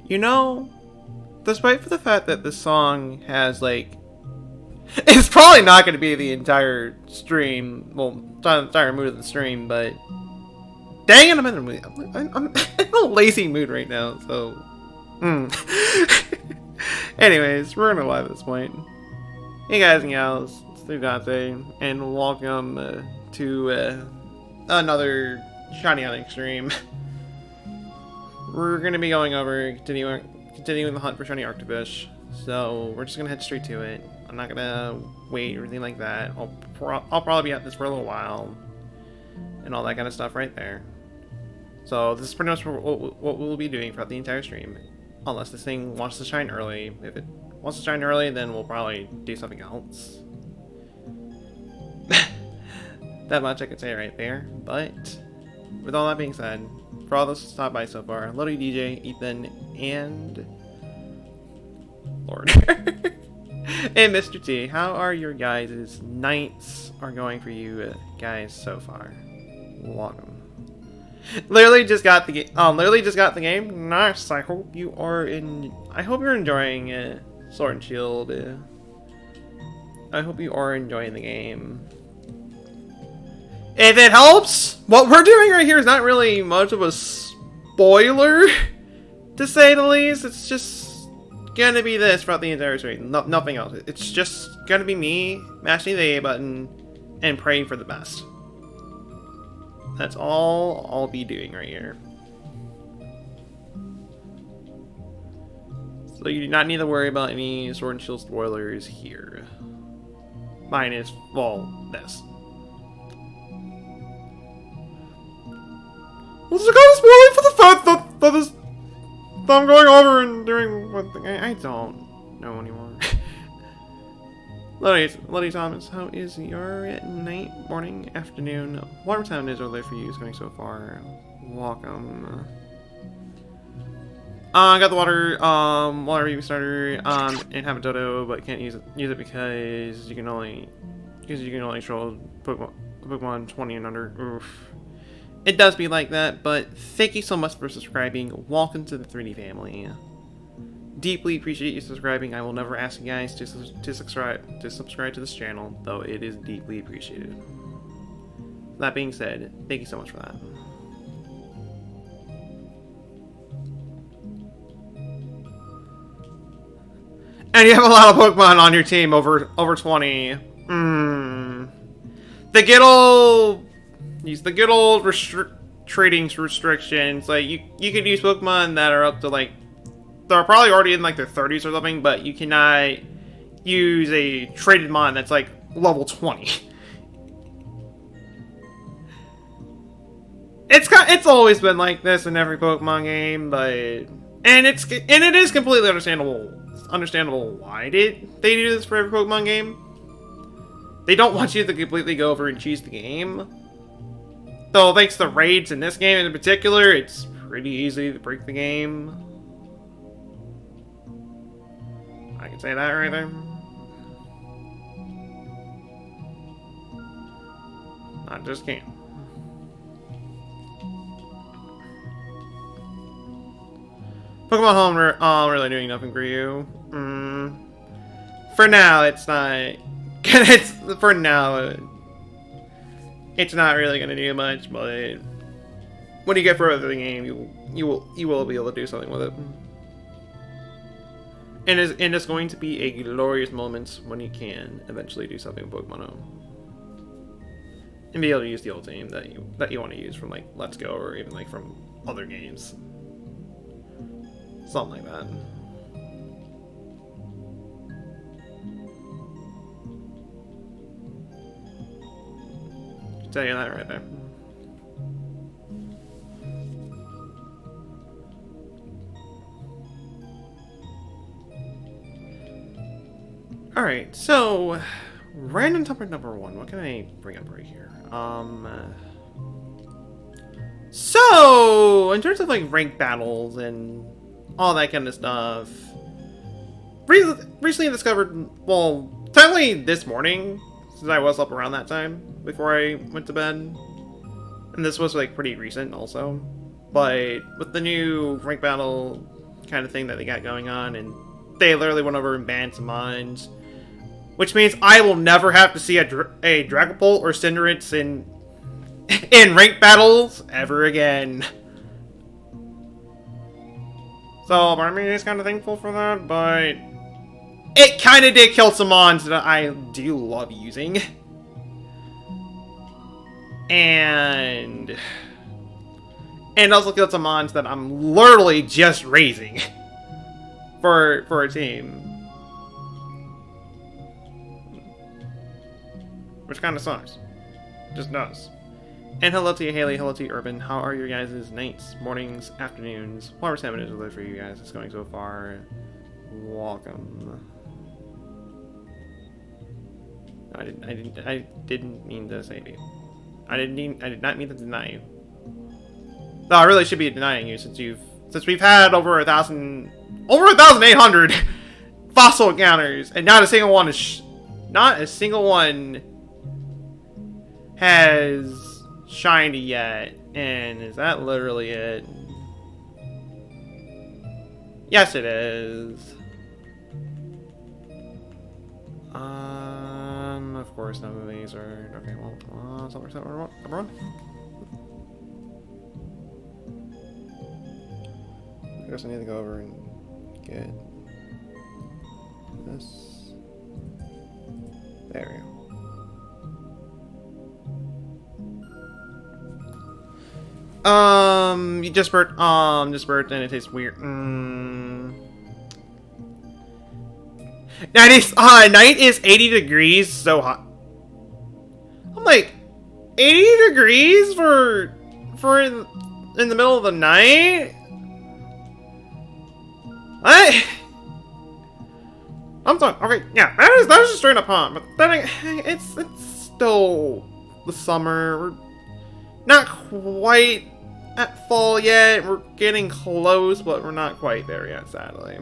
You know, despite for the fact that this song has, like... It's probably not going to be the entire stream. Well, not the entire mood of the stream, but... Dang it, I'm in a mood. I'm in a lazy mood right now, so... Anyways, we're gonna live at this point. Hey guys and gals, it's Dante, and welcome to another Shiny Hunting stream. We're gonna be going over continuing the hunt for Shiny Arctovish, so we're just gonna head straight to it. I'm not gonna wait or anything like that. I'll probably be at this for a little while, and all that kind of stuff right there. So this is pretty much what we'll be doing throughout the entire stream. Unless this thing wants to shine early. If it wants to shine early, then we'll probably do something else. That much I could say right there. But, with all that being said, for all those who stopped by so far, Lodi DJ, Ethan, and... Lord. And Mr. T, how are your guys' nights are going for you guys so far? Welcome. Literally just got the game. Nice. I hope you're enjoying Sword and Shield. I hope you are enjoying the game. If it helps, what we're doing right here is not really much of a spoiler, to say the least. It's just gonna be this throughout the entire stream. Nothing else. It's just gonna be me mashing the A button and praying for the best. That's all I'll be doing right here. So you do not need to worry about any Sword and Shield spoilers here. Minus, well, this. What's it gonna spoil for the fact that I'm going over and doing one thing? I don't know anymore. Lodi Thomas, how is your night, morning, afternoon, whatever time it is over there for you is going so far? Welcome. I got the water review starter, and have a dodo, but can't use it because you can only control Pokemon 20 and under. Oof. It does be like that, but thank you so much for subscribing. Welcome to the 3D family. Deeply appreciate you subscribing. I will never ask you guys to subscribe to this channel, though it is deeply appreciated. That being said, thank you so much for that. And you have a lot of Pokemon on your team, over 20. The good old trading restrictions. Like you could use Pokemon that are up to like. They're probably already in like their 30s or something, but you cannot use a traded mon that's like level 20. It's always been like this in every Pokemon game, but and it is completely understandable why they do this for every Pokemon game. They don't want you to completely go over and cheese the game. Though thanks to raids in this game in particular, it's pretty easy to break the game. I can say that right there. I just can't. Pokemon Home really doing nothing for you. For now, it's not. For now, it's not really gonna do much. But when you get further in the game, you will be able to do something with it. And it's going to be a glorious moment when you can eventually do something with Pokemon Home. And be able to use the old team that you want to use from like Let's Go or even like from other games. Something like that. I'll tell you that right there. Alright, so random topic number 1. What can I bring up right here? So in terms of like ranked battles and all that kind of stuff, recently discovered, well, technically this morning, since I was up around that time before I went to bed, and this was like pretty recent also, but with the new ranked battle kind of thing that they got going on, and they literally went over and banned some mons. Which means I will never have to see a Dragapult or Cinderace in ranked battles ever again. So, I mean, it's kind of thankful for that, but it kind of did kill some mons that I do love using. And also killed some mons that I'm literally just raising for a team. Which kind of sucks. Just does. And hello to you, Haley. Hello to you, Urban. How are your guys' nights, mornings, afternoons, whatever time it is for you guys? It's going so far. Welcome. I didn't mean to say you. I did not mean to deny you. No, I really should be denying you since we've had over 1,800 fossil encounters, and not a single one has shiny yet. And is that literally it? Yes, it is. Of course, none of these are okay. Well, number one. I guess I need to go over and get this. There we go. You just burnt, and it tastes weird. Night is 80 degrees, so hot. I'm like, 80 degrees for in the middle of the night? I'm sorry. Okay, yeah, that is just straight up hot, but then it's still the summer. We're not quite at fall yet. We're getting close, but we're not quite there yet, sadly.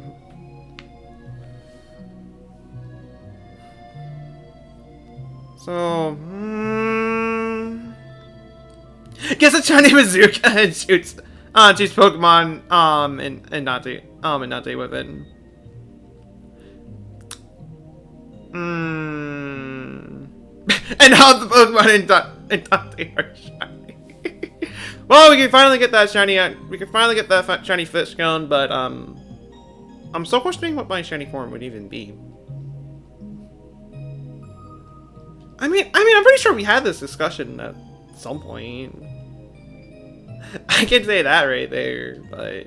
So, guess a shiny bazooka and shoots Pokemon, and not with it. And now the Pokemon in Dante are shiny. Well, we can finally get that shiny. We can finally get that shiny fishcone, but I'm still questioning what my shiny form would even be. I mean, I'm pretty sure we had this discussion at some point. I can say that right there, but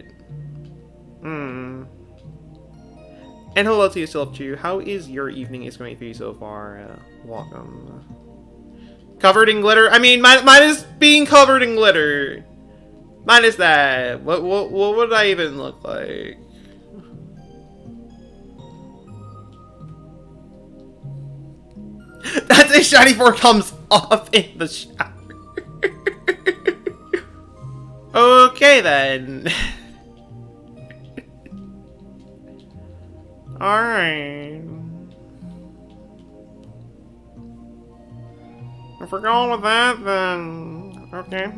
And hello to yourself too. How is your evening is going for you so far? Welcome. Covered in glitter? I mean, mine is being covered in glitter. Mine is that. What would I even look like? That's a shiny form comes off in the shower. Okay then. Alright. If we're going with that, then okay.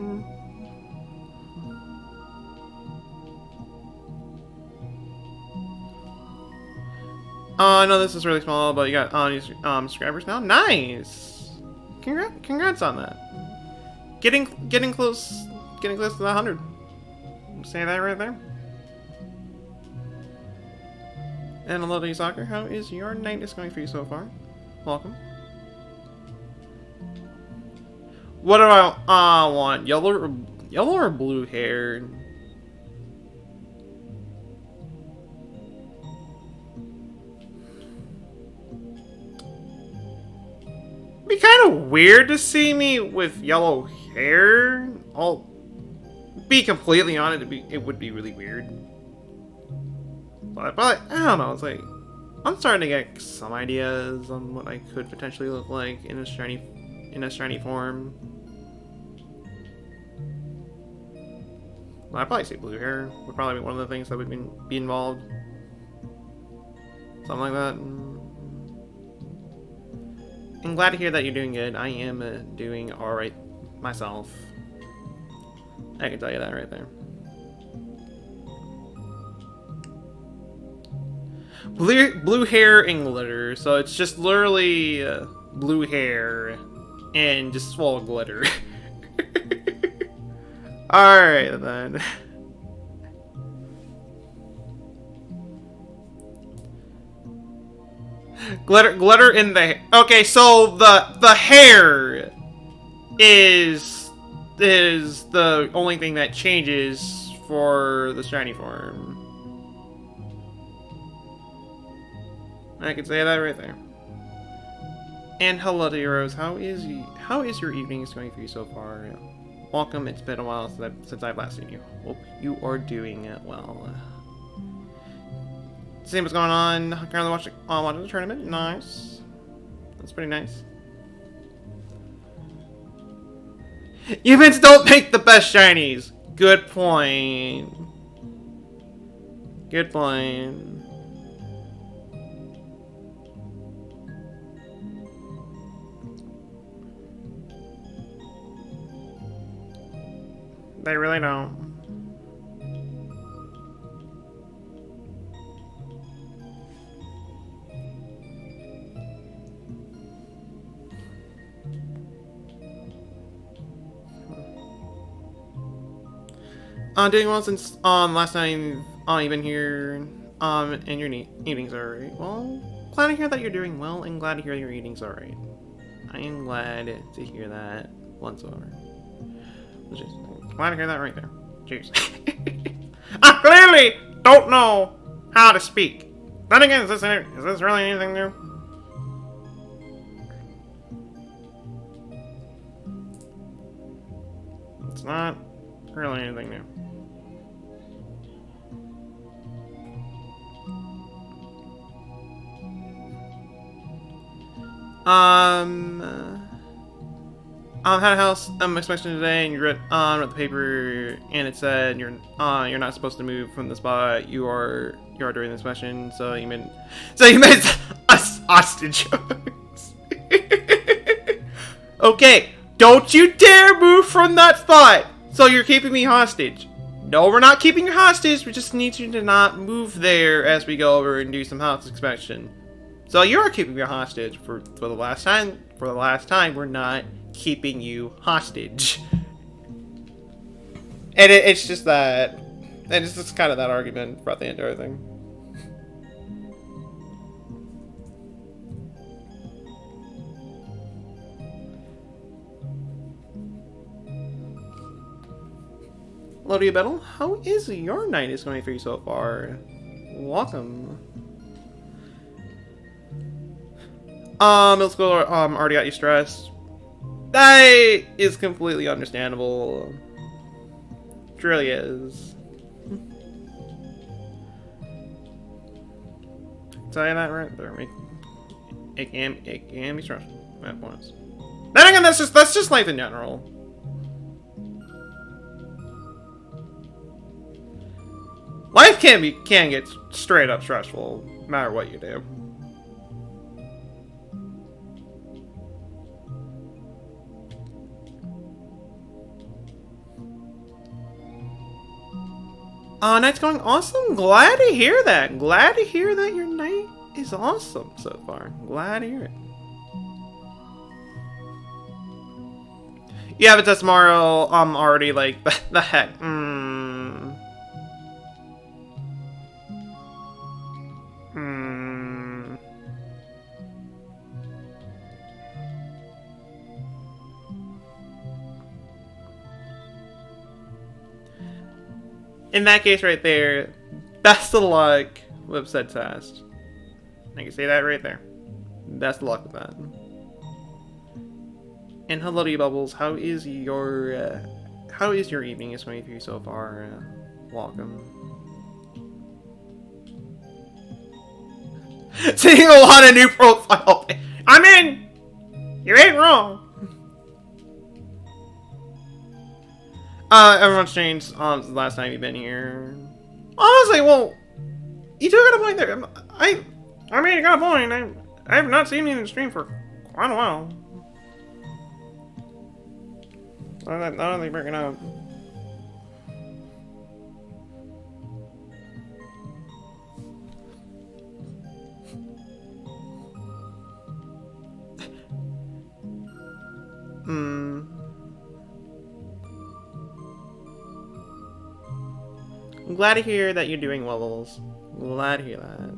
No, this is really small, but you got subscribers now. Nice. Congrats on that. Getting close to the 100. Say that right there. And hello to you, Soccer. How is your night is going for you so far? Welcome. What do I want? Yellow or blue hair? It'd be kind of weird to see me with yellow hair. I'll be completely honest. It would be really weird. But I don't know. It's like I'm starting to get some ideas on what I could potentially look like in a shiny form. Well, I'd probably say blue hair would probably be one of the things that would be involved. Something like that. I'm glad to hear that you're doing good. I am doing alright myself. I can tell you that right there. Blue hair and glitter. So it's just literally blue hair and just full of glitter. Alright then. Glitter in the... Okay, so the hair is the only thing that changes for the shiny form. I can say that right there. And hello to Heroes. How is your evening going for you so far? Welcome. It's been a while since I've last seen you. Hope you are doing well. See what's going on. Currently watching the tournament. Nice. That's pretty nice. Humans don't make the best shinies. Good point. Good point. They really don't. Doing well since last time you've been here, and your evenings are alright. Well, glad to hear that you're doing well, and glad to hear your evenings are alright. I am glad to hear that once over. Glad to hear that right there. Cheers. I clearly don't know how to speak. Then again, is this really anything new? It's not really anything new. Had a house inspection today, and you read the paper, and it said you're not supposed to move from the spot you are during the inspection. So you made us hostage. Okay, don't you dare move from that spot. So you're keeping me hostage. No, we're not keeping you hostage. We just need you to not move there as we go over and do some house inspection. So you're keeping me hostage for the last time. For the last time, we're not keeping you hostage. And it's just that, and it's just kind of that argument throughout the entire thing. Hello to you, Battle. How is your night is going for you so far? Welcome. Middle school already got you stressed. That is completely understandable. It really is. Tell you that right there. It can be stressful at once. Then again, that's just life in general. Life can get straight up stressful, no matter what you do. Night's going awesome. Glad to hear that. Glad to hear that your night is awesome so far. Glad to hear it. You have a test tomorrow. I'm already like, the heck. In that case right there, best of luck with said test. I can say that right there. Best of luck with that. And hello to you, Bubbles. How is your evening is going for you so far? Welcome. Seeing a lot of new profile. I'm in. You ain't wrong. Everyone's changed since the last time you've been here. Honestly, well, you do got a point there. I mean, you got a point. I have not seen you in the stream for quite a while. Not only breaking up. I'm glad to hear that you're doing well, Levels. Glad to hear that.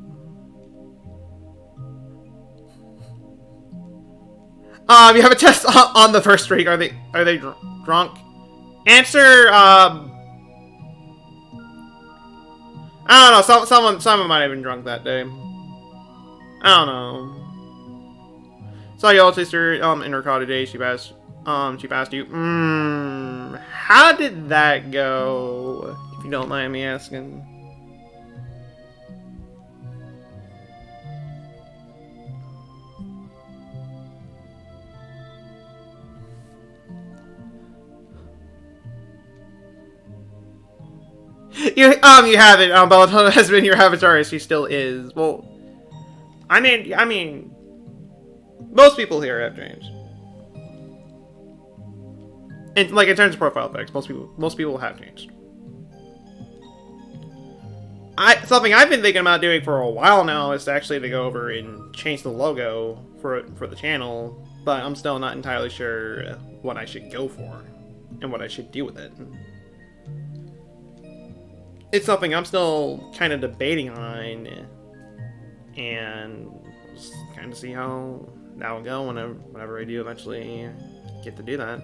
You have a test on the first streak. Are they drunk? Answer. I don't know. Someone might have been drunk that day. I don't know. Saw your old sister in her car today. She passed you. How did that go? If you don't mind me asking. You haven't. Belladonna has been your avatar as she still is. Well, I mean, most people here have changed. And like in terms of profile pics, most people have changed. Something I've been thinking about doing for a while now is actually to go over and change the logo for the channel, but I'm still not entirely sure what I should go for and what I should do with it. It's something I'm still kind of debating on, and just kind of see how that will go whenever I do eventually get to do that.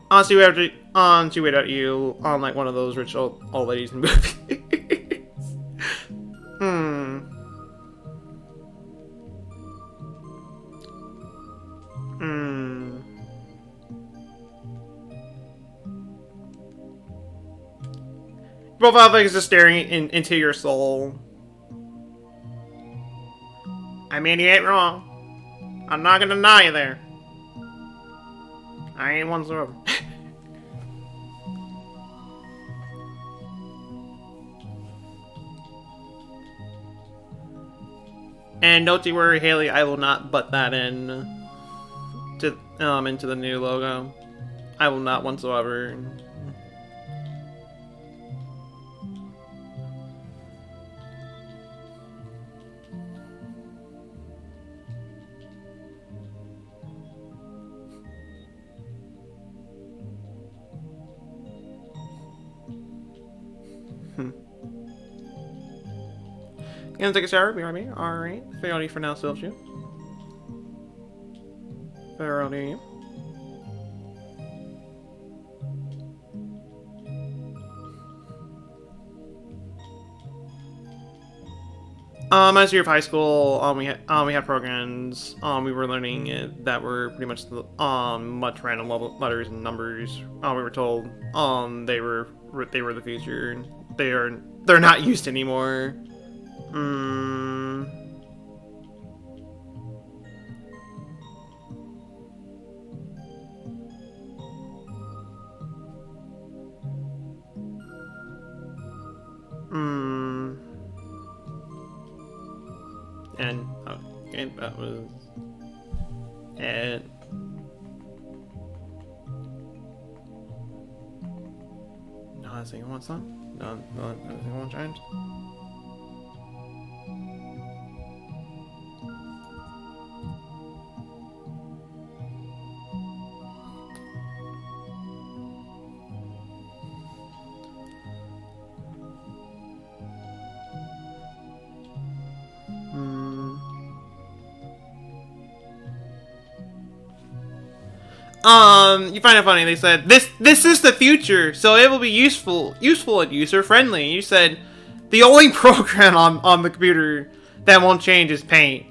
Honestly, we have you on like one of those rich old ladies in movies. Profile pic is just staring into your soul. I mean, you ain't wrong. I'm not gonna deny you there. I ain't whatsoever. And don't you worry, Haley, I will not butt that in to into the new logo. I will not whatsoever. Gonna take a shower, BRB. Alright. Fairly for now, still you. Fairly. As year of high school, we had programs. We were learning that were pretty much much random letters and numbers. We were told they were the future. They're not used anymore. And okay, that was it. No, I think what's that? No, I think one changed. You find it funny. They said this is the future, so it will be useful and user friendly. You said the only program on the computer that won't change is Paint.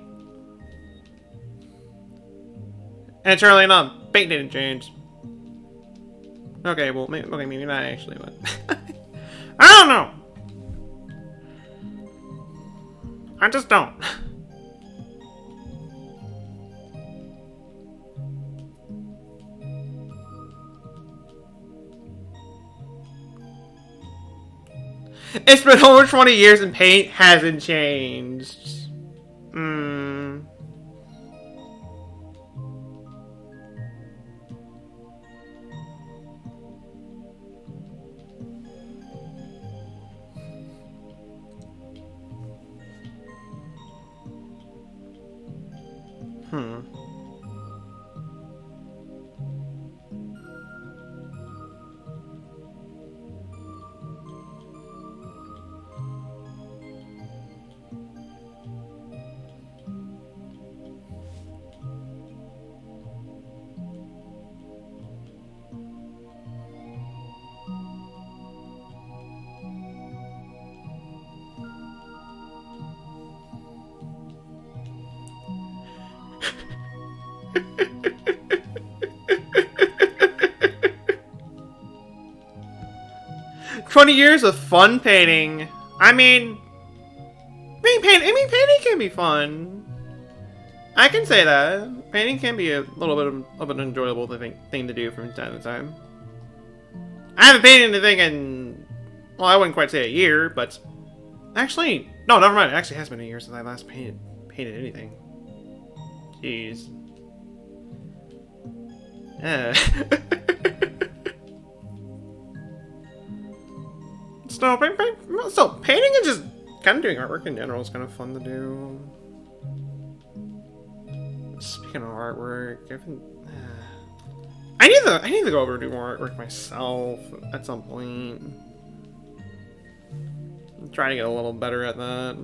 And surely enough, Paint didn't change. Okay, well, maybe not actually, but I don't know. I just don't. It's been over 20 years and Paint hasn't changed. 20 years of fun painting. I mean, painting can be fun. I can say that. Painting can be a little bit of an enjoyable thing to do from time to time. I haven't painted anything in, well, I wouldn't quite say a year, but actually, no, never mind. It actually has been a year since I last painted anything. Jeez. Yeah. So painting and just kind of doing artwork in general is kind of fun to do. Speaking of artwork, I need to go over and do more artwork myself at some point. I'm trying to get a little better at that.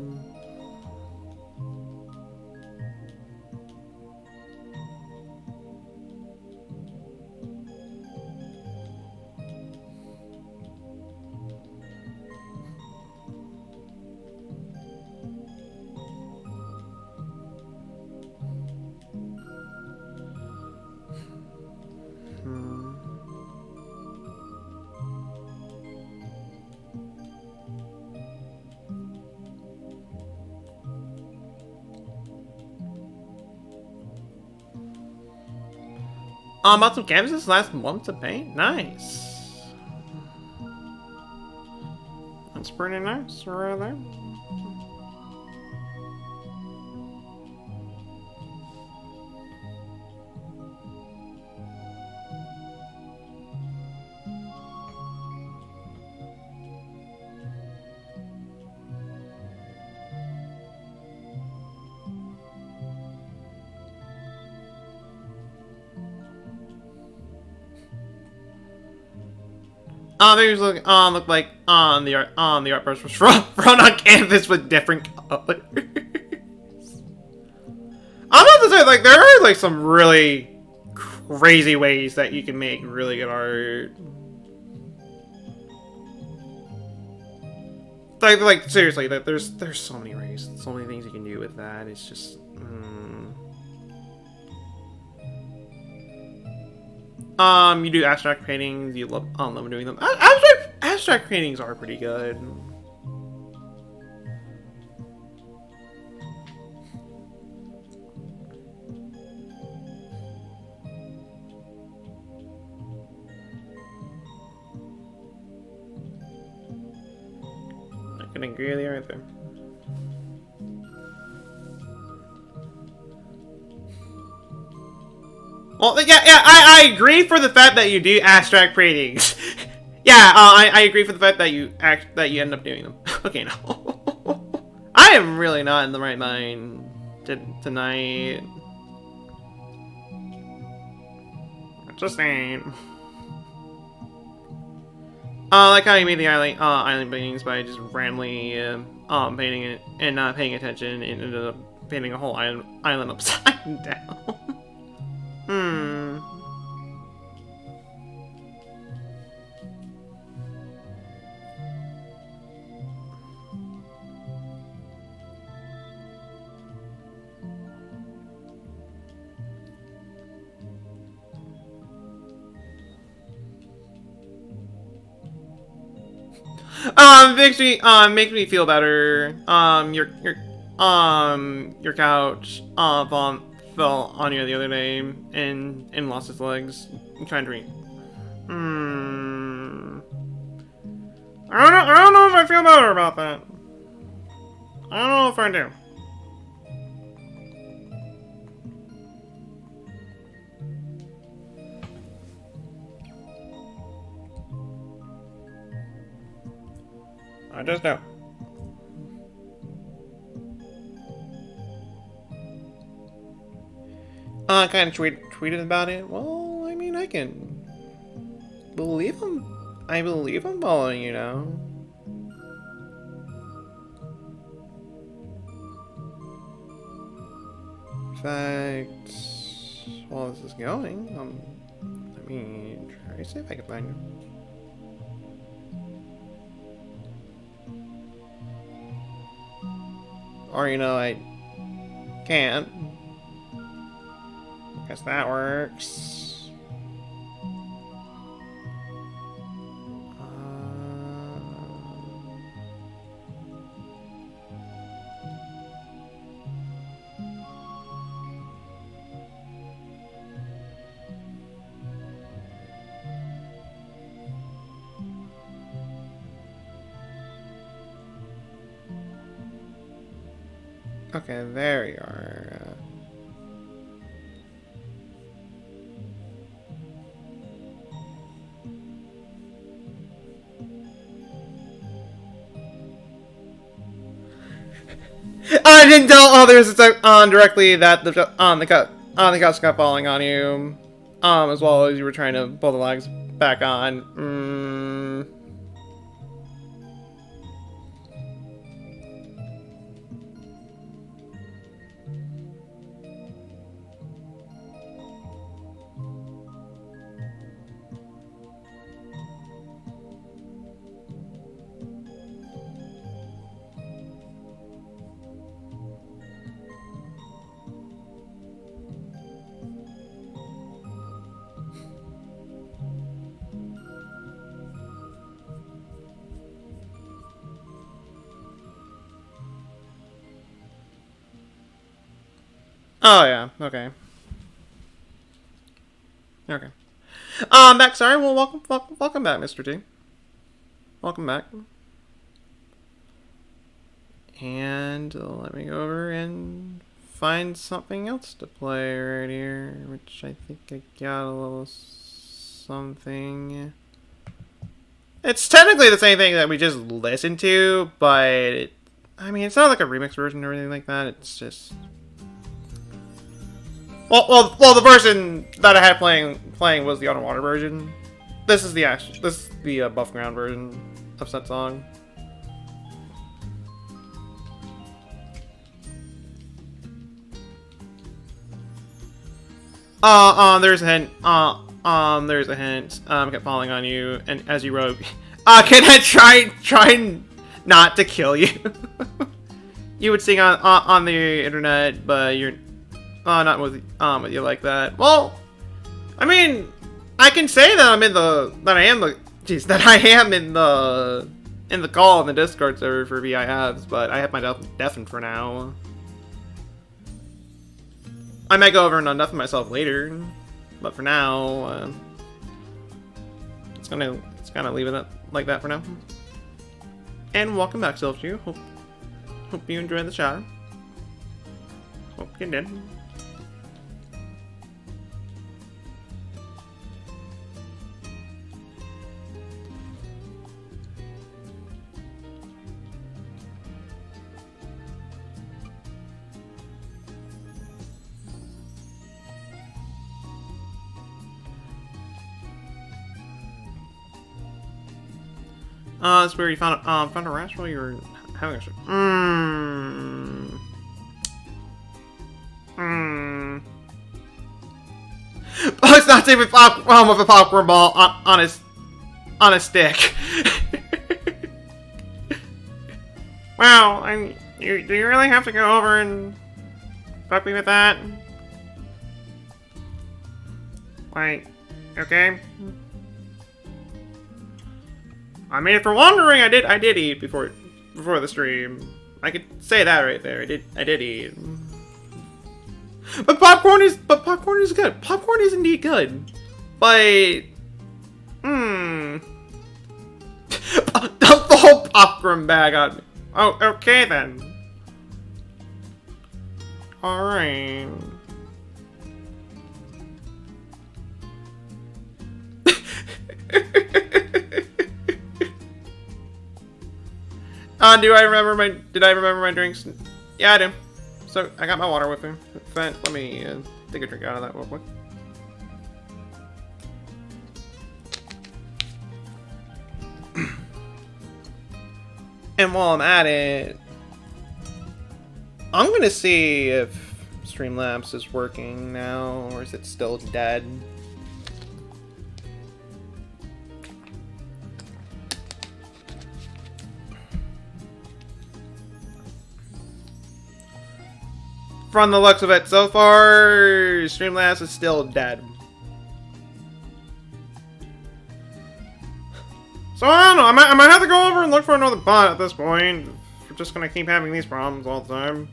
Bought some canvases last month to paint. Nice. That's pretty nice, right there. They usually look like the art brush was drawn on canvas with different colors. I'm about to say, like, there are like some really crazy ways that you can make really good art. Like seriously, that there's so many ways, so many things you can do with that. It's just. You do abstract paintings. You love doing them. Abstract paintings are pretty good. I can agree with you right there. Well, yeah, I agree for the fact that you do abstract paintings. Yeah, I agree for the fact that you end up doing them. Okay, no. I am really not in the right mind tonight. Just saying. Like how you made the island paintings by just randomly painting it and not paying attention, and ended up painting a whole island upside down. Makes me feel better. Your couch fell on you the other day and lost its legs. I'm trying to read. I don't know if I feel better about that. I don't know if I do. I just don't. Kind of tweeted about it. Well, I mean, I can believe him. I believe I'm following you now. In fact, while this is going, let me try to see if I can find him. Or, you know, I can't. Guess that works. Okay, there you are. I didn't tell others on directly that the couch got falling on you, as well as you were trying to pull the legs back on. Oh yeah, okay. Okay. Back. Sorry. Well, welcome back, Mr. T. Welcome back. And let me go over and find something else to play right here, which I think I got a little something. It's technically the same thing that we just listened to, but I mean, it's not like a remix version or anything like that. It's just. Well, the version that I had playing was the underwater version. This is the above ground version of that song. There's a hint. There's a hint. Kept falling on you, and as you wrote, can I try not to kill you? You would sing on the internet, but you're. Not with you like that. Well, I mean, I can say that I am in the call in the Discord server for VIFs, but I have my deafened for now. I might go over and undeafen myself later, but for now, it's gonna leave it like that for now. And welcome back, Sylvie. Hope you enjoyed the chat. Hope you did. That's where you found a rash while you were having a show. Oh, it's not even with a popcorn ball on a stick. Wow, do you really have to go over and fuck me with that? Like, okay. I mean, if you're wondering, I did eat before the stream. I could say that right there. I did eat. But popcorn is good. Popcorn is indeed good. But dump the whole popcorn bag on me. Oh, okay then. All right. Did I remember my drinks? Yeah, I do. So, I got my water with me. Let me take a drink out of that real quick. And while I'm at it, I'm gonna see if Streamlabs is working now, or is it still dead? From the looks of it so far, Streamlabs is still dead. So I don't know, I might have to go over and look for another bot at this point. We're just gonna keep having these problems all the time.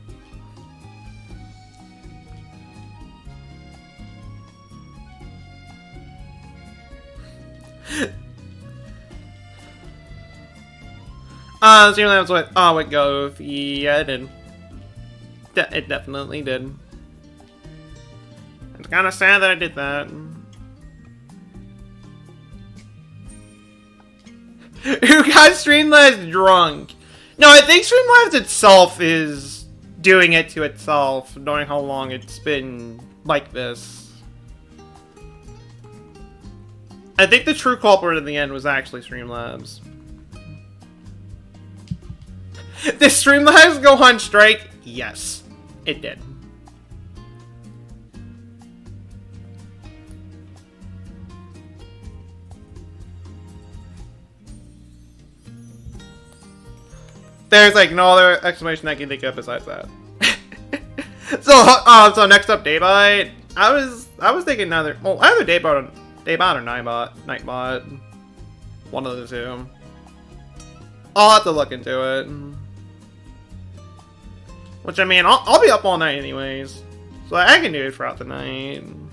Streamlabs would go if he did. It definitely did. It's kind of sad that I did that. Who got Streamlabs drunk? No, I think Streamlabs itself is doing it to itself, knowing how long it's been like this. I think the true culprit in the end was actually Streamlabs. Did Streamlabs go on strike? Yes, it did. There's like no other explanation I can think of besides that. So next up, Daybot. I was thinking either Daybot or Nightbot. One of the two. I'll have to look into it. Which, I mean, I'll be up all night anyways. So I can do it throughout the night. In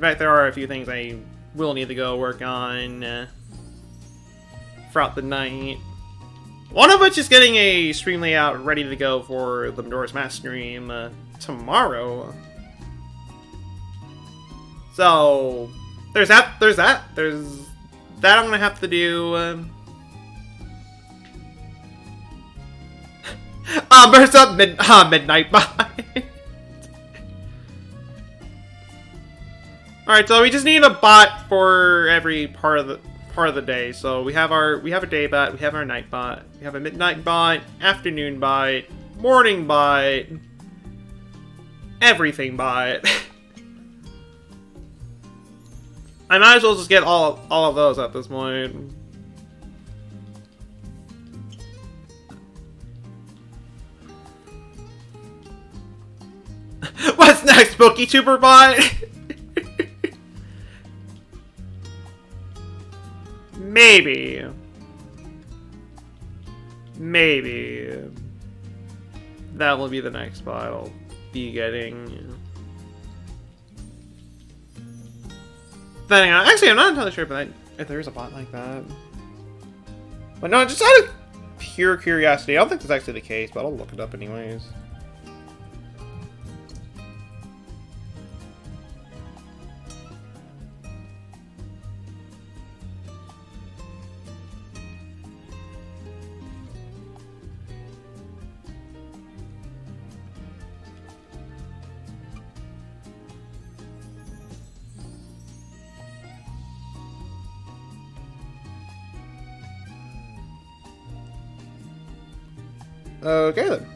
fact, there are a few things I will need to go work on throughout the night. One of which is getting a stream layout ready to go for the Majora's Mask stream tomorrow. So, there's that. There's that I'm gonna have to do. Burst up midnight by. Alright, so we just need a bot for every part of the day. So we have a day bot, we have our night bot, we have a midnight bot, afternoon bot, morning bot, everything bot. I might as well just get all of those at this point. What's next, BookieTuber bot? Maybe. That will be the next bot I'll be getting. Actually, I'm not entirely sure if there is a bot like that. But no, just out of pure curiosity, I don't think that's actually the case, but I'll look it up anyways. Okay then.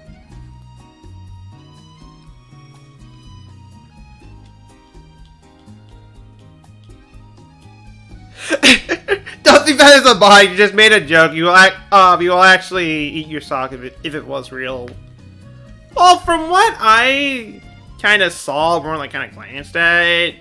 Don't think that is a bot. You just made a joke. You will actually eat your sock if it was real. Well, from what I kind of saw, more like kind of glanced at,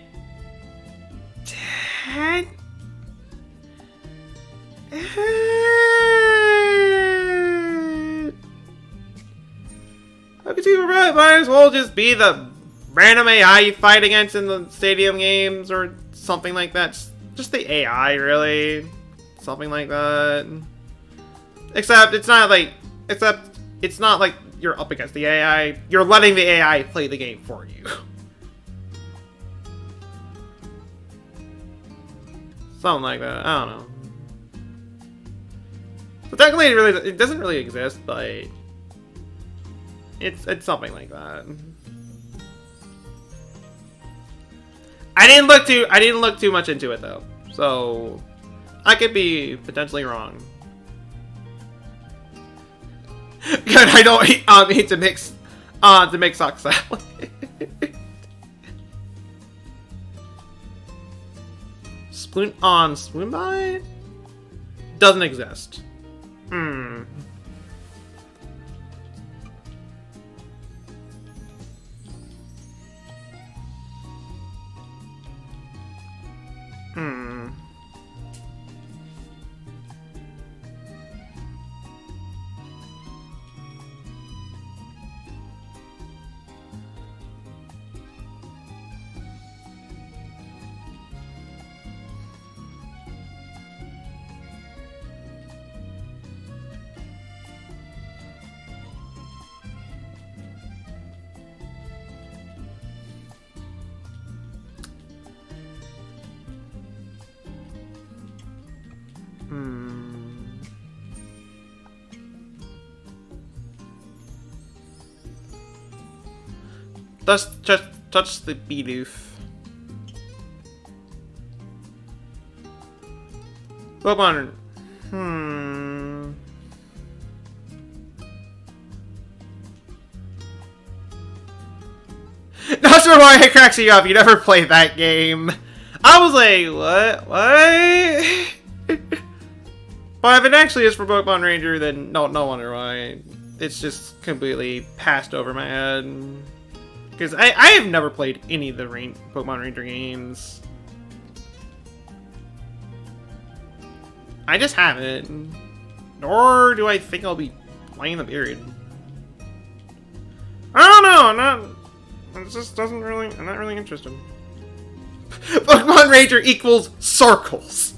I could see might as well just be the random AI you fight against in the stadium games or something like that. Just the AI, really. Something like that. Except it's not like you're up against the AI. You're letting the AI play the game for you. Something like that. I don't know. But technically, it doesn't really exist, but it's something like that. I didn't look too much into it though, so I could be potentially wrong. Good, I don't eat to mix sock salad. Spoon bite doesn't exist. Hmm. just touch the Bidoof. Pokemon. Not sure why it cracks you up. You never played that game. I was like, what? But if it actually is for Pokemon Ranger, then no wonder why. It's just completely passed over my head. Because I have never played any of the Pokemon Ranger games. I just haven't. Nor do I think I'll be playing them, period. I don't know, it just doesn't really, I'm not really interested. Pokemon Ranger equals circles.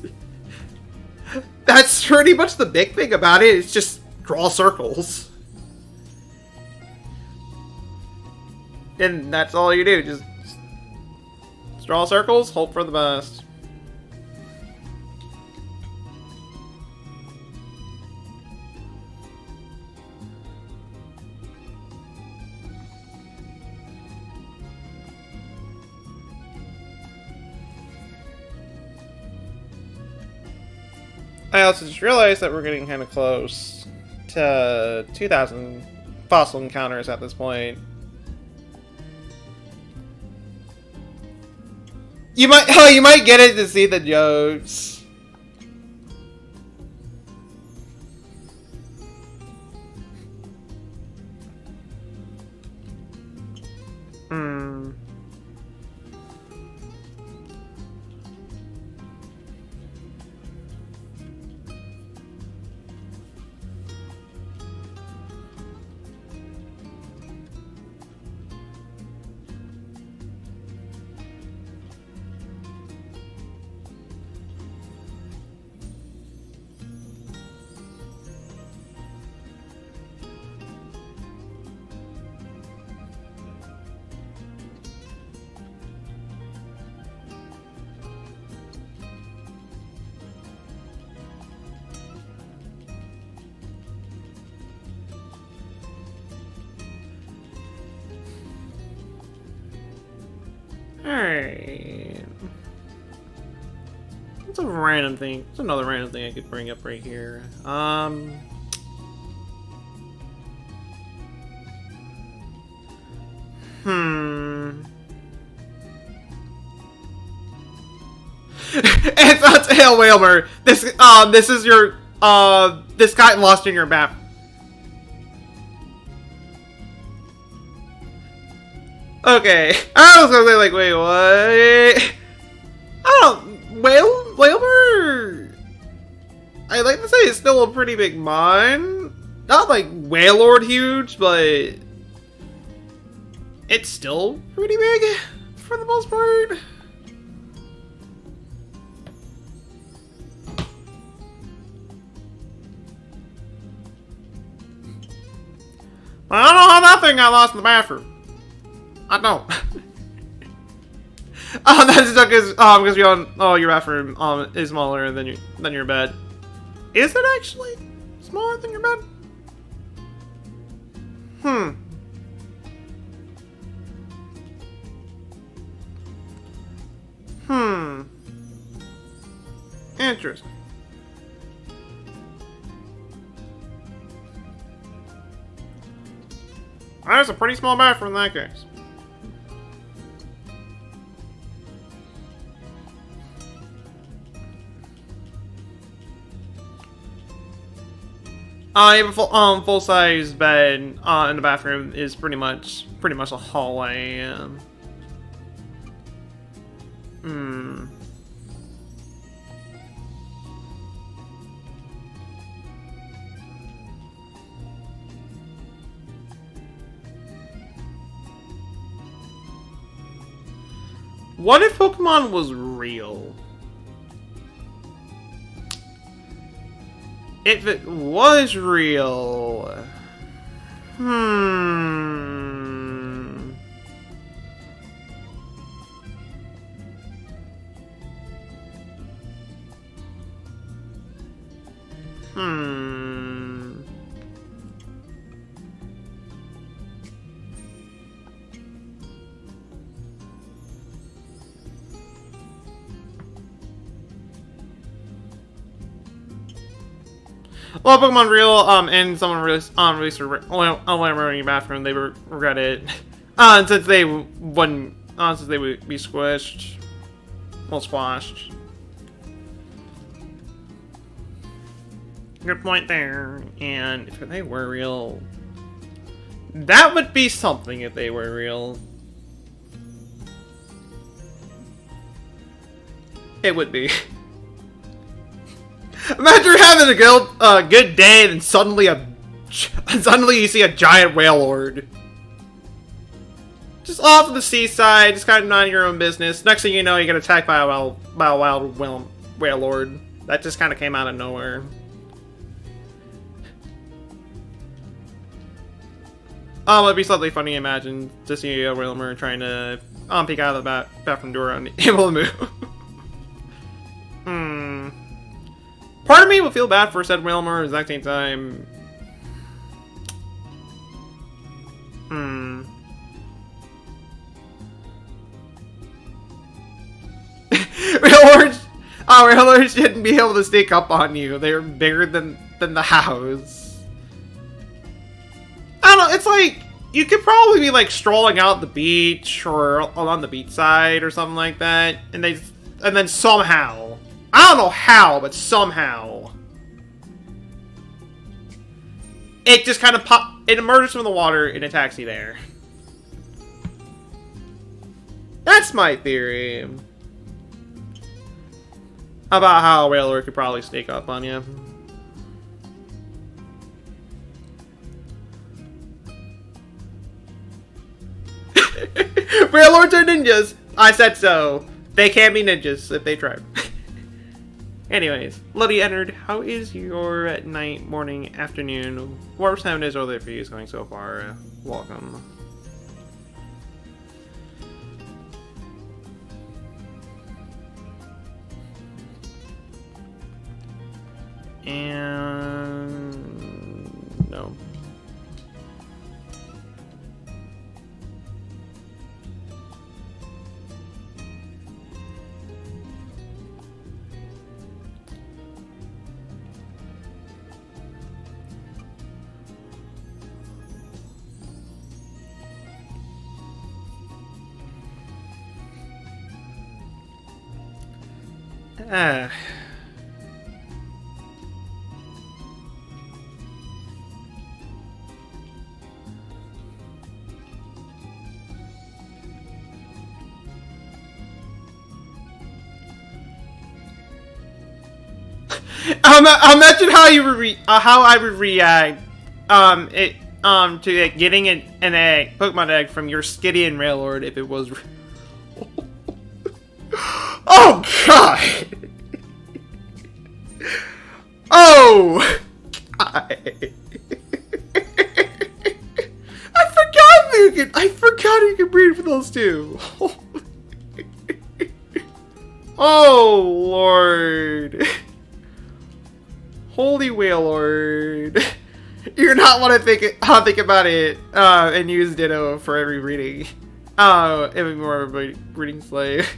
That's pretty much the big thing about it, it's just draw circles. And that's all you do, just draw circles, hope for the best. I also just realized that we're getting kind of close to 2,000 fossil encounters at this point. You might get it to see the jokes. Alright. That's a random thing. That's another random thing I could bring up right here. It's not Tail Whalmer. This is your this got lost in your map. Okay, I was gonna say like, wait, what? Whalmer. I like to say it's still a pretty big mon. Not like Wailord huge, but it's still pretty big for the most part. I don't know how that thing got lost in the bathroom. I don't. Oh, that's just because you're on. Oh, your bathroom is smaller than your bed. Is it actually smaller than your bed? Interesting. That's a pretty small bathroom in that case. Even full size bed in the bathroom is pretty much a hallway. What if Pokemon was real? If it was real... Well, Pokemon Real, and someone released a Waymer in your bathroom, they regret it. Since they wouldn't, since they would be squished. Well, squashed. Good point there. And if they were real, that would be something if they were real. It would be. Imagine having a good day and suddenly you see a giant Wailord. Just off of the seaside, just kind of minding your own business. Next thing you know, you get attacked by a wild Wailord. That just kind of came out of nowhere. Oh, it'd be slightly funny, imagine, to see a Wailmer trying to peek out of the bathroom door and able to move. Part of me would feel bad for said Wailmer at the exact same time. Wailords shouldn't be able to sneak up on you. They're bigger than the house. I don't know, it's like, you could probably be like strolling out the beach or along the beach side or something like that, and then somehow, I don't know how, but somehow, it just kind of it emerges from the water and attacks you there. That's my theory about how a Wailord could probably sneak up on you. Wailords are ninjas! I said so. They can't be ninjas if they try. Anyways, Luddy entered. How is your night, morning, afternoon, whatever time it is over there for you is going so far? Welcome. And no. Imagine how I would react to getting an egg, Pokemon egg from your Skidian Wailord if it was. Oh god! Oh! God. I forgot you could breed for those two. Oh lord! Holy Wailord! You're not want to think about it and use Ditto for every breeding. It would be more of a breeding slave.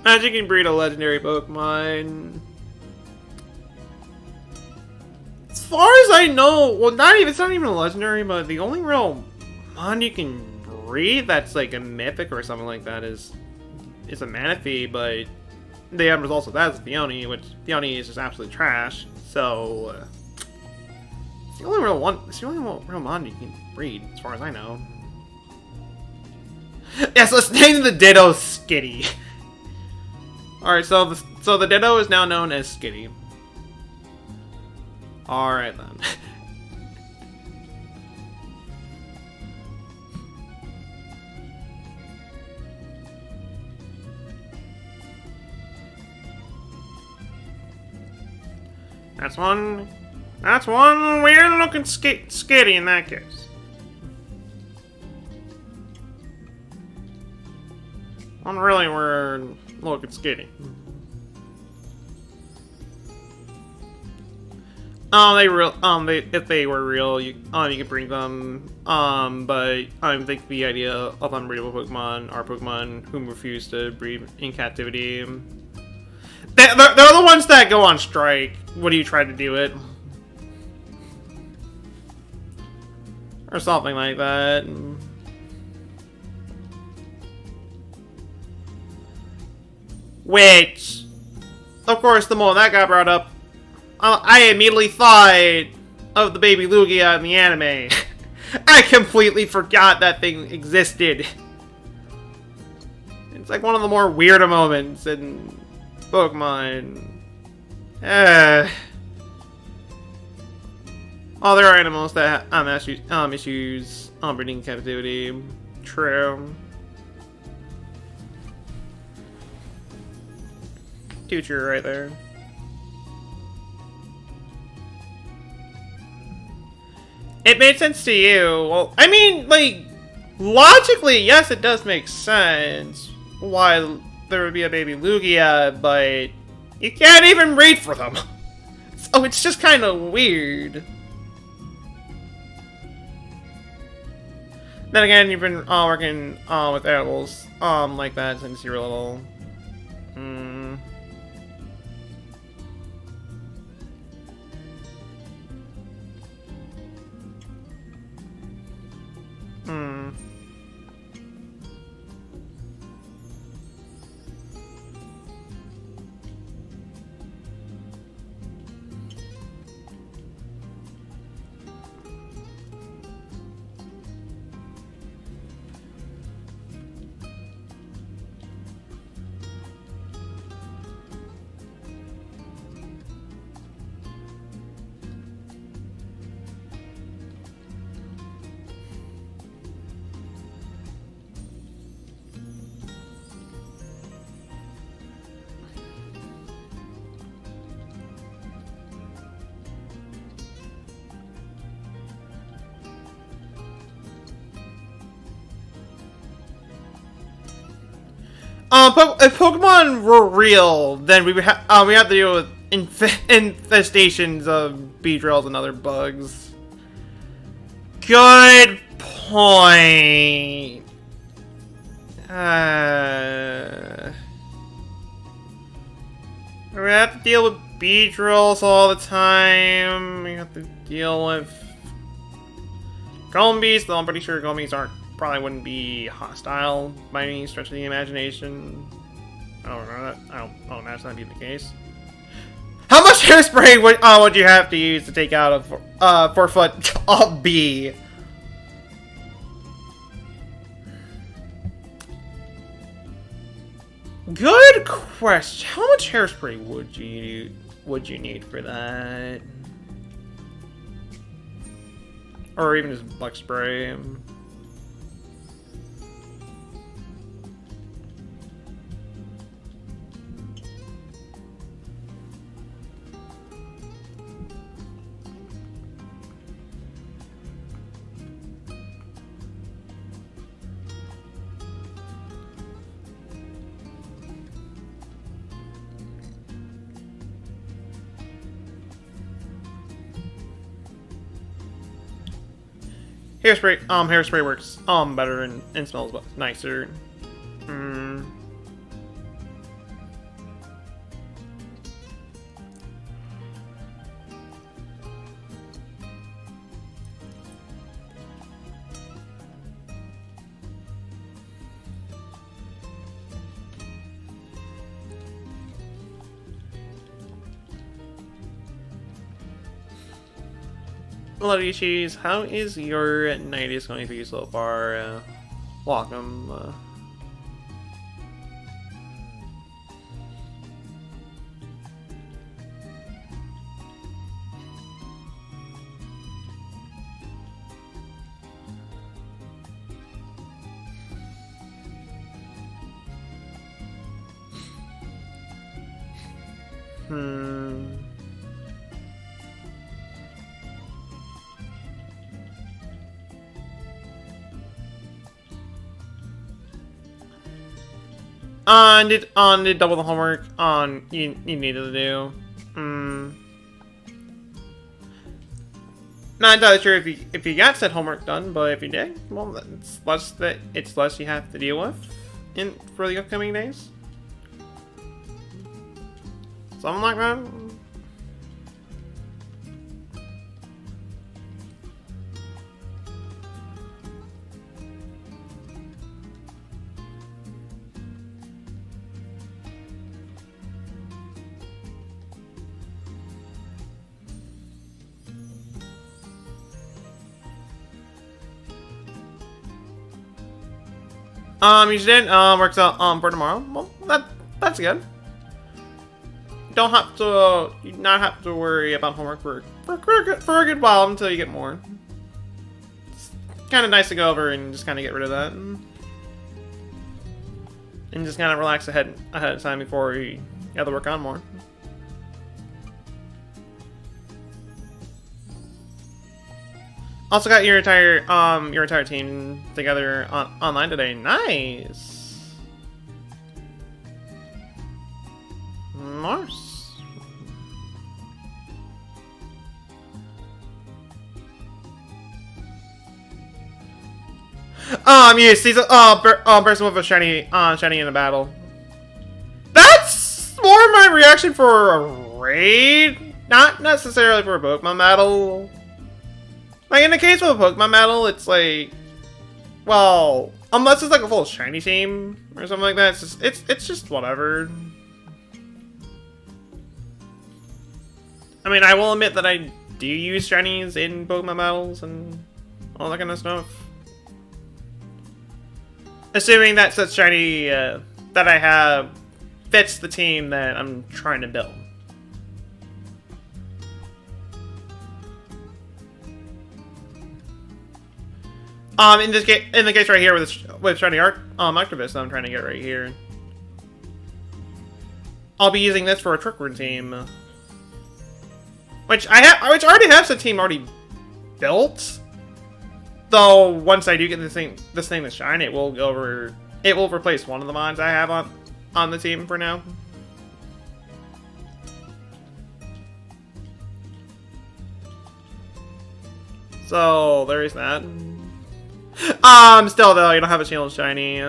Magic can breed a legendary Pokemon. As far as I know, well, it's not even a legendary, but the only real mon you can breed that's like a mythic or something like that is a Manaphy, but the end result of that is Peony, which Peony is just absolute trash. So it's the only real one. It's the only real mon you can breed, as far as I know. Yes, let's name the Ditto Skitty. All right, so the Ditto is now known as Skitty. All right then. That's one weird looking skitty in that case. One really weird looking skitty. if they were real, you could bring them. But I think the idea of unbreedable Pokemon are Pokemon whom refuse to breed in captivity. They're the ones that go on strike when you try to do it. Or something like that. Which, of course, the moment that got brought up, I immediately thought of the baby Lugia in the anime. I completely forgot that thing existed. It's like one of the more weirder moments in Pokemon. Oh, there are animals that have issues breeding in captivity. True. Too true right there. It made sense to you. Well, I mean, like, logically, yes, it does make sense why there would be a baby Lugia, but you can't even breed for them. So it's just kind of weird. Then again, you've been working with animals like that since you were little. If Pokemon were real, then we would we have to deal with infestations of Beedrills and other bugs. Good point. We have to deal with Beedrills all the time. We have to deal with Gombees, though I'm pretty sure Gombees probably wouldn't be hostile by any stretch of the imagination. I don't remember that. I don't imagine that'd be the case. How much hairspray would you have to use to take out a 4-foot bee? Good question. How much hairspray would you need for that? Or even just bug spray? Hairspray works better and smells nicer. Hello, Cheese. How is your 90s going for you so far? Welcome. Did double the homework you needed to do. Not entirely sure if you got said homework done, but if you did, well, it's less you have to deal with for the upcoming days. Something like that. You did works out for tomorrow. Well, that's good. Don't have to you not have to worry about homework for a good while until you get more. It's kind of nice to go over and just kind of get rid of that, and just kind of relax ahead of time before you have to work on more. Also got your entire team together online today. Nice. Nice. You see the person with a shiny in a battle. That's more my reaction for a raid, not necessarily for a Pokemon battle. Like, in the case of a Pokemon battle, it's like, well, unless it's like a full shiny team or something like that, it's just whatever. I mean, I will admit that I do use shinies in Pokemon battles and all that kind of stuff. Assuming that such shiny that I have fits the team that I'm trying to build. In the case right here with shiny Arctovish that I'm trying to get right here, I'll be using this for a Trick Room team, which already has a team already built. Though once I do get this thing to shine, it will replace one of the mods I have on the team for now. So there is that. Still though, you don't have a channel shiny.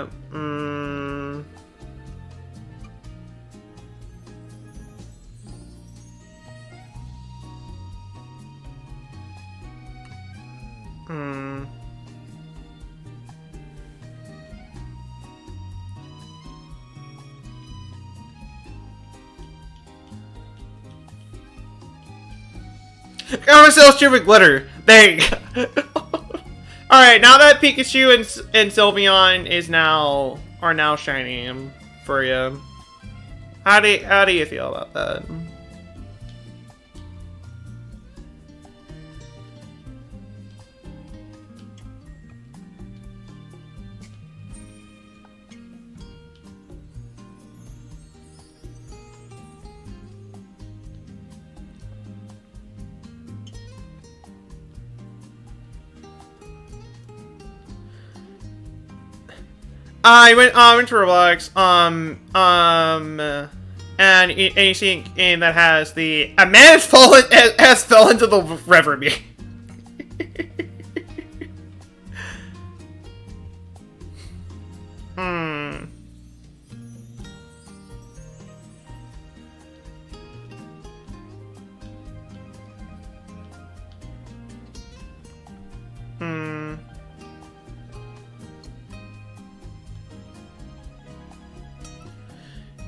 I'm still stupid glitter. Dang. Alright, now that Pikachu and Sylveon are now shiny for you. How do you feel about that? I went to Roblox, and you see a game that has a man has fell into the river.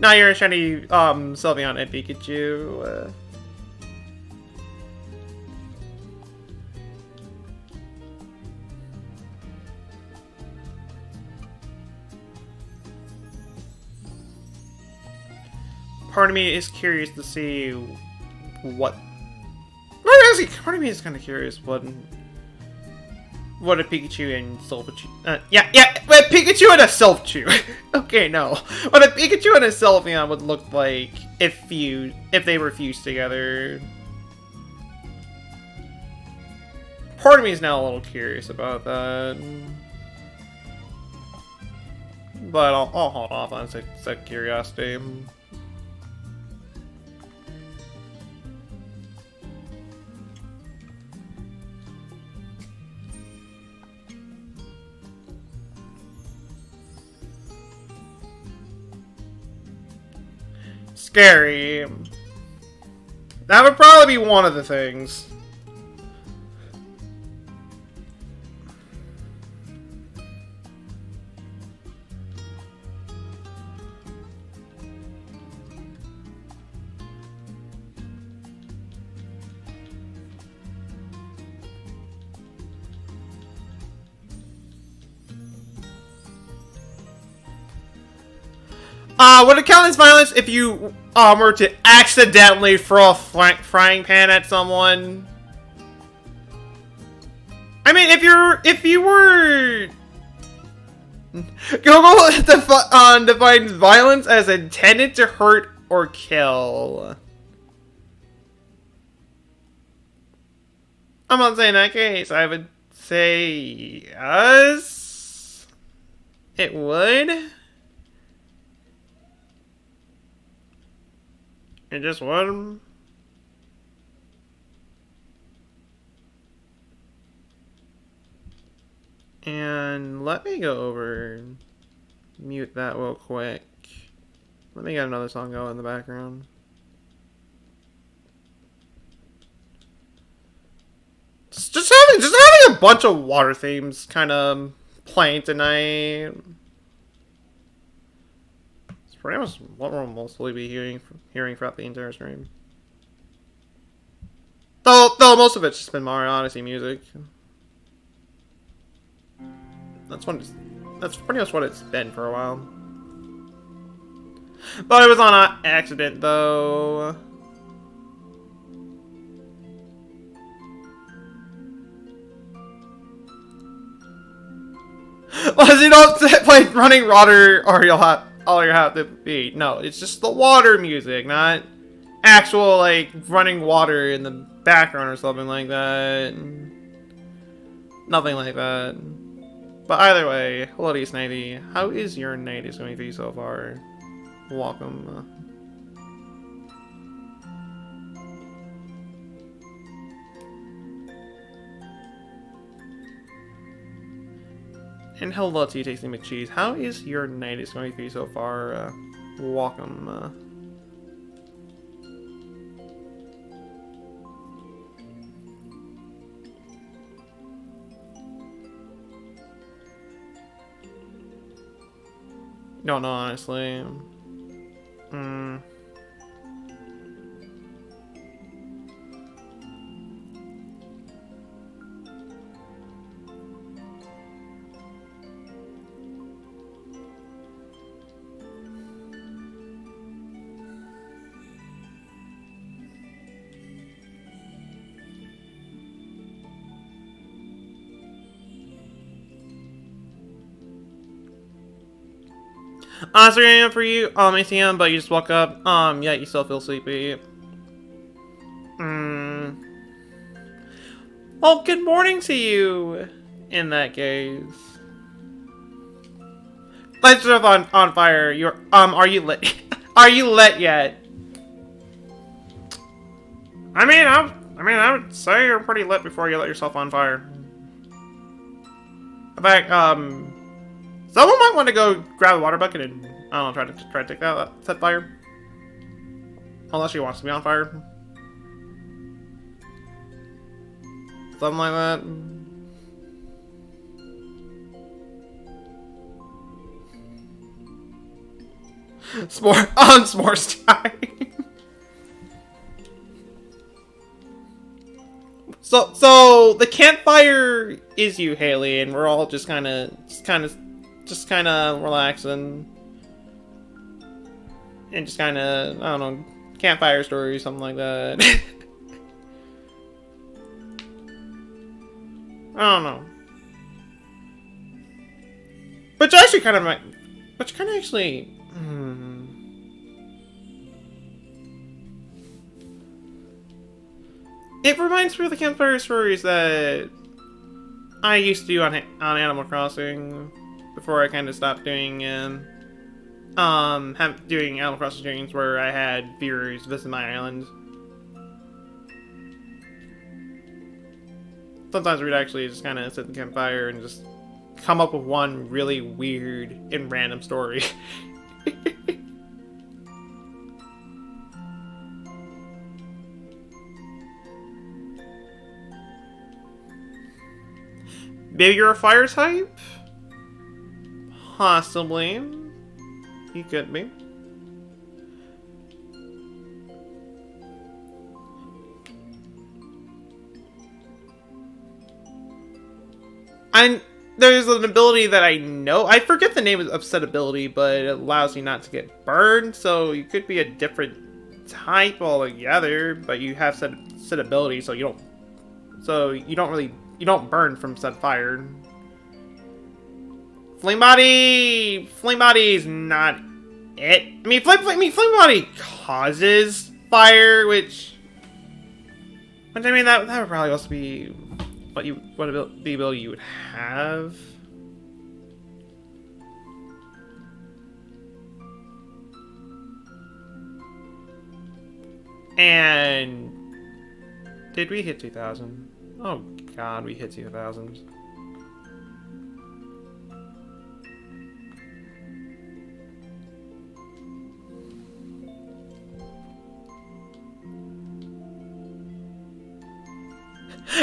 Now you're a shiny Sylveon and Pikachu. Part of me is curious to see what. Part of me is kind of curious what a Pikachu and Sylveon. But Pikachu and a Sylveon. Okay, no. What a Pikachu and a Sylveon would look like if they were fused together. Part of me is now a little curious about that. But I'll hold off on such curiosity. scary. That would probably be one of the things. Would it count as violence if you were to accidentally throw a frying pan at someone? I mean, if you were Google defines violence as intended to hurt or kill. I'm not saying that case. I would say yes. It would. It just would. And let me go over and mute that real quick. Let me get another song going in the background. Just having a bunch of water themes kind of playing tonight. It's pretty much what we'll mostly be hearing throughout the entire stream. Though most of it's just been Mario Odyssey music. That's pretty much what it's been for a while. But it was on accident though. Was you don't play running water or all you have to be. No, it's just the water music, not actual like running water in the background or something like that. Nothing like that. But either way, hello to you, Snivy. How is your night is going for you so far? Welcome. And hello to you, Tasty McCheese. How is your night is going for you so far? Welcome. Don't know, honestly. Honestly, I am for you, ATM, but you just woke up, yeah, you still feel sleepy. Well, good morning to you, in that case. Lights are on fire, are you lit? Are you lit yet? I mean, I would say you're pretty lit before you let yourself on fire. In fact, someone might want to go grab a water bucket and, I don't know, try to take that set fire. Unless she wants to be on fire. Something like that. S'mores time. So the campfire is you, Haley, and we're all just kind of relaxing, and just kind of, I don't know, campfire story, something like that. I don't know, which actually kind of actually. It reminds me of the campfire stories that I used to do on Animal Crossing before I kind of stopped doing doing Animal Crossing streams where I had viewers visit my island. Sometimes we'd actually just kind of sit in the campfire and just come up with one really weird and random story. Maybe you're a fire type? Possibly. You could be. And there's an ability that I know. I forget the name of said ability, but it allows you not to get burned. So you could be a different type altogether, but you have said ability, so you don't burn from said fire. Flame body! Flame body is not it. I mean, flame body causes fire, which I mean that would probably also be what the ability you would have. And did we hit 2,000? Oh god, we hit 2,000.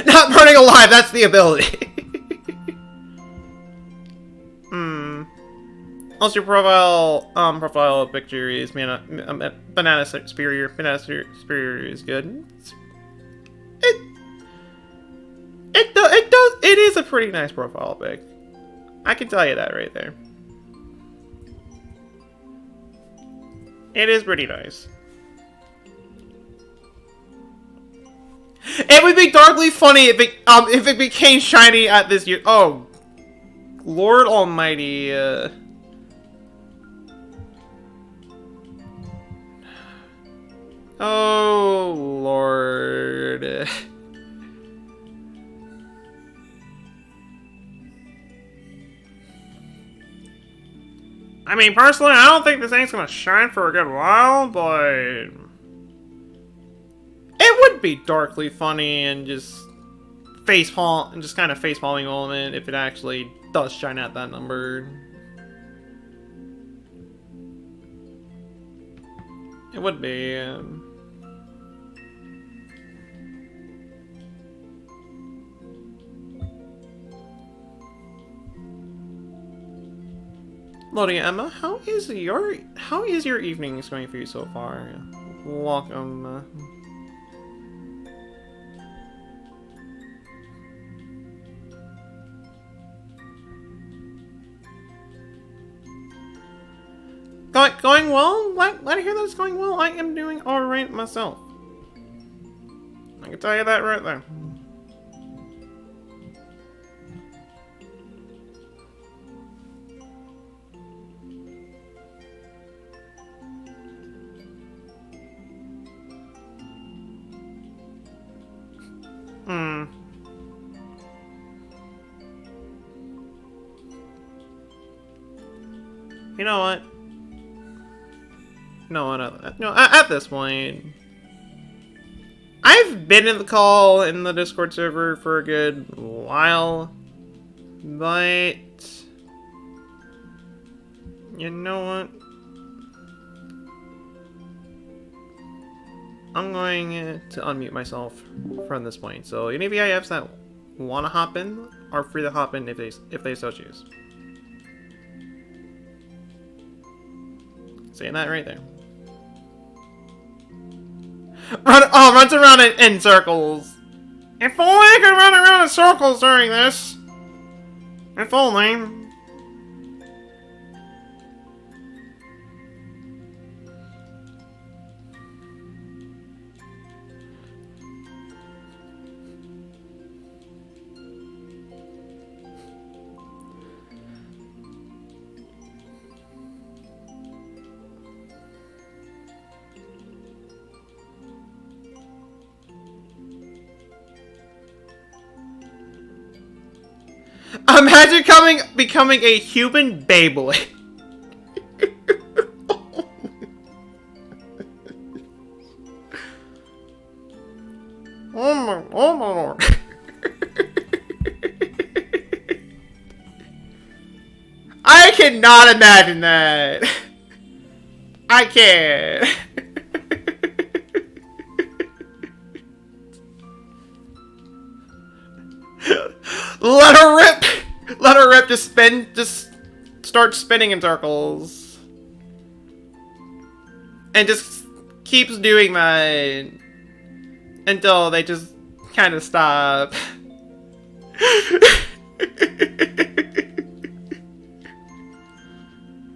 Not burning alive, that's the ability. Also, your profile picture is banana superior. Banana superior is good. It is a pretty nice profile pic. I can tell you that right there. It is pretty nice. It would be darkly funny if it became shiny at this year. Oh, Lord Almighty. Oh, Lord. I mean, personally, I don't think this thing's gonna shine for a good while, but it would be darkly funny and just kind of facepalming moment if it actually does shine at that number. It would be. Loading Emma, how is your evenings going for you so far? Welcome. Going well? Glad to hear that it's going well. I am doing alright myself. I can tell you that right there. You know what? No, at this point, I've been in the call in the Discord server for a good while, but you know what? I'm going to unmute myself from this point. So any VIFs that want to hop in are free to hop in if they so choose. Saying that right there. Runs around in circles. If only I could run around in circles during this. If only. Imagine becoming a human Beyblade. Oh my lord. I cannot imagine that. I can't. Let her rip. let her rip, just spin, just start spinning in circles. And just keeps doing that until they just kind of stop.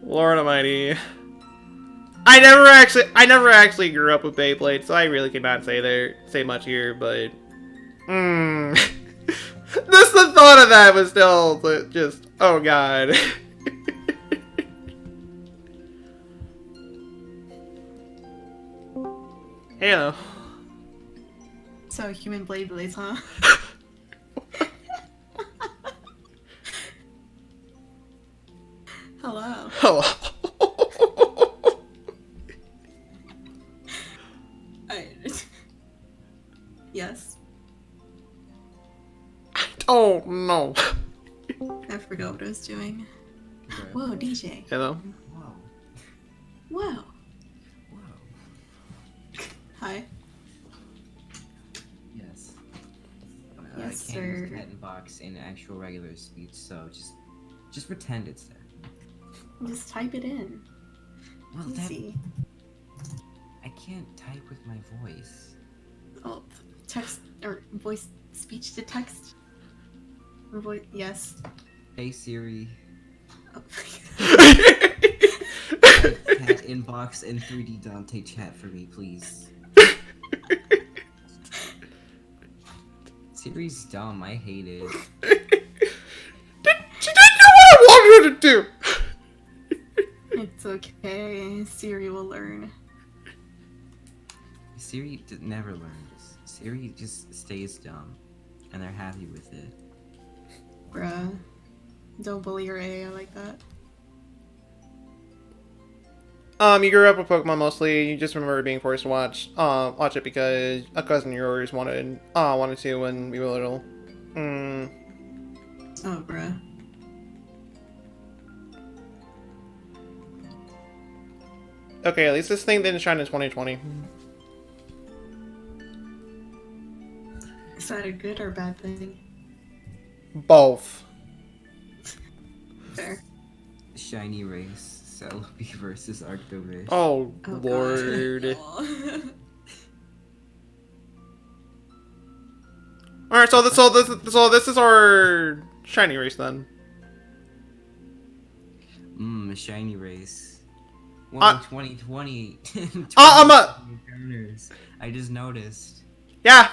Lord Almighty. I never actually grew up with Beyblade, so I really cannot say much here, but just the thought of that was still just, oh god. Hello. So, human blades, huh? Hello. Hello. Yes. I don't know. I forgot what I was doing. Okay. Whoa, DJ. Hello. Whoa. Whoa. Whoa. Hi. Yes. Yes, I can't sir. use cat and box in actual regular speech, so just pretend it's there. Just type it in. Well, Easy. I can't type with my voice. Oh, text or voice speech to text. Or voice, yes. Hey Siri. Oh. Cat inbox and 3D Dante chat for me, please. Siri's dumb. I hate it. She didn't do what I wanted her to do. It's okay. Siri will learn. Siri never learns. Siri just stays dumb, and they're happy with it. Bruh. Don't bully your AI like that. You grew up with Pokemon mostly. You just remember being forced to watch it because a cousin of yours wanted to when we were little. Oh, bruh. Okay, at least this thing didn't shine in 2020. Is that a good or bad thing? Both. Fair. Shiny race. Celebi versus Arctovish. Oh lord. Alright, so this is our shiny race then. Shiny race. Well, in 2020. I just noticed. Yeah.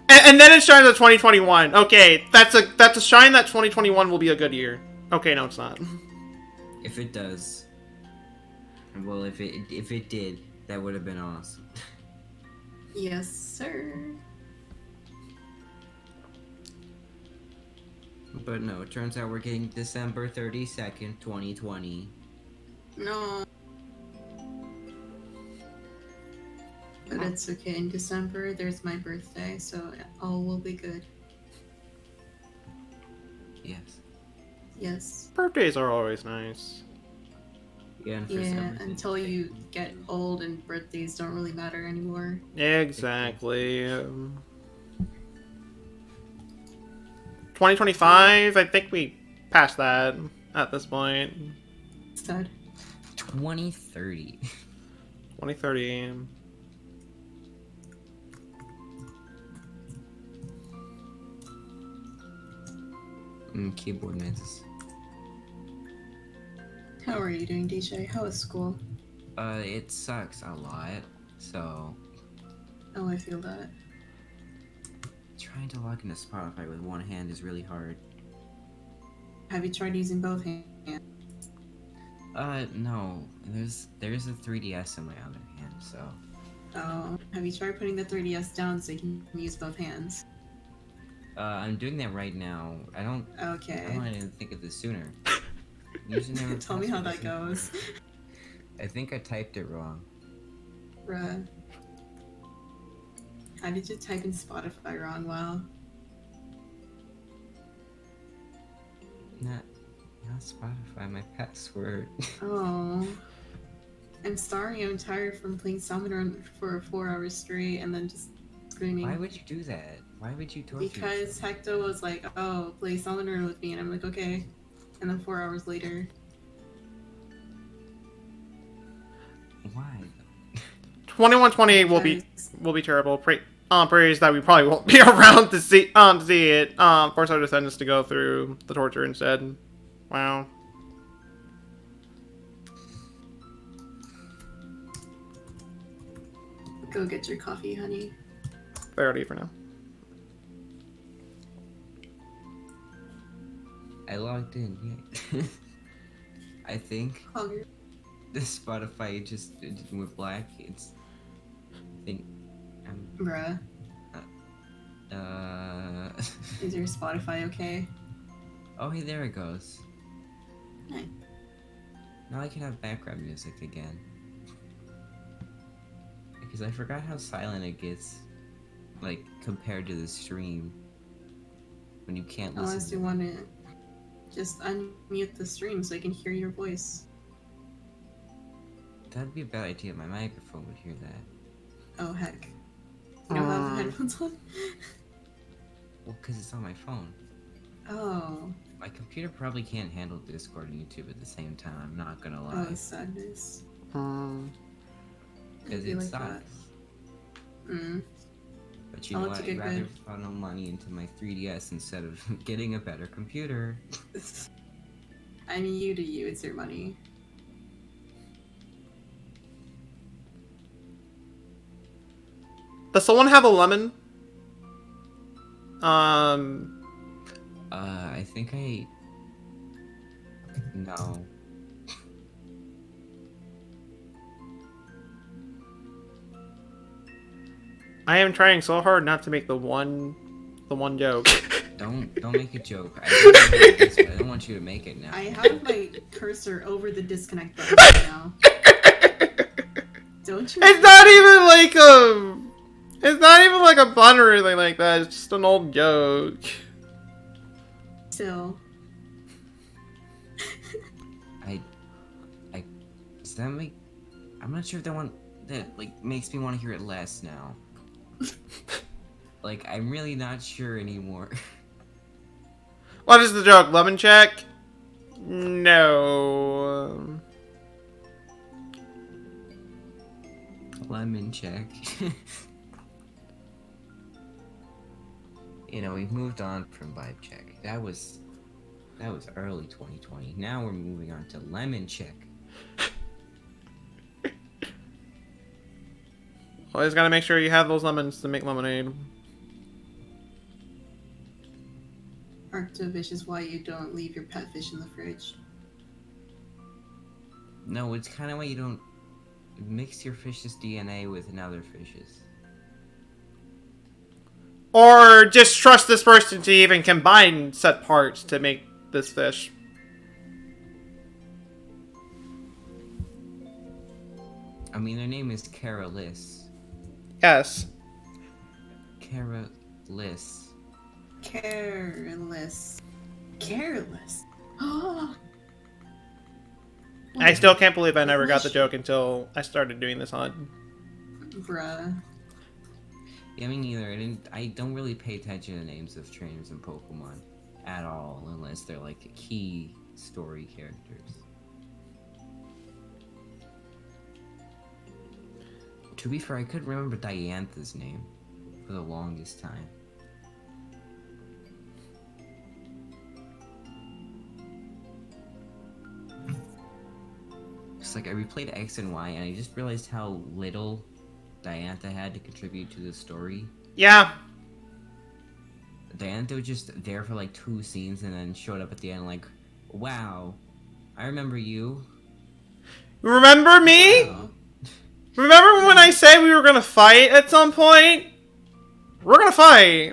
And then it shines at 2021. Okay, that's a shine that 2021 will be a good year. Okay, no, it's not. If it does. Well, if it did, that would have been awesome. Yes, sir. But no, it turns out we're getting December 32nd, 2020. No. But it's okay. In December, there's my birthday, so all will be good. Yes. Yes. Birthdays are always nice. Yeah, and for some Yeah, reason, until you get old and birthdays don't really matter anymore. Exactly. 2025, I think we passed that at this point. Sad. 2030. 2030. Keyboard noises. How are you doing, DJ? How is school? It sucks a lot, so... Oh, I feel that. Trying to log into Spotify with one hand is really hard. Have you tried using both hands? No. There's a 3DS in my other hand, so... Oh, have you tried putting the 3DS down so you can use both hands? I'm doing that right now. I don't Okay. even think of this sooner. Never Tell me how that goes. I think I typed it wrong. Bruh. How did you type in Spotify wrong? Wow. Not Spotify, my password. Oh. I'm sorry, I'm tired from playing Summoner for 4 hours straight and then just screaming. Why would you do that? Why would you torture Because yourself? Hector was like, oh, play Silent Run with me, and I'm like, okay. And then 4 hours later, Why? 2128 will be terrible. Praise that we probably won't be around to see it. Force our descendants to go through the torture instead. Wow. go get your coffee, honey. 30 for now. I logged in, yeah. I think Hungry. the Spotify just went black. It's. I think. Bruh. Uh. Is your Spotify okay? Oh, hey, there it goes. Hey. Now I can have background music again. Because I forgot how silent it gets, like, compared to the stream. When you can't listen Unless to you it. want to just unmute the stream so I can hear your voice. That'd be a bad idea. My microphone would hear that. Oh, heck. You don't have the headphones on? Well, because it's on my phone. Oh. My computer probably can't handle Discord and YouTube at the same time, I'm not gonna lie. Oh, sadness. Because It'd be it like sucks. that. Mm. But you I'll know let what, you I'd get rather good. funnel money into my 3DS instead of getting a better computer. I mean, you to you, it's your money. Does someone have a lemon? I think I... No. I am trying so hard not to make the one joke. Don't make a joke. I don't want you to make it now. I have my cursor over the disconnect button right now. Don't you? It's not even like a. It's not even like a pun or anything like that. It's just an old joke. Still. Does that make... I'm not sure if that like makes me want to hear it less now. Like, I'm really not sure anymore. What is the joke? Lemon check? No. Lemon check. You know, we've moved on from vibe check. That was early 2020. Now we're moving on to lemon check. Always gotta make sure you have those lemons to make lemonade. Arctovish is why you don't leave your pet fish in the fridge. No, it's kind of why you don't mix your fish's DNA with another fish's. Or just trust this person to even combine set parts to make this fish. I mean, their name is Carolus. Yes. Carolus. Careless. Careless. Oh. I still can't believe I never got the joke until I started doing this on. Bruh. Yeah, me neither. I don't really pay attention to names of trainers in Pokemon at all, unless they're like key story characters. To be fair, I couldn't remember Diantha's name for the longest time. It's like I replayed X and Y and I just realized how little Diantha had to contribute to the story. Yeah. Diantha was just there for like 2 scenes and then showed up at the end like, wow, I remember you. Remember me? Wow. Remember when I said we were gonna fight at some point? We're gonna fight.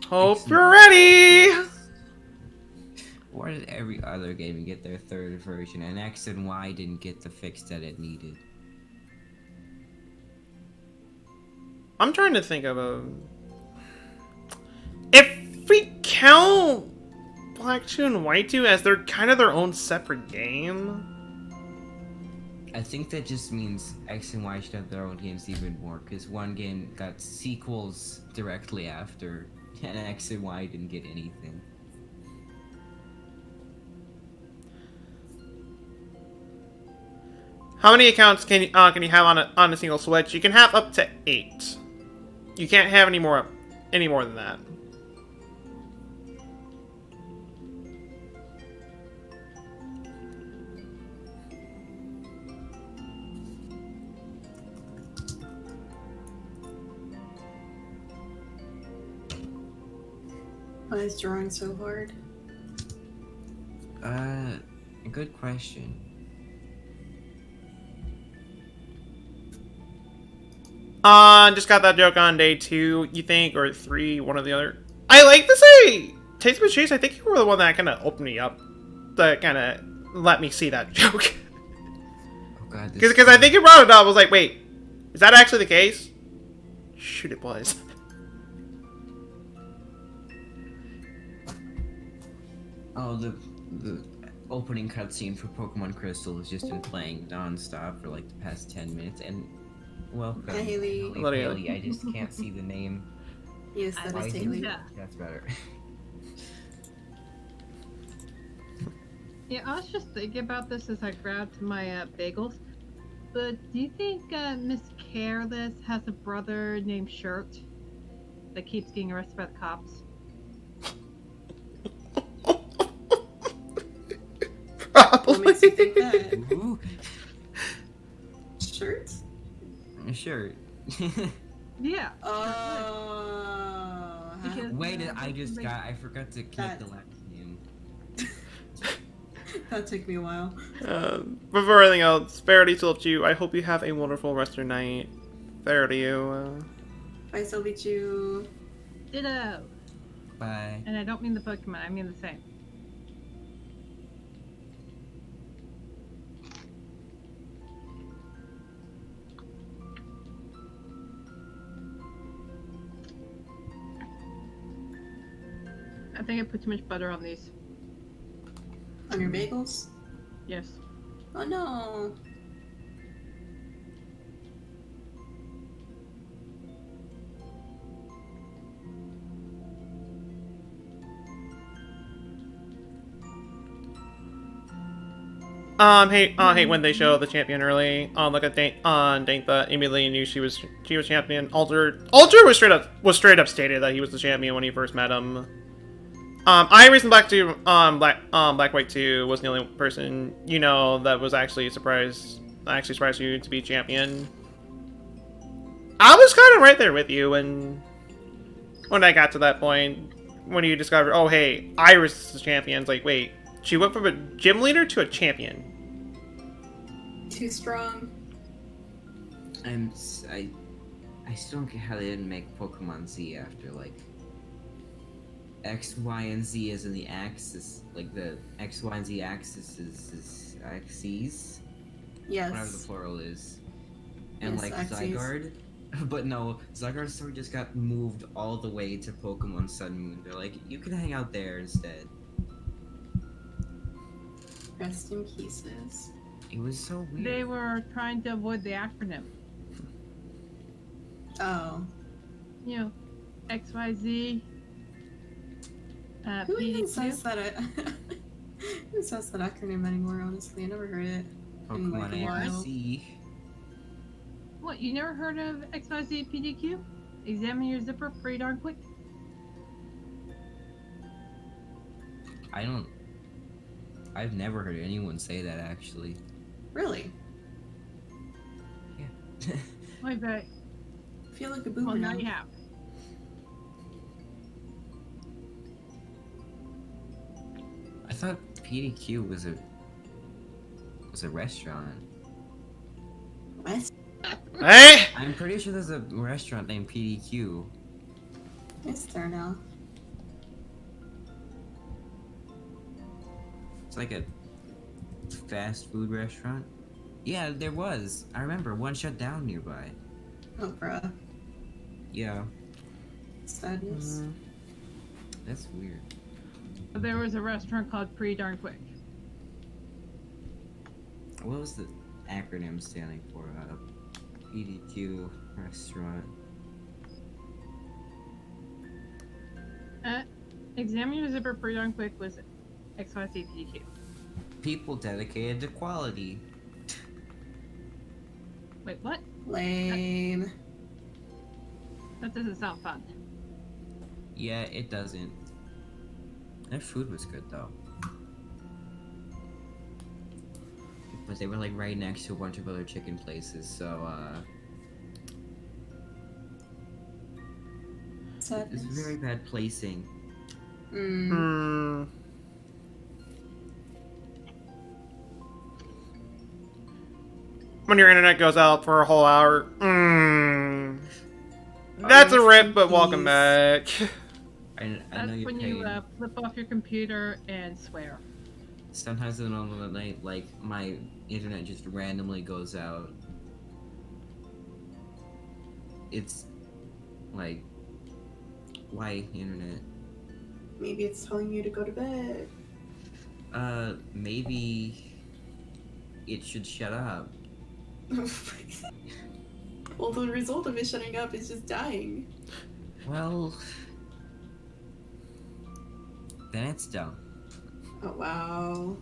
Hope you're ready. Why did every other game get their 3rd version and X and Y didn't get the fix that it needed? I'm trying to think of a... If we count Black 2 and White 2 as they're kind of their own separate game... I think that just means X and Y should have their own games even more, because one game got sequels directly after, and X and Y didn't get anything. How many accounts can you have on a single Switch? You can have up to 8. You can't have any more than that. Why is drawing so hard? Good question. Just got that joke on day 2, you think, or 3, one or the other. I like to say, Taste of Chase, I think you were the one that kind of opened me up, that kind of let me see that joke. Oh god, Because I think you brought it up, I was like, wait, is that actually the case? Shoot, it was. Oh, the opening cutscene for Pokemon Crystal has just been playing non-stop for like the past 10 minutes, and welcome. Hi, Haley. Hello, Haley. I just can't see the name. Yes, that Why is is Haley. it- That's better. Yeah, I was just thinking about this as I grabbed my bagels. But do you think Miss Careless has a brother named Shirt that keeps getting arrested by the cops? What makes you think that? Ooh, Shirts? sure. Yeah. Oh. Because- Wait, I forgot to click That- the last name. That took me a while. Before anything else, Verity told you, I hope you have a wonderful rest of your night. Verity, Bye, Sylvichu. Ditto. Bye. And I don't mean the Pokemon, I mean the same. I think I put too much butter on these. On your bagels? Yes. Oh no. hate when they show the champion early. Look at Dantha immediately knew she was champion. Ultra was straight up stated that he was the champion when he first met him. Iris and Black 2, Black White 2 was the only person that was actually surprised you to be champion. I was kind of right there with you when I got to that point, when you discovered, oh hey, Iris is the champion. It's like, wait, she went from a gym leader to a champion. Too strong. I still don't get how they didn't make Pokemon Z after like X, Y, and Z as in the axis, like the X, Y, and Z axis is axes, whatever the Yes. plural is, and Yes, like axes. Zygarde, but no, Zygarde's story just got moved all the way to Pokemon Sun and Moon. They're like, you can hang out there instead. Rest in pieces. It was so weird. They were trying to avoid the acronym. Oh. You know, XYZ. Who even PDQ. says that? Who says that acronym anymore? Honestly, I never heard it. in like Pokemon a while. ARC. What, you never heard of XYZ PDQ? Examine your zipper pretty darn quick. I've never heard anyone say that actually. Really? Yeah. Wait, but I feel like a boomer well, now now. you have. I thought PDQ was a restaurant. What? Hey! I'm pretty sure there's a restaurant named PDQ. It's there now. It's like a fast food restaurant. Yeah, there was. I remember one shut down nearby. Oh, bruh. Yeah. Sadness. That's weird. But there was a restaurant called Pretty Darn Quick. What was the acronym standing for PDQ restaurant. Examine your zipper pretty darn quick was XYZPDQ. People dedicated to quality. Wait, what? Lame. That doesn't sound fun. Yeah, it doesn't. Their food was good though. But they were like right next to a bunch of other chicken places, so it's Sadness. very bad placing. Mm. When your internet goes out for a whole hour. That's a rip, but welcome back. I know That's you're when paying. you flip off your computer and swear. Sometimes in the middle of the night, like my internet just randomly goes out. It's like, why internet? Maybe it's telling you to go to bed. Maybe it should shut up. Well, the result of it shutting up is just dying. Well, then it's dumb. Oh, wow.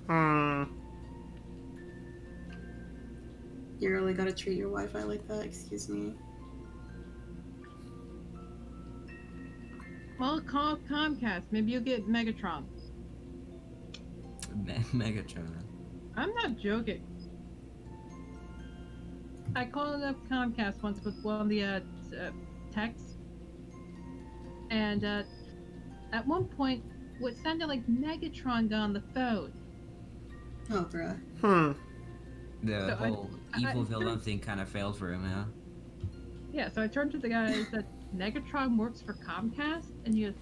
You really gotta treat your Wi-Fi like that? Excuse me. Well, call Comcast. Maybe you'll get Megatron. Megatron. I'm not joking. I called up Comcast once with one of the texts, and at one point, what sounded like Megatron got on the phone. Oh, bruh. The So whole evil villain thing kind of failed for him, huh? Yeah, so I turned to the guy and said, Megatron works for Comcast? And he goes,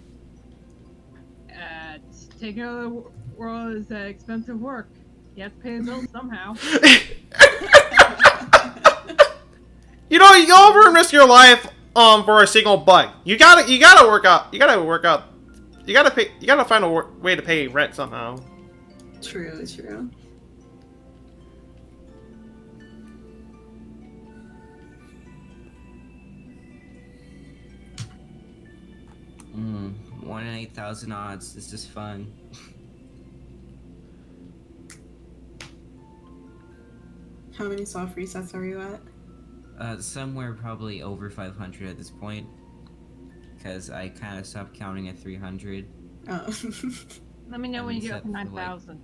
taking over the world is expensive work. You have to pay the bills somehow. You know, you go over and risk your life for a single bug. You gotta work out. You gotta find a way to pay rent somehow. True, true. Mm, 1 in 8,000 odds. This is fun. How many soft resets are you at? Somewhere probably over 500 at this point. Because I kind of stopped counting at 300. Oh. Let me know when you get up to reset for, like, 9,000.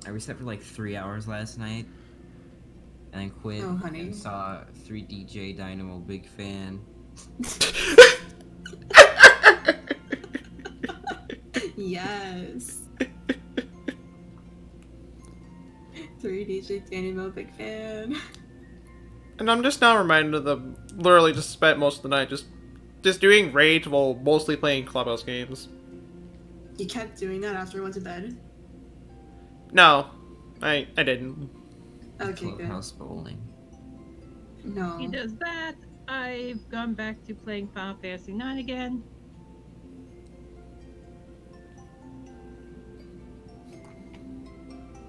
I reset for like 3 hours last night. And then quit. Oh, honey. And saw 3DJ Dynamo, big fan. Yes. 3DJ Dynamo, big fan. And I'm just now reminded of the literally just spent most of the night just doing rage while mostly playing Clubhouse games. You kept doing that after I went to bed? No, I didn't. Okay, good. Clubhouse bowling. No. He does that. I've gone back to playing Final Fantasy IX again.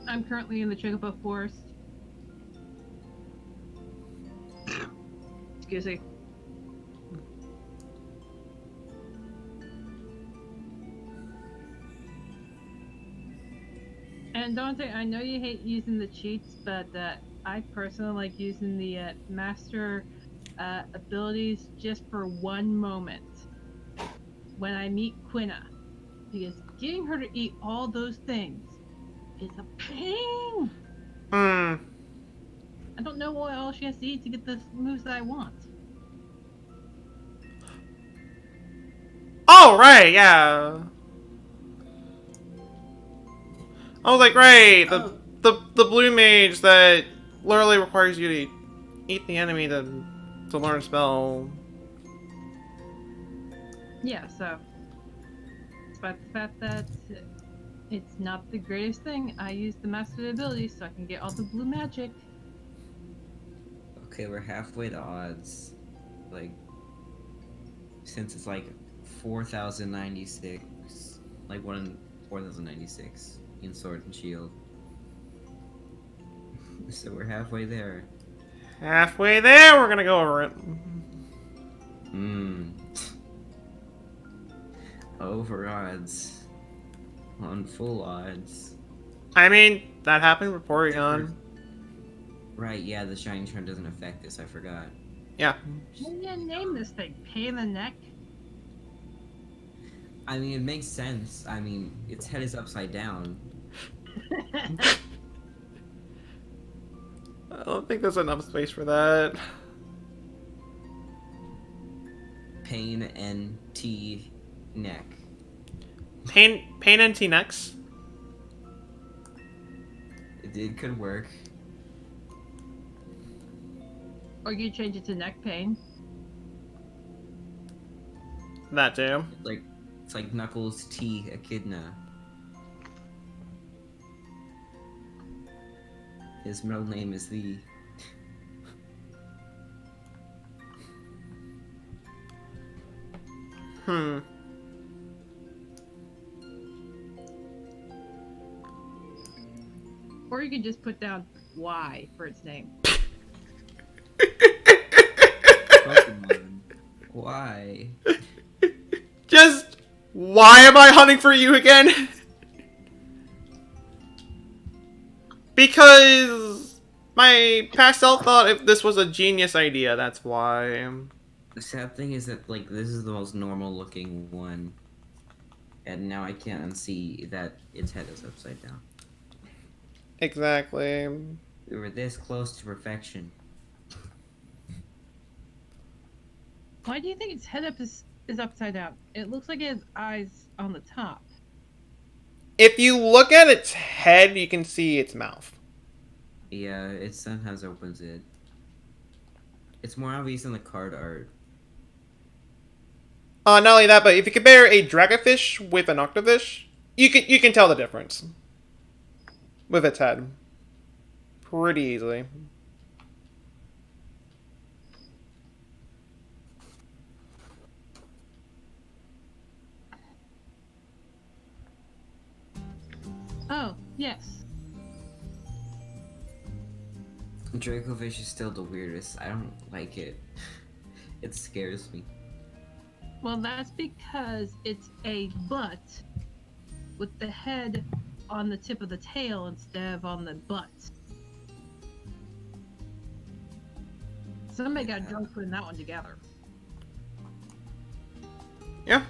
I'm currently in the Chocobo Forest. Excuse me. And Dante, I know you hate using the cheats, but I personally like using the master abilities just for one moment. When I meet Quina. Because getting her to eat all those things is a pain! I don't know what all she has to eat to get the moves that I want. Oh, right, yeah. I was like, right, the blue mage that literally requires you to eat the enemy to learn a spell. Yeah, so despite the fact that it's not the greatest thing, I use the master ability so I can get all the blue magic. Okay, we're halfway to odds. Like, since it's like 4,096, like 1 in 4,096 in Sword and Shield. So we're halfway there. Halfway there, we're gonna go over it. Mmm. Over odds. On full odds. I mean, that happened with Porygon. Right, yeah, the Shining Charm doesn't affect this, I forgot. Yeah. What do you name this thing? Pain in the neck? I mean, it makes sense. I mean, its head is upside down. I don't think there's enough space for that. Pain and T neck. Pain and T-Nex. It could work. Or you change it to neck pain. That too. It's like Knuckles T Echidna. His middle name is the. Hmm. Or you could just put down Y for its name. Pokemon. Why? Just why am I hunting for you again? Because my past self thought if this was a genius idea, that's why. The sad thing is that like this is the most normal looking one, and now I can't unsee that its head is upside down. Exactly. We were this close to perfection. Why do you think its head up is upside down? It looks like it has eyes on the top. If you look at its head, you can see its mouth. Yeah, it sometimes opens it. It's more obvious in the card art. Not only that, but if you compare a Dragonfish with an Arctovish, you can tell the difference with its head pretty easily. Oh, yes. Dracovish is still the weirdest. I don't like it. It scares me. Well, that's because it's a butt with the head on the tip of the tail instead of on the butt. Somebody got drunk putting that one together. Yeah.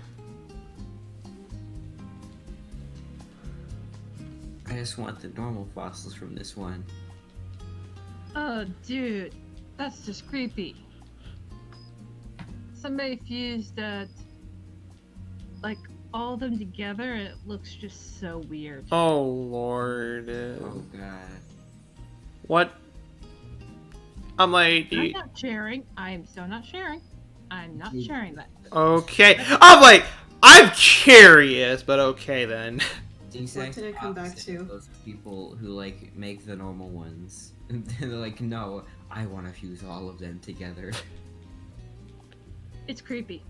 I just want the normal fossils from this one. Oh, dude, that's just creepy. Somebody fused like all of them together, and it looks just so weird. Oh lord. Oh god. What? I'm like. I'm not sharing. I am so not sharing. I'm not sharing that. Okay. I'm like. I'm curious, but okay then. These What did it come back opposite of to? those people who like make the normal ones. And they're like, no, I want to fuse all of them together. It's creepy.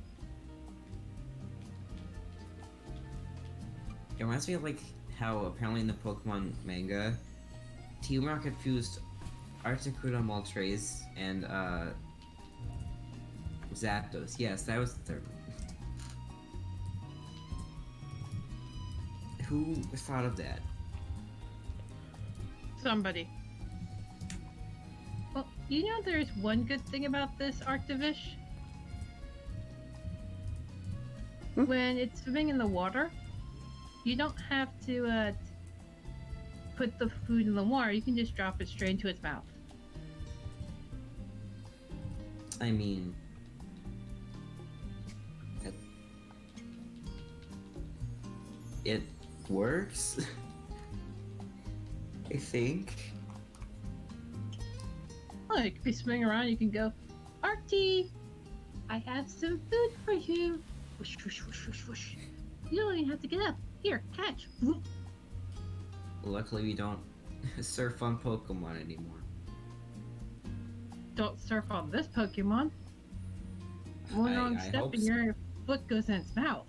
It reminds me of like how apparently in the Pokemon manga, Teamrock had fused Articuno Moltres and Zapdos. Yes, that was the third one. Who thought of that? Somebody. Well, you know there's one good thing about this Arctovish? When it's swimming in the water, you don't have to put the food in the water. You can just drop it straight into its mouth. I mean, it works. I think. Oh, you could be swimming around. You can go, Arcty, I have some food for you. Whoosh, whoosh, whoosh, whoosh, whoosh. You don't even have to get up. Here, catch. Whoop. Luckily, we don't surf on Pokemon anymore. Don't surf on this Pokemon. One wrong I step hope and so. your foot goes in its mouth.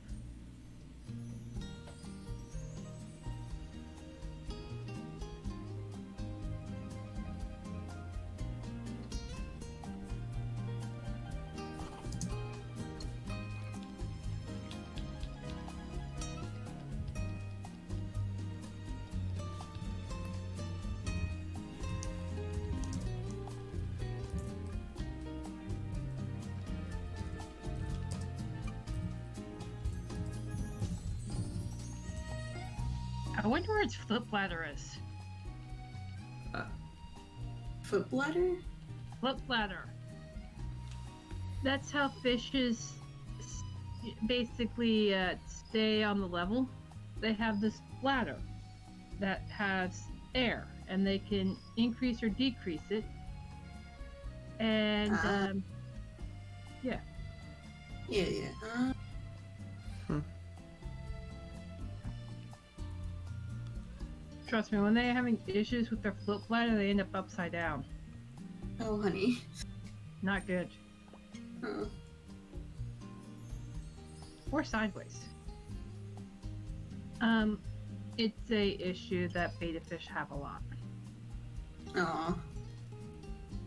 I wonder where its flip bladder is. Foot bladder? Flip bladder. That's how fishes basically stay on the level. They have this bladder that has air, and they can increase or decrease it. And yeah. Yeah. Trust me, when they're having issues with their flip bladder, they end up upside down. Oh, honey. Not good. Oh. Or sideways. It's a issue that betta fish have a lot. Aw.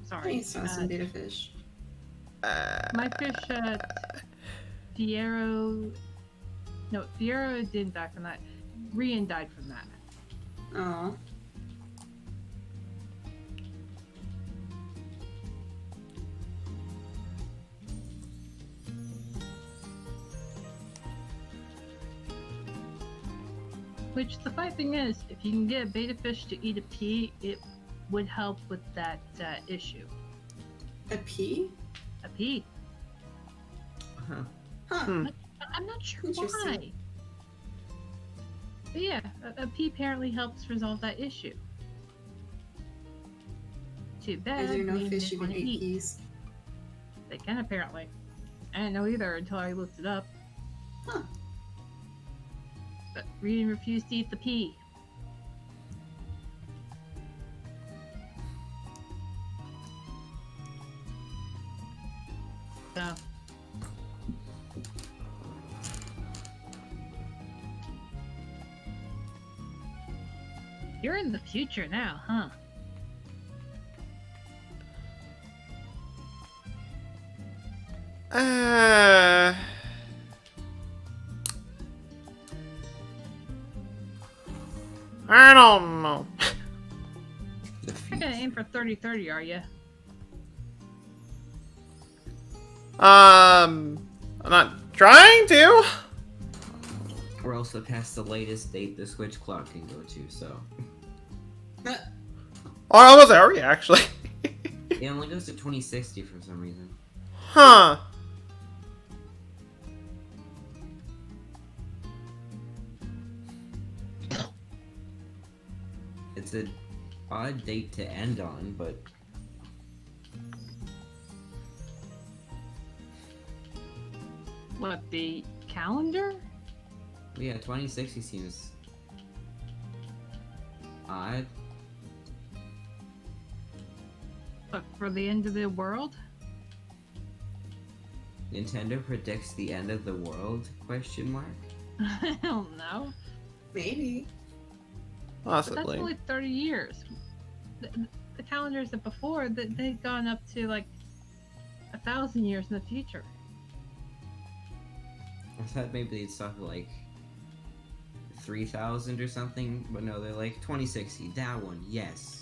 Sorry. I saw some betta fish. My fish, Fiero didn't die from that. Rian died from that. Aw. Which the funny thing is, if you can get a betta fish to eat a pea, it would help with that issue. A pea? A pea. Huh. Huh. I'm not sure Interesting. why. But yeah, a pea apparently helps resolve that issue. Too bad. Is there no means fish they you can wanna eat peas? They can apparently. I didn't know either until I looked it up. Huh. But Reed refused to eat the pea. So. You're in the future now, huh? I don't know. You're gonna aim for 30-30, are you? I'm not trying to. We're also past the latest date the Switch clock can go to, so. Oh, almost there, are we actually? It only goes to 2060 for some reason. Huh. It's an odd date to end on, but What, the calendar? yeah, 2060 seems odd. But for the end of the world? Nintendo predicts the end of the world? Question mark. I don't know. Maybe. But that's Possibly. only 30 years. The calendars that before, they've gone up to like 1,000 years in the future. I thought maybe they'd stop at like 3,000 or something, but no, they're like 2060. That one, yes.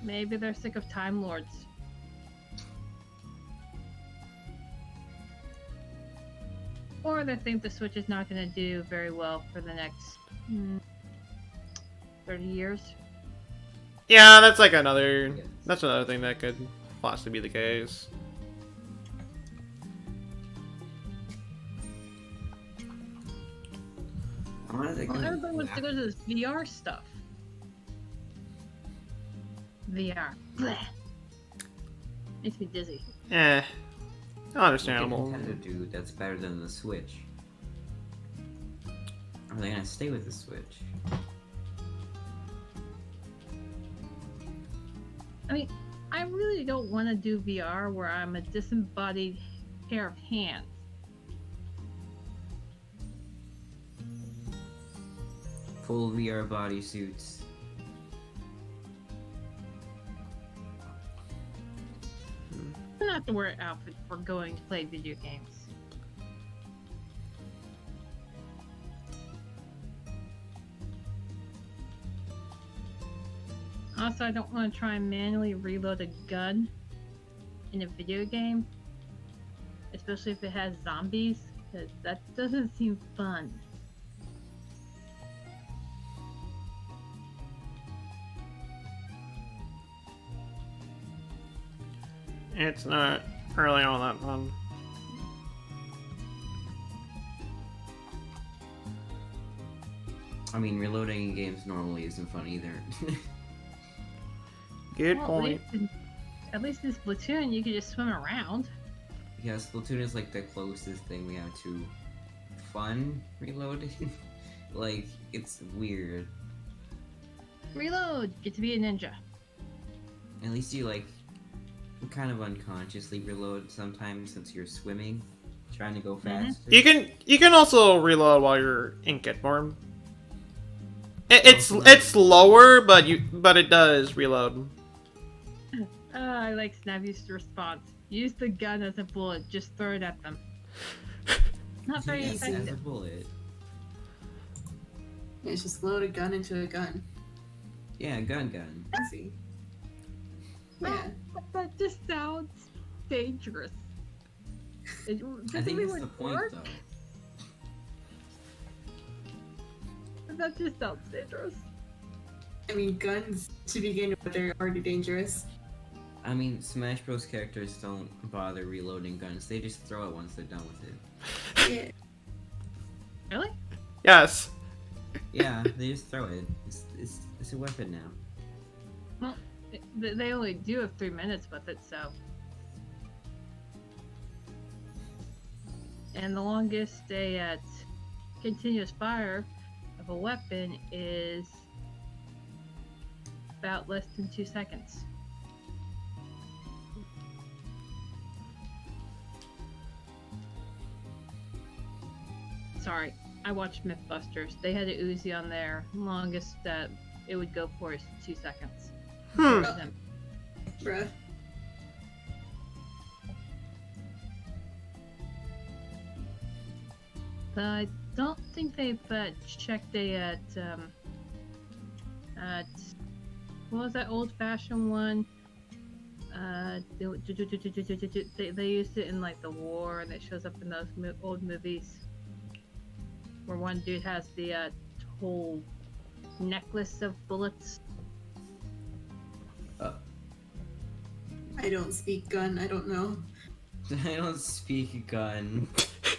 Maybe they're sick of Time Lords. Or they think the Switch is not going to do very well for the next 30 years. Yeah, that's like another. Yes. That's another thing that could possibly be the case. I wanted to go Everybody wants to go to this VR stuff. VR. Blech. Makes me dizzy. Understandable. What can Nintendo do that's better than the Switch? Are they gonna stay with the Switch? I mean, I really don't want to do VR where I'm a disembodied pair of hands. Full VR bodysuits. I don't have to wear an outfit for going to play video games. Also, I don't want to try and manually reload a gun in a video game, especially if it has zombies, That doesn't seem fun. It's not really all that fun. I mean, reloading in games normally isn't fun either. Good Well, point. At least in Splatoon, you can just swim around. Yeah, Splatoon is like the closest thing we have to fun reloading. Like, it's weird. Reload! Get to be a ninja. At least you like kind of unconsciously reload sometimes since you're swimming, trying to go faster. You can also reload while you're in kit form. It's lower, but it does reload. I like Snavy's response. Use the gun as a bullet. Just throw it at them. Not very Yes, as a effective. bullet. Yeah, it's just load a gun into a gun. Yeah, gun. Easy. Yeah. But that just sounds dangerous. It I think really that's the would point, work, though. but that just sounds dangerous. I mean, guns to begin with, they're already dangerous. I mean, Smash Bros. Characters don't bother reloading guns. They just throw it once they're done with it. Yeah. Really? Yes. Yeah, they just throw it. It's a weapon now. Well, they only do have 3 minutes with it, so. And the longest a continuous fire of a weapon is about less than 2 seconds. Sorry, I watched Mythbusters. They had a Uzi on there. Longest that it would go for is 2 seconds. Hmm. For them. Bruh. But I don't think they've checked at what was that old-fashioned one? They used it in like the war, and it shows up in those old movies where one dude has the whole necklace of bullets. I don't speak gun, I don't know. I don't speak gun.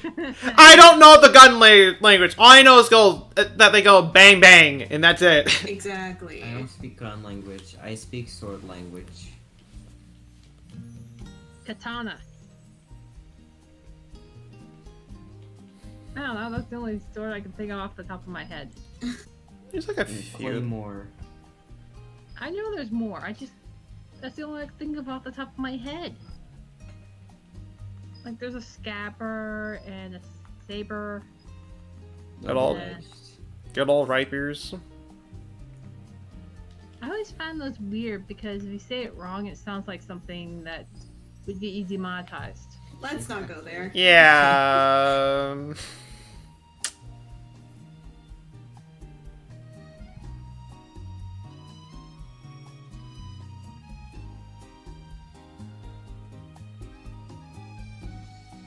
I don't know the gun language. All I know is that they go bang bang, and that's it. Exactly. I don't speak gun language. I speak sword language. Katana. I don't know, that's the only sword I can think of off the top of my head. There's like a And few. Claymore. I know there's more, that's the only I can think of off the top of my head. Like there's a scabbard and a saber. At all. Yeah. Good old rapiers. I always find those weird because if you say it wrong, it sounds like something that would get easy monetized. Let's not go there. Yeah.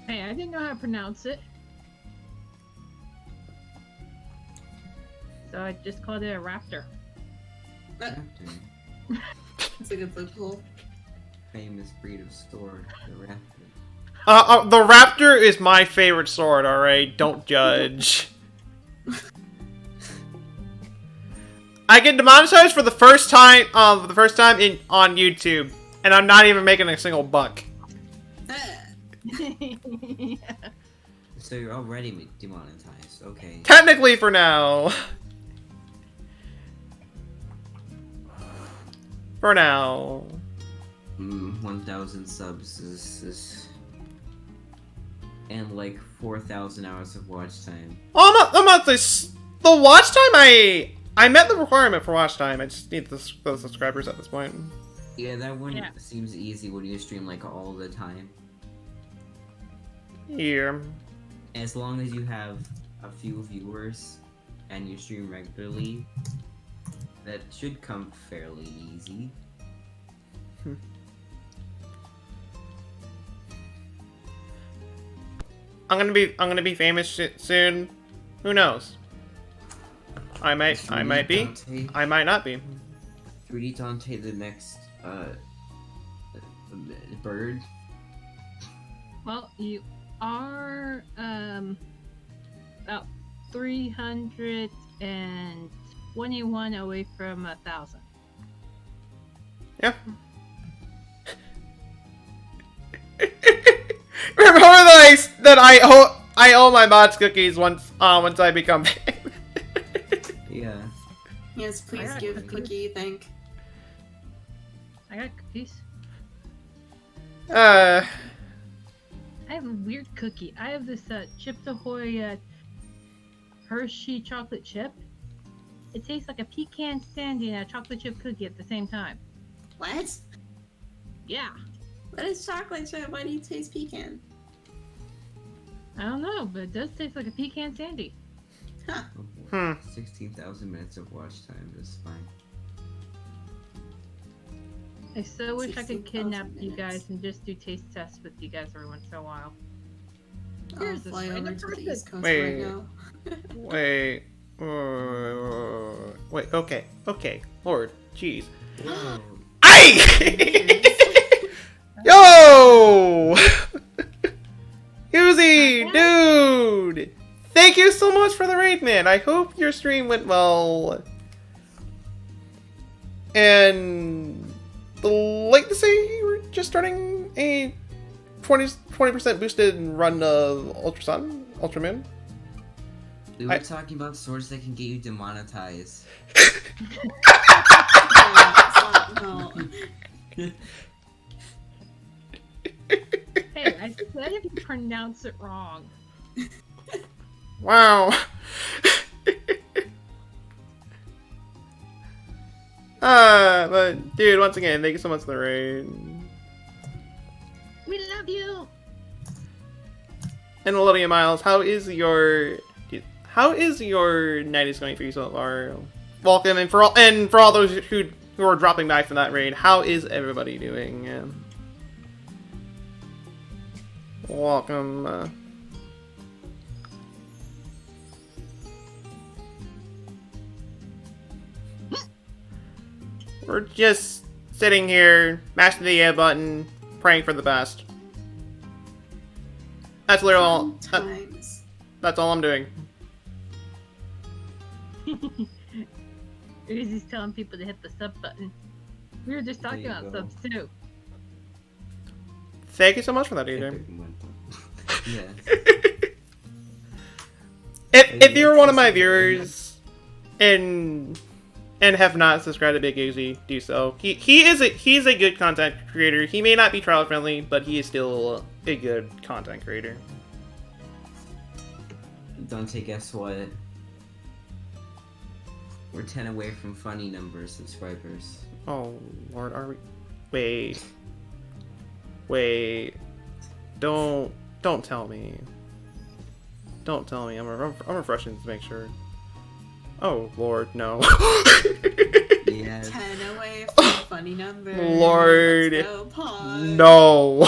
Hey, I didn't know how to pronounce it. So I just called it a raptor. That's a good loophole. Famous breed of sword, the raptor. The raptor is my favorite sword. All right, don't judge. I get demonetized for the first time. On YouTube, and I'm not even making a single buck. Yeah. So you're already demonetized. Okay. Technically, for now. For now. 1,000 subs is and like 4,000 hours of watch time. Oh, I'm not this. The watch time, I met the requirement for watch time. I just need the subscribers at this point. Yeah, that one Yeah. seems easy when you stream like all the time. Yeah. As long as you have a few viewers and you stream regularly, that should come fairly easy. I'm gonna be famous soon. Who knows? I might be. Dante, I might not be. 3D Dante, the next bird. Well, you are about 321 away from 1,000. Yeah. Remember that I owe my mods cookies once I become famous. Yeah. Yes, please Alright. give Cookie, thank. I got cookies. Uh, I have a weird cookie. I have this Chips Ahoy Hershey chocolate chip. It tastes like a pecan sandy and a chocolate chip cookie at the same time. What? Yeah. What is chocolate chip? Why do you taste pecan? I don't know, but it does taste like a pecan sandy. Huh. Okay. 16,000 minutes of watch time is fine. I so wish I could 16,000 kidnap you minutes. guys and just do taste tests with you guys every once in a while. I'll Here's this fly over random to the person. East Coast Wait. right now. wait. Wait. Okay. Lord, jeez. Whoa. Aye! Yo! Uzi, dude! Thank you so much for the raid, man. I hope your stream went well. And like to say we're just starting a 20% boosted run of Ultra Sun, Ultra Moon. We were talking about swords that can get you demonetized. No. Hey, I said if you pronounce it wrong. Wow. But dude, once again, thank you so much for the raid. We love you! And Olivia Miles, how is your 90s going for you so far? Welcome, and for all those who are dropping back from that raid, how is everybody doing? Welcome. We're just sitting here, mashing the A button, praying for the best. That's literally all. Sometimes. That's all I'm doing. Uzi's telling people to hit the sub button. We were just talking There you about go. subs too. Thank you so much for that, AJ. Yes. If you're one of my viewers and have not subscribed to Big Uzi, do so. He's a good content creator. He may not be trial friendly, but he is still a good content creator. Dante, guess what? We're 10 away from funny numbers subscribers. Oh Lord, are we? Wait. Don't tell me. Don't tell me. I'm refreshing to make sure. Oh Lord, no. Yes. 10 away from a funny number. Lord. Let's go, pod. No.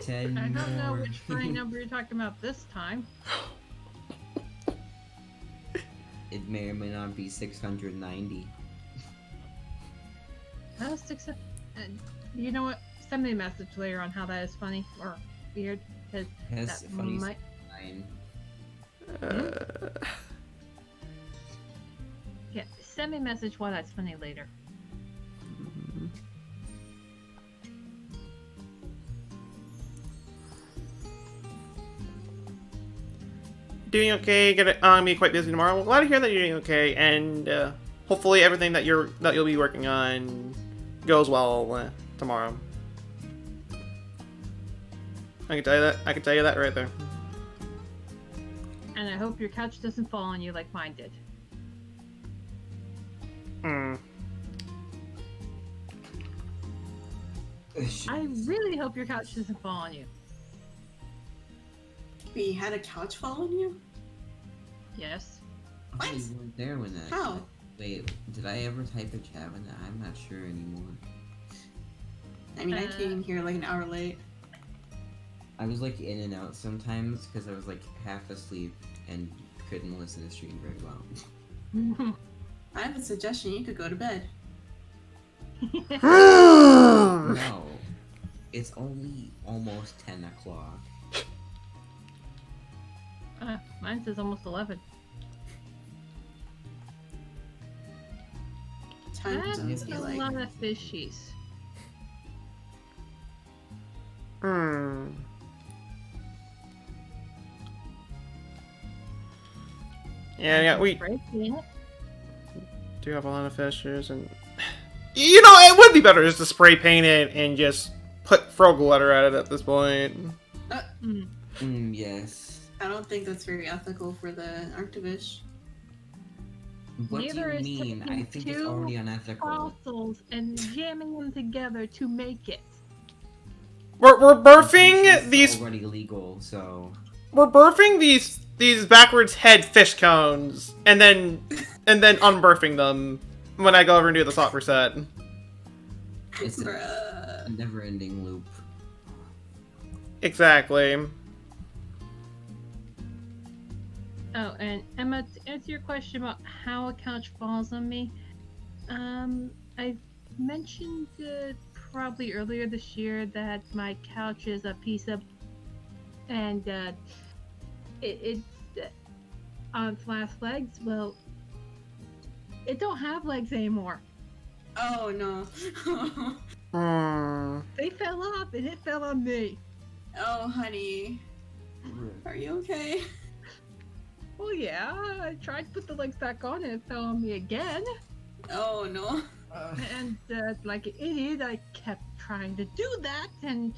10 I don't know more. which funny number you're talking about this time. It may or may not be 690. That was you know what? Send me a message later on how that is funny or weird, because Yes, that funny might. 9. Yeah, send me a message why that's funny later. Doing okay. Gonna be quite busy tomorrow. Well, glad to hear that you're doing okay, and hopefully everything that you'll be working on goes well tomorrow. I can tell you that. I can tell you that right there. And I hope your couch doesn't fall on you like mine did. Hmm. I really hope your couch doesn't fall on you. We had a couch fall on you? Yes. Oh, you weren't there when that. How? Wait, did I ever type a chat in that? I'm not sure anymore. I mean, I came here like an hour late. I was like in and out sometimes because I was like half asleep and couldn't listen to stream very well. I have a suggestion. You could go to bed. No, it's only almost 10 o'clock. Mine says almost 11. Time That's zones be a like. lot of fishies. Yeah, we Breaking it. do have a lot of fishers, and you know, it would be better just to spray paint it and just put frog letter at it at this point. Yes. I don't think that's very ethical for the Arctovish. What Neither do is you mean? I taking think it's two already unethical. fossils and jamming them together to make it. We're birthing It's these already legal, so these backwards head fish cones, and then unbirthing them when I go over and do the slot reset. it's a Bruh. never-ending loop. Exactly. Oh, and Emma, to answer your question about how a couch falls on me, I mentioned probably earlier this year that my couch is a piece of, and it's on its last legs. Well, it don't have legs anymore. Oh no. They fell off, and it fell on me. Oh honey. Are you okay? Well, yeah, I tried to put the legs back on, and it fell on me again. Oh no. And like an idiot, I kept trying to do that, and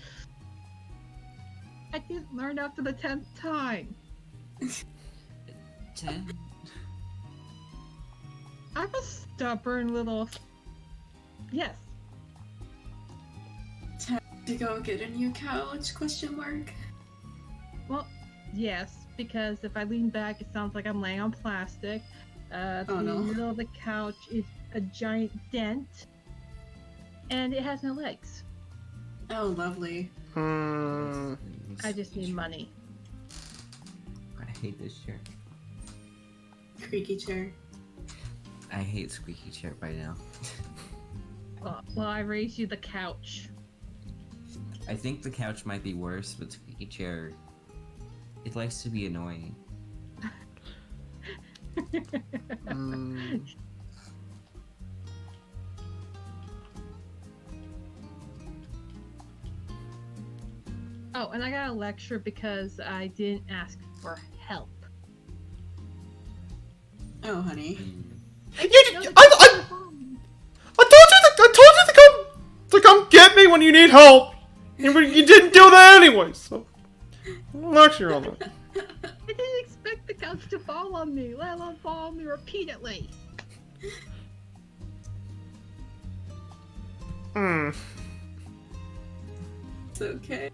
I didn't learn after the 10th time. 10? I'm a stubborn little. Yes. Time to go get a new couch? Question mark. Well, yes, because if I lean back, it sounds like I'm laying on plastic. The no. middle of the couch is a giant dent, and it has no legs. Oh lovely. I just need money. I hate this chair. Creaky chair. I hate squeaky chair by now. Well, I raised you the couch. I think the couch might be worse, but squeaky chair, it likes to be annoying. Oh, and I got a lecture because I didn't ask for help. Oh honey. I told you to come get me when you need help, and you didn't do that anyway. So, lecture on that. I didn't expect the couch to fall on me, let alone fall on me repeatedly. It's okay.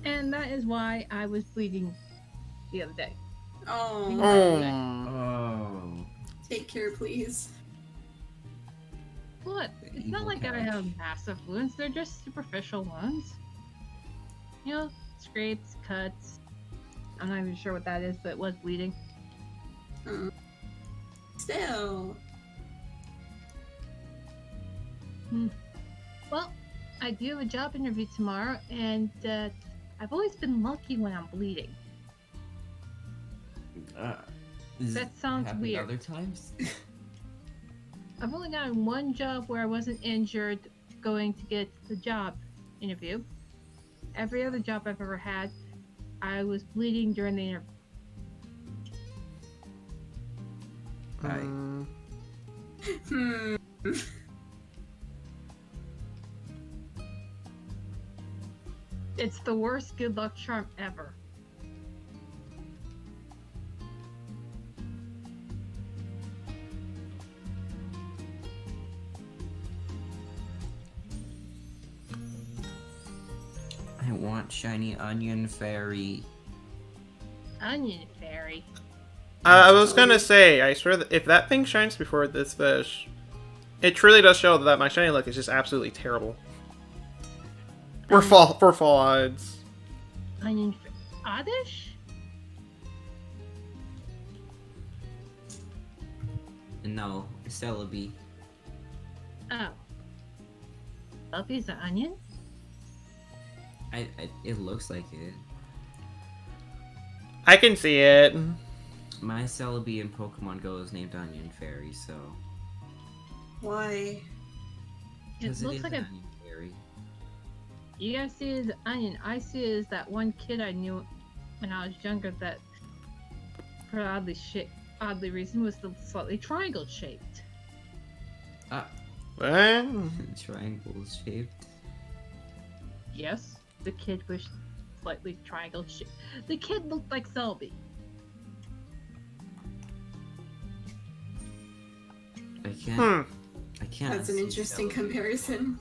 And that is why I was bleeding the other day. Oh. Oh. Take care, please. What? The It's not evil like I couch. have massive wounds, they're just superficial wounds. You know, scrapes, cuts. I'm not even sure what that is, but it was bleeding. Still. Well, I do have a job interview tomorrow, and I've always been lucky when I'm bleeding. Does That it sounds happen weird. Other times? I've only gotten one job where I wasn't injured going to get the job interview. Every other job I've ever had, I was bleeding during the interview. It's the worst good luck charm ever. I want shiny onion fairy. Onion fairy. I was gonna say, I swear that if that thing shines before this fish, It truly does show that my shiny luck is just absolutely terrible. We're fall odds. Onion Oddish? No, Celebi. Oh. Selfie's an onion? It looks like it. I can see it. My Celebi in Pokemon Go is named Onion Fairy, so. Why? It 'Cause looks is like an a. Onion Fairy. You guys see it as an onion. I see it as that one kid I knew when I was younger that, for oddly reason, was the slightly triangle shaped. What? Triangle shaped. Yes, the kid was slightly triangle shaped. The kid looked like Selby. I can't. I can't. That's an see interesting Celebi. comparison.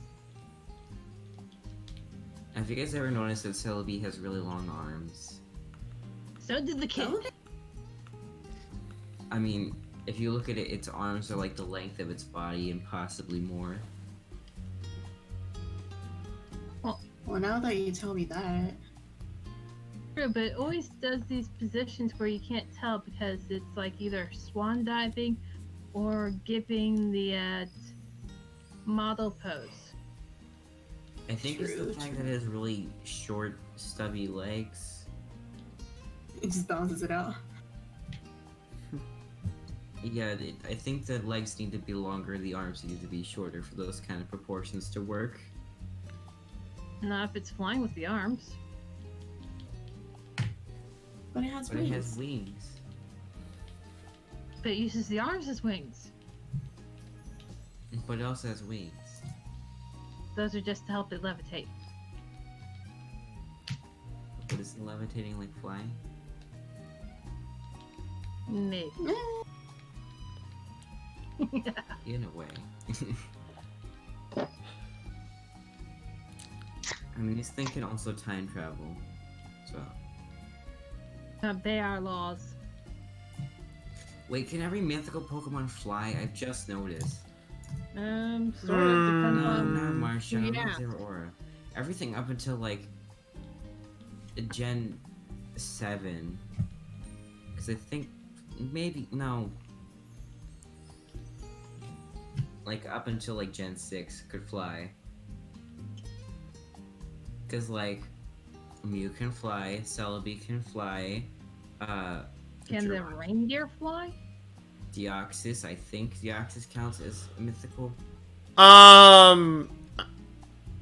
Have you guys ever noticed that Celebi has really long arms? So did the kid. Oh, I mean, if you look at it, its arms are like the length of its body and possibly more. well, now that you tell me that. True, but it always does these positions where you can't tell because it's like either swan diving or giving the model pose. I think it's the True, fact true. that it has really short, stubby legs. It just balances it out. Yeah, I think the legs need to be longer, the arms need to be shorter for those kind of proportions to work. Not if it's flying with the arms. But it has But wings. it has wings. But it uses the arms as wings. But it also has wings. Those are just to help it levitate. But is levitating like flying? Maybe. In a way. I mean, this thing can also time travel. So. They are laws. Wait, can every mythical Pokemon fly? I've just noticed. Sort of depends No, on. not Martian, who you not ask. Zero Aura. Everything up until like Gen 7. Because I think maybe no. Like up until like Gen 6 could fly. Because like Mew can fly, Celebi can fly, Can the Giraffe- reindeer fly? Deoxys, I think Deoxys counts as a mythical.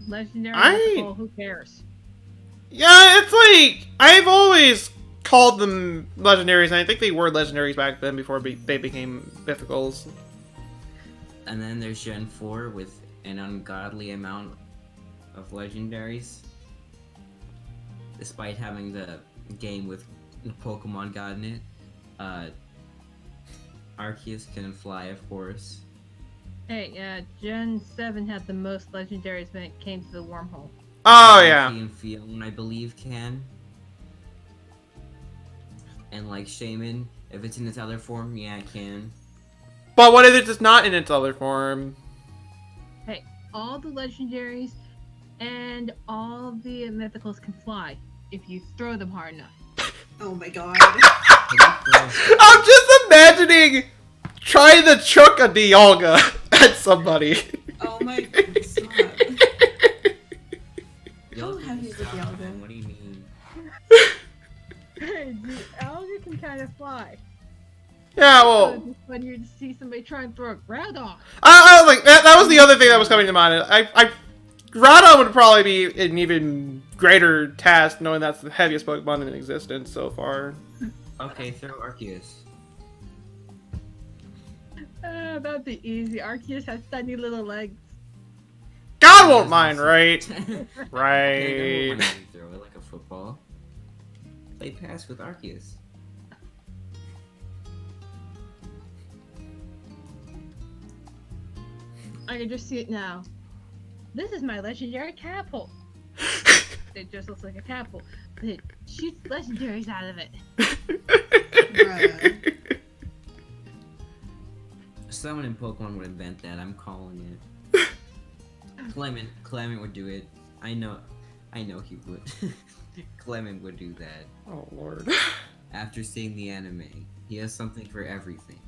Legendary, I- mythical, who cares? Yeah, it's like I've always called them legendaries, and I think they were legendaries back then before they became mythicals. And then there's Gen 4 with an ungodly amount of legendaries. Despite having the game with the Pokemon God in it. Arceus can fly, of course. Hey, Gen 7 had the most legendaries when it came to the wormhole. Oh yeah. And Fion, I believe, can. And like Shaman, if it's in its other form, yeah, it can. But what if it's not in its other form? Hey, all the legendaries and all the mythicals can fly if you throw them hard enough. Oh my god. I'm just imagining trying to chuck a Dialga at somebody. Oh my god. Stop. Y'all How heavy is the stop. Dialga? What do you mean? Hey, the alga can kind of fly. Yeah, So well, it's just when you see somebody try and throw a Groudon. I was like, that was the other thing that was coming to mind. Groudon would probably be an even greater task, knowing that's the heaviest Pokemon in existence so far. Okay, throw Arceus. That'd be easy. Arceus has tiny little legs. God won't mind, right? Yeah, Right. no one can throw it like a football. Play pass with Arceus. I can just see it now. This is my legendary Capel. It just looks like a Capel, but it shoots legendaries out of it. Bruh. someone in Pokemon would invent that, I'm calling it. Clement would do it. I know he would. Clement would do that. Oh lord. After seeing the anime, he has something for everything.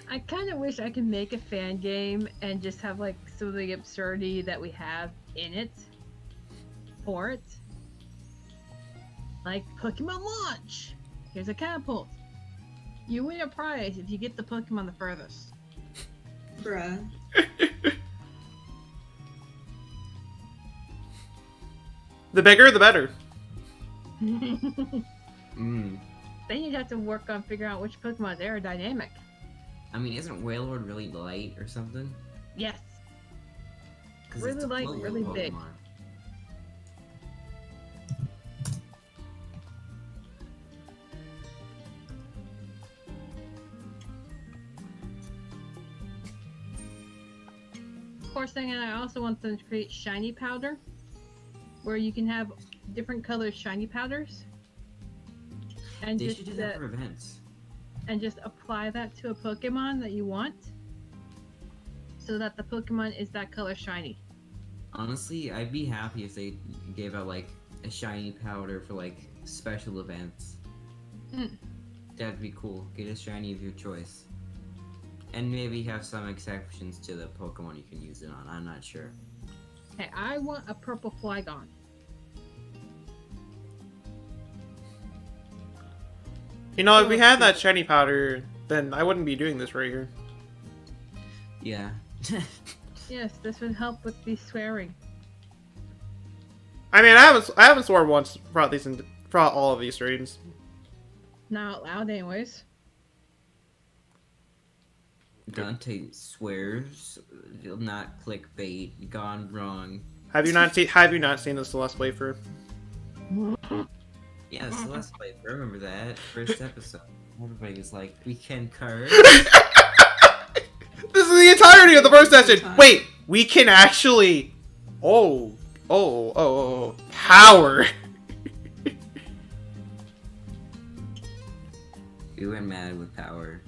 I kind of wish I could make a fan game and just have like some of the absurdity that we have in it for it. Like Pokemon launch. Here's a catapult. You win a prize if you get the Pokemon the furthest. Bruh. The bigger, the better. Mm. Then you'd have to work on figuring out which Pokemon is aerodynamic. I mean, isn't Wailord really light or something? Yes. 'Cause Really it's a light, floating really big. Pokemon. Of course, then I also want them to create shiny powder, where you can have different color shiny powders, and They just should do that for events. and just apply that to a Pokemon that you want, so that the Pokemon is that color shiny. Honestly, I'd be happy if they gave out like a shiny powder for like special events. Mm. That'd be cool. Get a shiny of your choice. And maybe have some exceptions to the Pokemon you can use it on. I'm not sure. Hey, I want a purple Flygon. You know, if we had that shiny powder, then I wouldn't be doing this right here. Yeah. Yes, this would help with the swearing. I mean, I haven't sworn once throughout all of these streams. Not out loud, anyways. Dante swears. Not clickbait. Gone wrong. Have you not seen the Celeste playthrough? Yeah, Celeste played. I remember that first episode. Everybody was like, "We can curse." This is the entirety of the first session. Wait, we can actually. Oh, power. We went mad with power.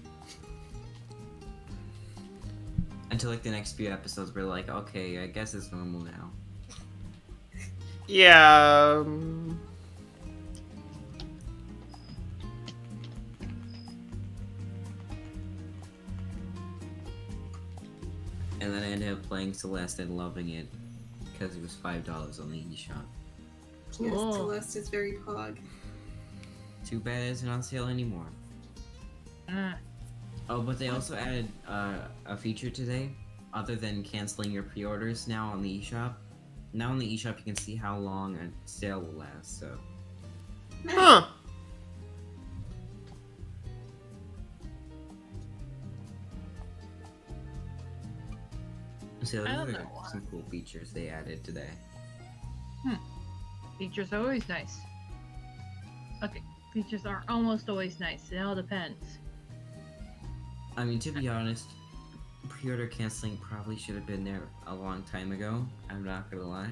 Until like the next few episodes, we're like, okay, I guess it's normal now. Yeah. And then I ended up playing Celeste and loving it because it was $5 on the eShop. Yes, Cool. Celeste is very pog. Too bad it isn't on sale anymore. Oh, but they also added a feature today, other than canceling your pre-orders now on the eShop. Now on the eShop you can see how long a sale will last, so... Huh. So I those don't are know. some cool features they added today. Features are always nice. Okay, features are almost always nice. It all depends. I mean, to be honest, pre-order canceling probably should have been there a long time ago. I'm not gonna lie.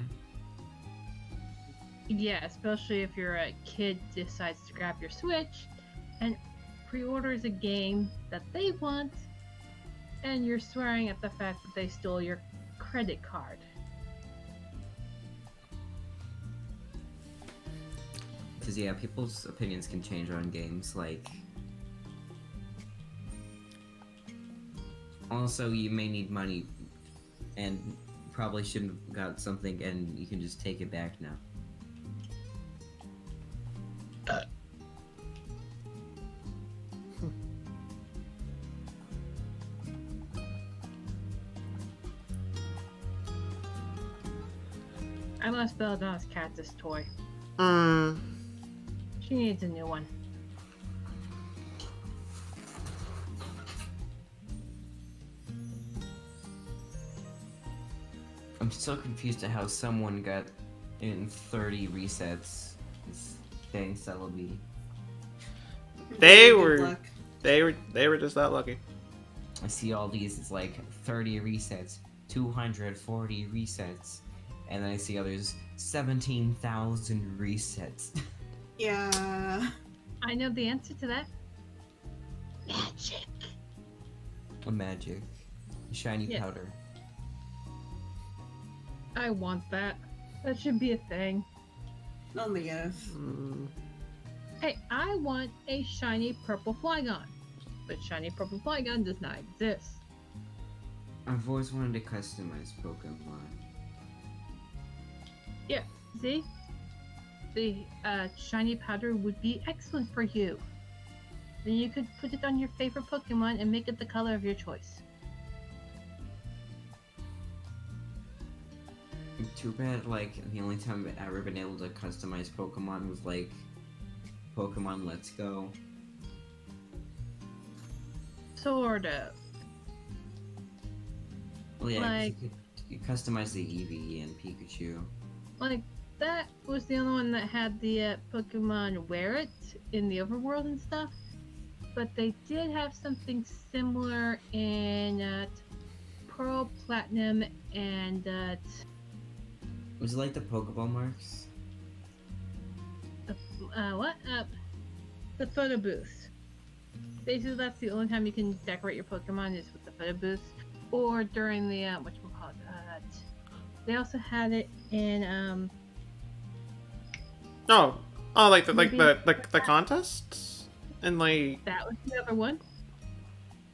Yeah, especially if you're a kid decides to grab your Switch and pre-orders a game that they want, and you're swearing at the fact that they stole your credit card. Because, yeah, people's opinions can change on games, like... Also, you may need money, and probably shouldn't have got something, and you can just take it back now. I lost Belladonna's cactus toy. Hmm. She needs a new one. I'm so confused at how someone got in 30 resets. This dang Celebi. They Good were- luck. They were just that lucky. I see all these, it's like 30 resets, 240 resets, and then I see others 17,000 resets. Yeah. I know the answer to that. Magic. A magic. Shiny Yeah. powder. I want that. That should be a thing. Only if. Mm, Hey, I want a shiny purple Flygon. But shiny purple Flygon does not exist. I've always wanted to customize Pokemon. Yeah, see? The shiny powder would be excellent for you. Then you could put it on your favorite Pokemon and make it the color of your choice. Too bad, like, the only time I've ever been able to customize Pokemon was, like, Pokemon Let's Go. Sort of. Well, yeah, 'cause Like- you could customize the Eevee and Pikachu. Like, that was the only one that had the Pokemon Wear It in the overworld and stuff. But they did have something similar in Pearl, Platinum, and Was it like the Pokeball marks? the photo booth. Basically, that's the only time you can decorate your Pokemon is with the photo booth, or during the whatchamacallit. They also had it in oh, like the Maybe- the contests, and like, that was the other one.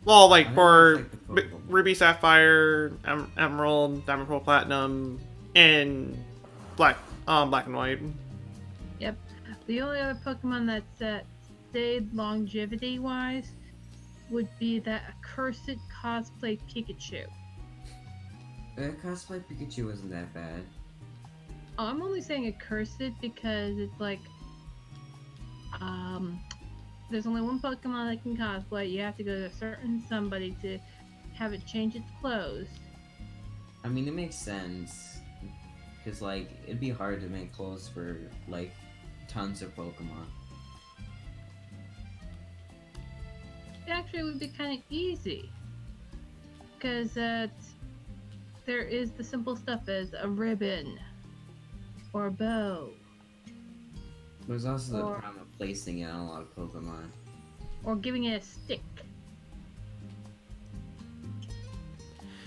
well, I like think for it was like the Pokeball. Ruby, Sapphire, Emerald, Diamond, Pearl, Platinum, and Black and White. Yep. The only other Pokemon that's stayed longevity-wise would be that accursed cosplay Pikachu. Cosplay Pikachu wasn't that bad. Oh, I'm only saying accursed because it's like, there's only one Pokemon that can cosplay. You have to go to a certain somebody to have it change its clothes. I mean, it makes sense. Because, like, it'd be hard to make clothes for, like, tons of Pokemon. It actually would be kind of easy. Because there is the simple stuff as a ribbon or a bow There's also the Or- problem of placing it on a lot of Pokemon. or giving it a stick.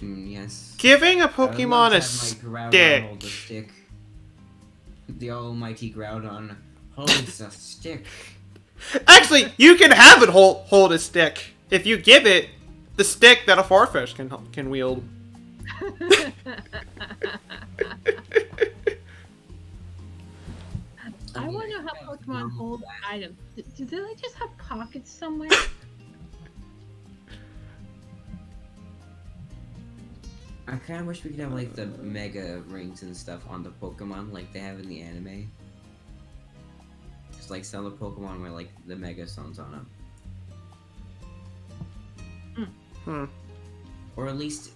Yes. Giving a I would love Pokemon to a have my Groudon stick. hold the stick. The almighty Groudon holds a stick. Actually, you can have it hold a stick if you give it the stick that a Farfish can wield. I want to know how Pokemon hold items. Do they like just have pockets somewhere? I kind of wish we could have like the Mega Rings and stuff on the Pokemon like they have in the anime. Just like some of the Pokemon where like the Mega Stones on them. Hmm. Or at least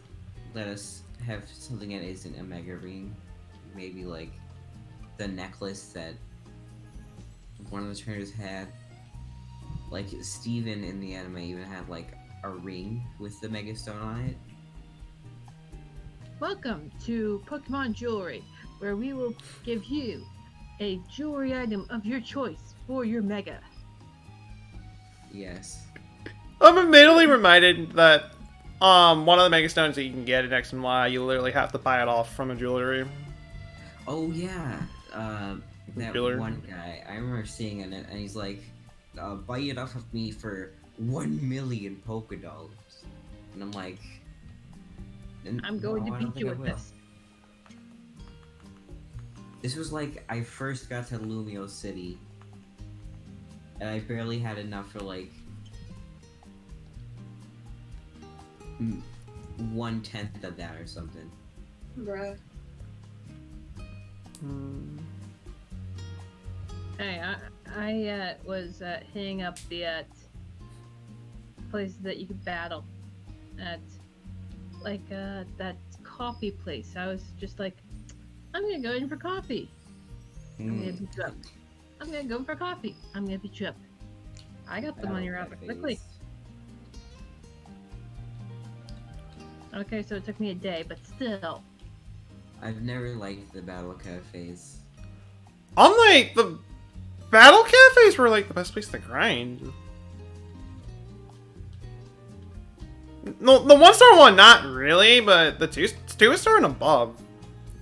let us have something that isn't a Mega Ring. Maybe like the necklace that one of the trainers had. Like Steven in the anime even had like a ring with the Mega Stone on it. Welcome to Pokemon Jewelry, where we will give you a jewelry item of your choice for your Mega. Yes. I'm immediately reminded that one of the Mega Stones that you can get in X and Y, you literally have to buy it off from a jewelry. Oh yeah, that Jeweler. one guy. I remember seeing it, and he's like, "Buy it off of me for 1,000,000 Pokédollars," and I'm like, I'm going "No, to I don't beat you think I with will." this. This was like I first got to Lumio City, and I barely had enough for like 1/10 of that or something. Bruh. Hmm. Hey, I was hitting up the places that you could battle at, like that coffee place. I was just like, I'm gonna go in for coffee. I'm gonna beat you up. I'm gonna go for coffee. I'm gonna beat you up. I got the money rather quickly. Okay, so it took me a day, but still. I've never liked the battle cafes. I'm like, the battle cafes were like the best place to grind. No, the 1-star one, not really, but the 2-star and above,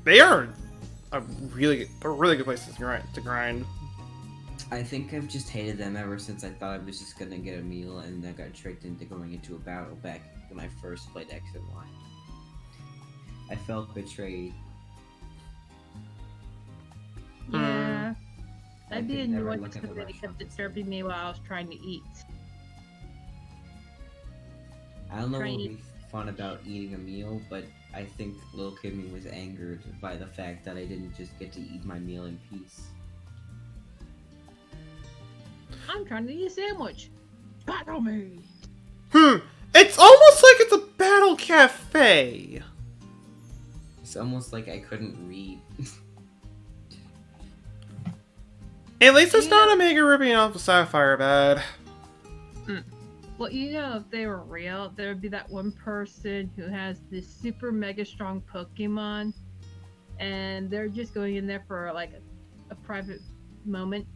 they are a really good places to grind. I think I've just hated them ever since I thought I was just gonna get a meal and I got tricked into going into a battle back when I first played X and Y. I felt betrayed. Yeah. I I'd be could never annoyed look at because the they kept restaurant. disturbing me while I was trying to eat. I don't know what Right. would be fun about eating a meal, but I think Lil Kimmy was angered by the fact that I didn't just get to eat my meal in peace. I'm trying to eat a sandwich. Battle me! It's almost like it's a battle cafe. It's almost like I couldn't read. At least it's not a mega ripping off a sapphire bed. Well, you know, if they were real, there would be that one person who has this super mega strong Pokemon, and they're just going in there for like a private moment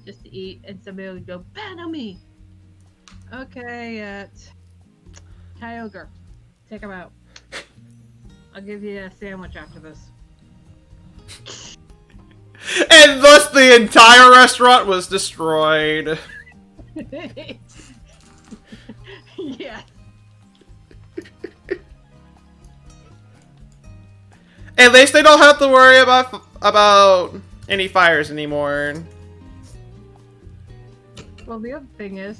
just to eat, and somebody would go, battle me! Okay, Kyogre, take him out. I'll give you a sandwich after this. And thus the entire restaurant was destroyed. Yeah. At least they don't have to worry about any fires anymore. Well, the other thing is,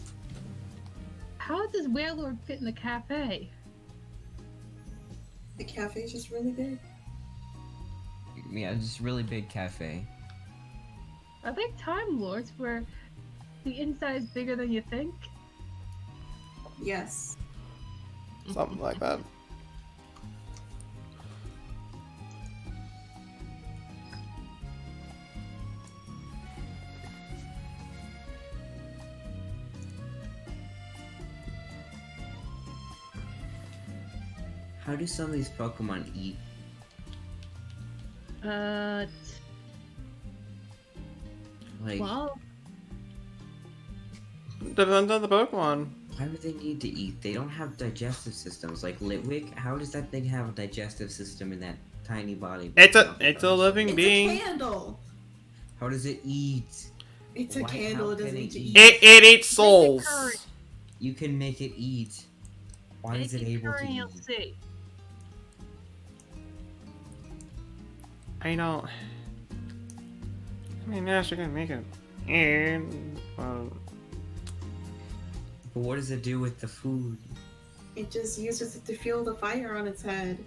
how does Wailord fit in the cafe? The cafe's just really big. Yeah, just really big cafe. I think Time Lords, where the inside is bigger than you think. Yes. Something like that. How do some of these Pokemon eat? Like, Well, Depends on the Pokemon. why would they need to eat? They don't have digestive systems. Like Litwick, how does that thing have a digestive system in that tiny body? It's a living It's being. a candle. How does it eat? It's a Why- candle. how It doesn't can need to it eat. It eats Make it souls. current. You can make it eat. Why is it able to and you'll eat? see. I know. I mean, yes, you can make it. And But what does it do with the food? It just uses it to fuel the fire on its head.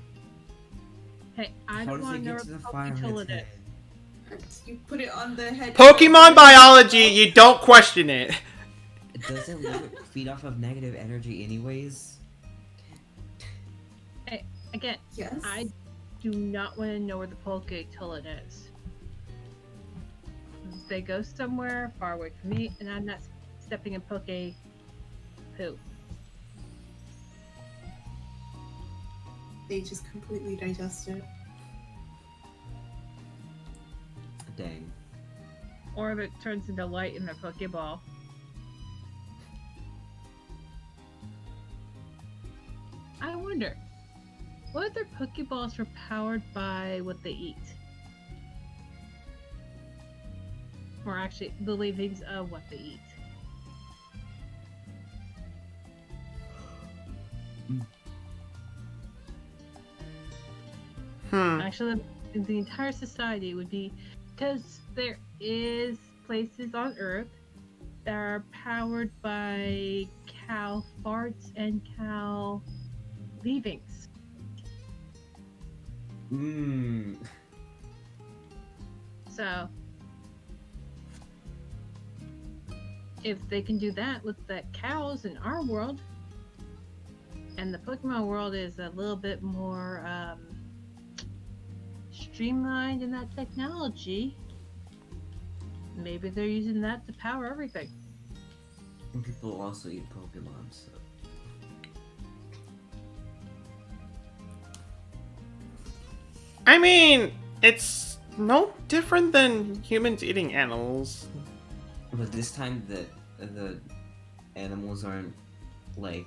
Hey, I How don't does want it to know get to the what fire on Poketilla its it head? You put it on the head. Pokemon biology, you don't question it. Doesn't Litwick feed off of negative energy anyways? Hey, again, Yes. I do not want to know where the Poketilla is. They go somewhere far away from me, and I'm not stepping in Poke poo. They just completely digest it. Dang. Or if it turns into light in the Pokeball. I wonder, what if their Pokeballs are powered by what they eat? Or actually, the leavings of what they eat. Actually, the entire society would be, because there is places on Earth that are powered by cow farts and cow leavings. Mmm. So, if they can do that with the cows in our world, and the Pokemon world is a little bit more streamlined in that technology, maybe they're using that to power everything. And people also eat Pokemon, so. I mean, it's no different than humans eating animals. But this time the animals aren't like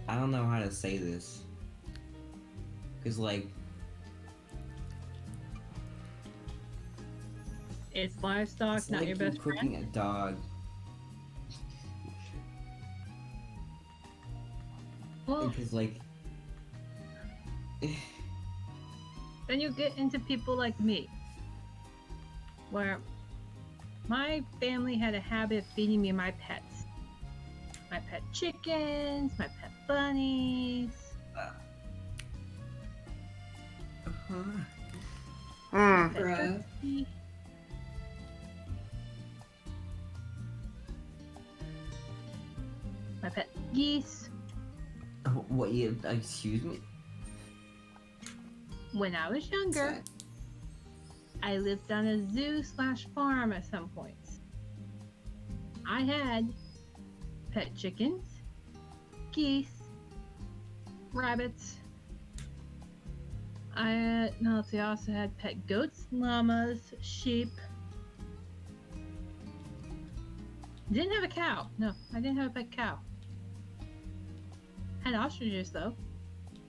I don't know how to say this. Cause like, It's livestock, it's not like your you best cooking friend. a dog. Well, Because like, then you get into people like me, where my family had a habit of feeding me my pets. My pet chickens, my pet bunnies. Hmm. Pet Bruh. turkey. My pet geese. What you? Excuse me. When I was younger, Sad. I lived on a zoo/farm at some points. I had pet chickens, geese, rabbits. I also had pet goats, llamas, sheep. Didn't have a cow. No, I didn't have a pet cow. Had ostriches though.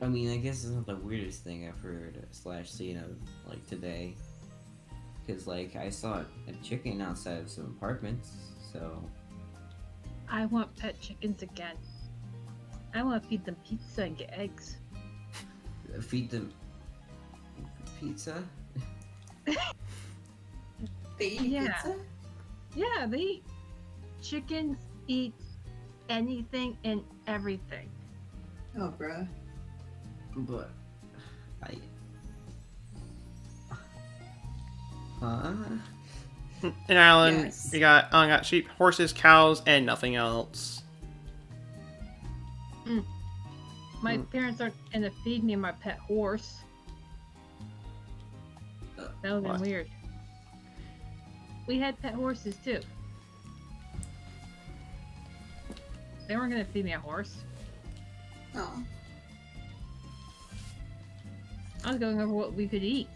I mean, I guess it's not the weirdest thing I've heard slash seen of like today. Cause like I saw a chicken outside of some apartments, so I want pet chickens again. I want to feed them pizza and get eggs. feed them pizza. They eat Yeah. pizza? Yeah, chickens eat anything and everything. Oh, bruh. But I. Huh? In Ireland, Yes. we got sheep, horses, cows, and nothing else. My parents aren't gonna feed me my pet horse. That would have What? been weird. We had pet horses too. They weren't gonna feed me a horse. Oh. I was going over what we could eat.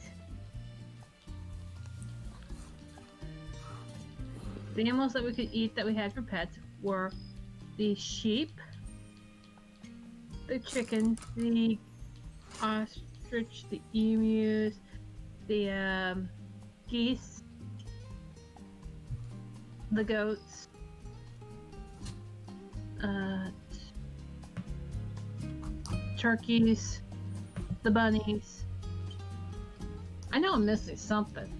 The animals that we could eat that we had for pets were the sheep, the chickens, the ostrich, the emus, the geese, the goats, turkeys, the bunnies. I know I'm missing something.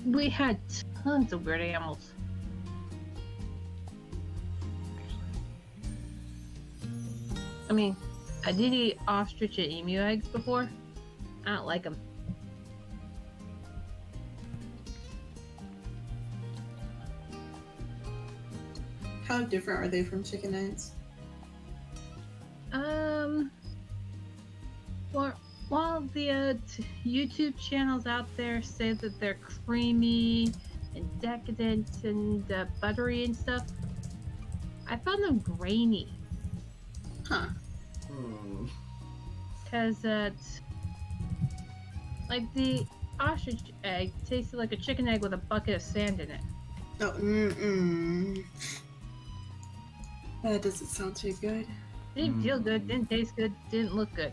We had tons of weird animals. I mean, I did eat ostrich and emu eggs before. I don't like them. How different are they from chicken eggs? While the YouTube channels out there say that they're creamy and decadent and buttery and stuff, I found them grainy. Huh. Because like the ostrich egg tasted like a chicken egg with a bucket of sand in it. Oh, mm-mm. That doesn't sound too good. Didn't feel good, didn't taste good, didn't look good.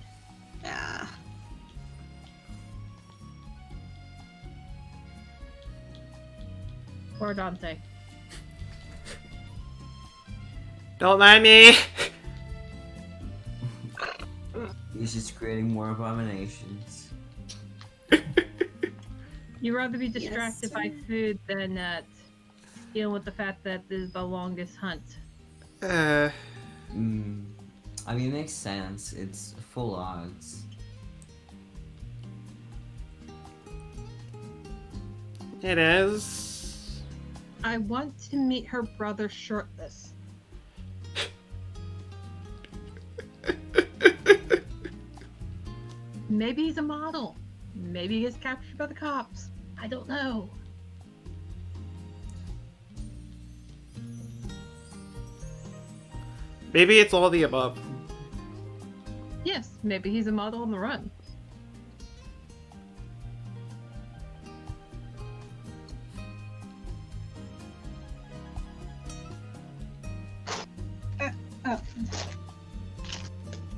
Yeah. Poor Dante. Don't mind me. He's just creating more abominations. You'd rather be distracted by sir. food than dealing with the fact that this is the longest hunt. Uh, I mean, it makes sense. It's full odds. it is. I want to meet her brother shirtless. Maybe he's a model. Maybe he gets captured by the cops. I don't know. Maybe it's all the above. Yes, maybe he's a model on the run.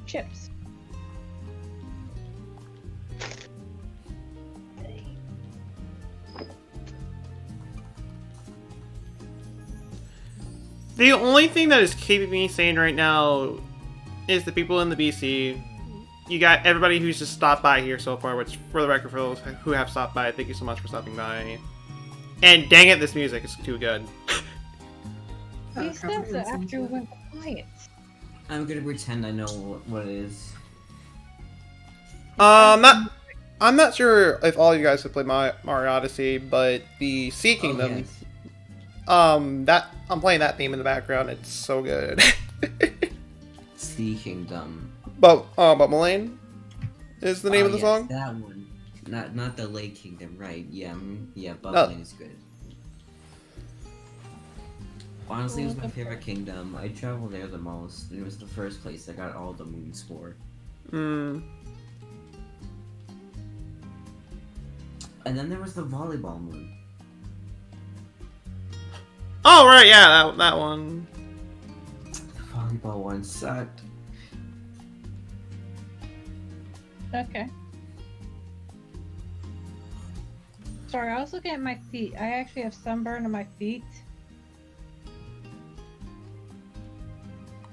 chips. The only thing that is keeping me sane right now is the people in the BC. You got everybody who's just stopped by here so far, which, for the record, for those who have stopped by, thank you so much for stopping by. And dang it, this music is too good. You said so after we went quiet. I'm gonna pretend I know what it is. I'm not sure if all you guys have played Mario Odyssey, but the Sea Kingdom, yes. that I'm playing that theme in the background. It's so good. Sea Kingdom. But Mullane is the name of the Yes, song. that one. Not the Lake Kingdom, right? Yeah, yeah. No. Bubbling is good. Honestly, it was my favorite kingdom. I traveled there the most. It was the first place I got all the moons for. Hmm. And then there was the volleyball moon. Oh right, yeah, that one. The volleyball one sucked. Okay. Sorry, I was looking at my feet. I actually have sunburn on my feet.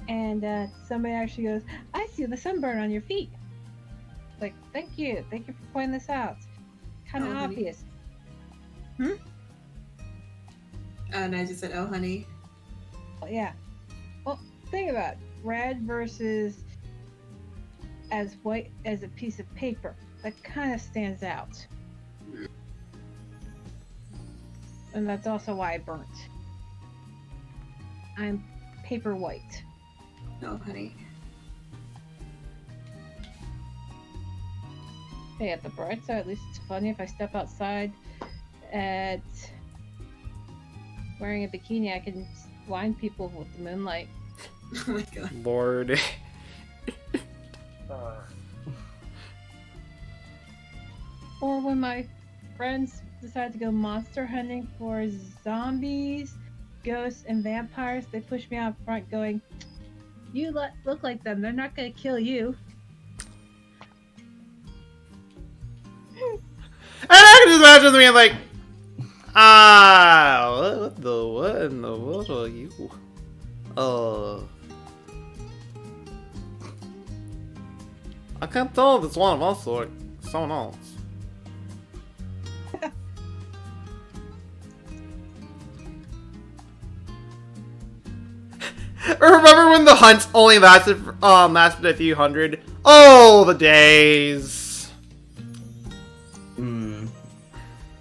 And somebody actually goes, I see the sunburn on your feet. Like, thank you. Thank you for pointing this out. Kind of Oh, honey. obvious. And I just said, oh, honey. Well, yeah. Well, think about it. Red versus as white as a piece of paper. That kind of stands out. And that's also why I burnt. I'm paper white. Oh, honey. Hey, at the bright side, at least it's funny if I step outside at wearing a bikini, I can blind people with the moonlight. Oh my god. Lord. Or when my friends decide to go monster hunting for zombies, ghosts, and vampires, they push me out front going, you look like them, they're not gonna kill you. And I can just imagine them being like, what in the world are you? I can't tell if it's one of us or someone else. Remember when the hunts only lasted a few hundred? Oh, the days.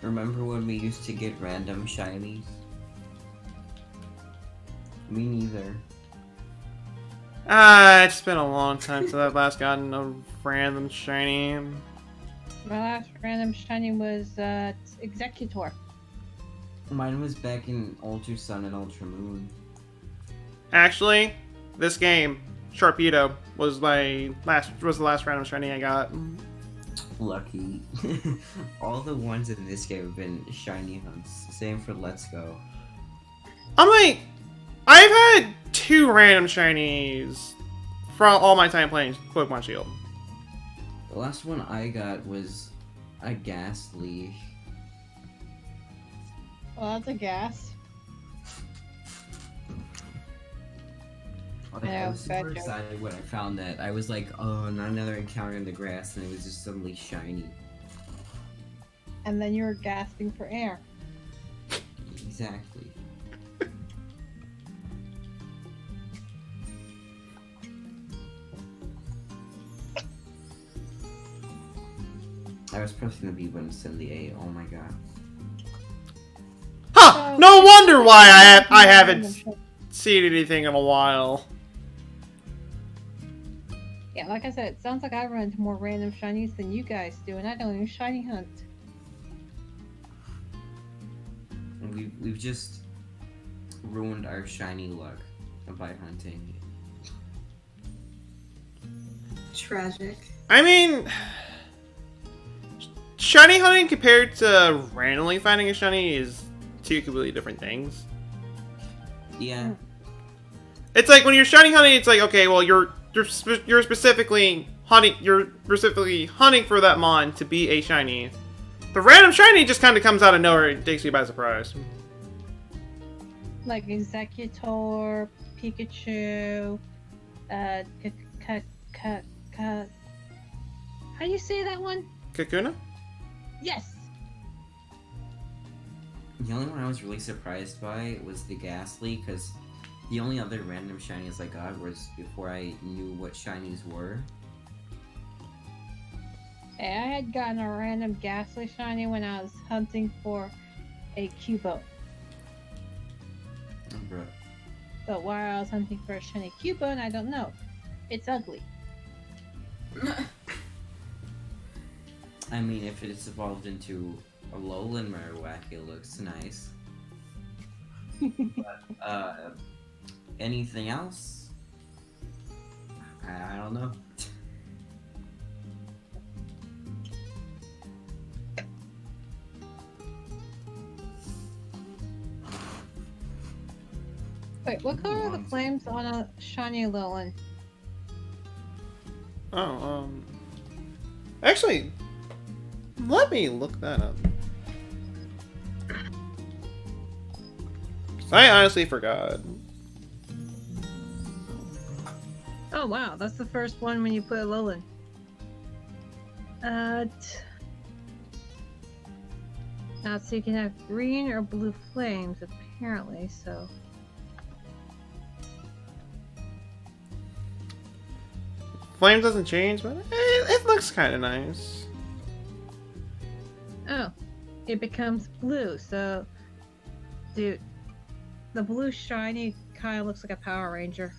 Remember when we used to get random shinies? Me neither. It's been a long time since I've last gotten a random shiny. My last random shiny was Executor. Mine was back in Ultra Sun and Ultra Moon. Actually, this game, Sharpedo, was the last random shiny I got. Lucky. All the ones in this game have been shiny hunts. Same for Let's Go. I'm like, I've had 2 random shinies from all my time playing Pokemon Shield. The last one I got was a Ghastly. Well, that's a gas. I Yeah, was bad super joke. excited when I found that. I was like, oh, not another encounter in the grass, and it was just suddenly shiny. And then you were gasping for air. Exactly. I was pressing the B button instead of the A. Oh my god. Huh! No wonder why I haven't seen anything in a while. Yeah, like I said, it sounds like I run into more random shinies than you guys do, and I don't even shiny hunt. And we've just ruined our shiny luck by hunting. Tragic. I mean, shiny hunting compared to randomly finding a shiny is 2 completely different things. Yeah. It's like when you're shiny hunting, it's like, okay, well, you're you're specifically hunting for that mon to be a shiny. The random shiny just kind of comes out of nowhere and takes you by surprise. Like Executor, Pikachu, how do you say that one? Kakuna? Yes. The only one I was really surprised by was the Ghastly, because the only other random shinies I got was before I knew what shinies were. Hey, I had gotten a random Ghastly shiny when I was hunting for a Cubo. Oh, bro. But why I was hunting for a shiny Cubone, I don't know. It's ugly. I mean, if it's evolved into a Alolan Marowak, it looks nice. But, anything else? I don't know. Wait, what color are the flames on a shiny Alolan? Oh, actually, let me look that up. 'Cause I honestly forgot. Oh wow, that's the first one when you put Alolan. Now, so you can have green or blue flames, apparently, so... Flame doesn't change, but it looks kind of nice. Oh, it becomes blue, so... Dude, the blue shiny kind of looks like a Power Ranger.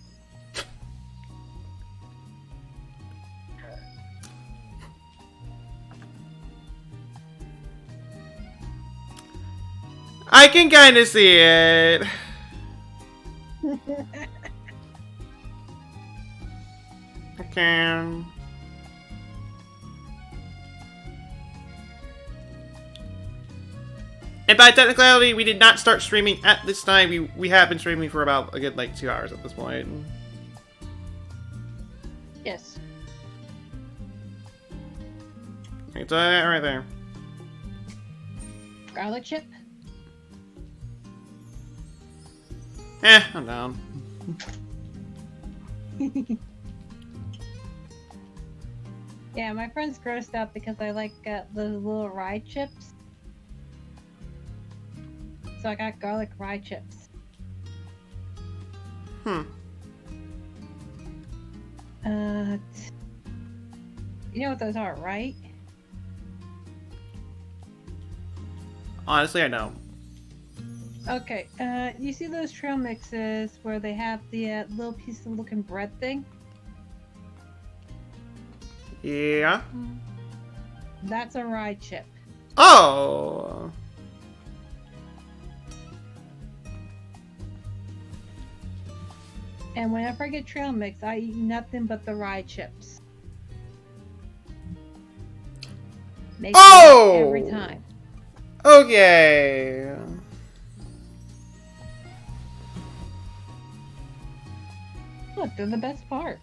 I can kind of see it. I can. And by technicality, we did not start streaming at this time. We have been streaming for about a good like 2 hours at this point. Yes. It's right there. Garlic chip? I'm down. Yeah, my friend's grossed out because I like the little rye chips. So I got garlic rye chips. Hmm. You know what those are, right? Honestly, I know. Okay, you see those trail mixes where they have the little piece of looking bread thing? Yeah. That's a rye chip. Oh. And whenever I get trail mix, I eat nothing but the rye chips. Makes me laugh every time. Okay. Look, they're the best part.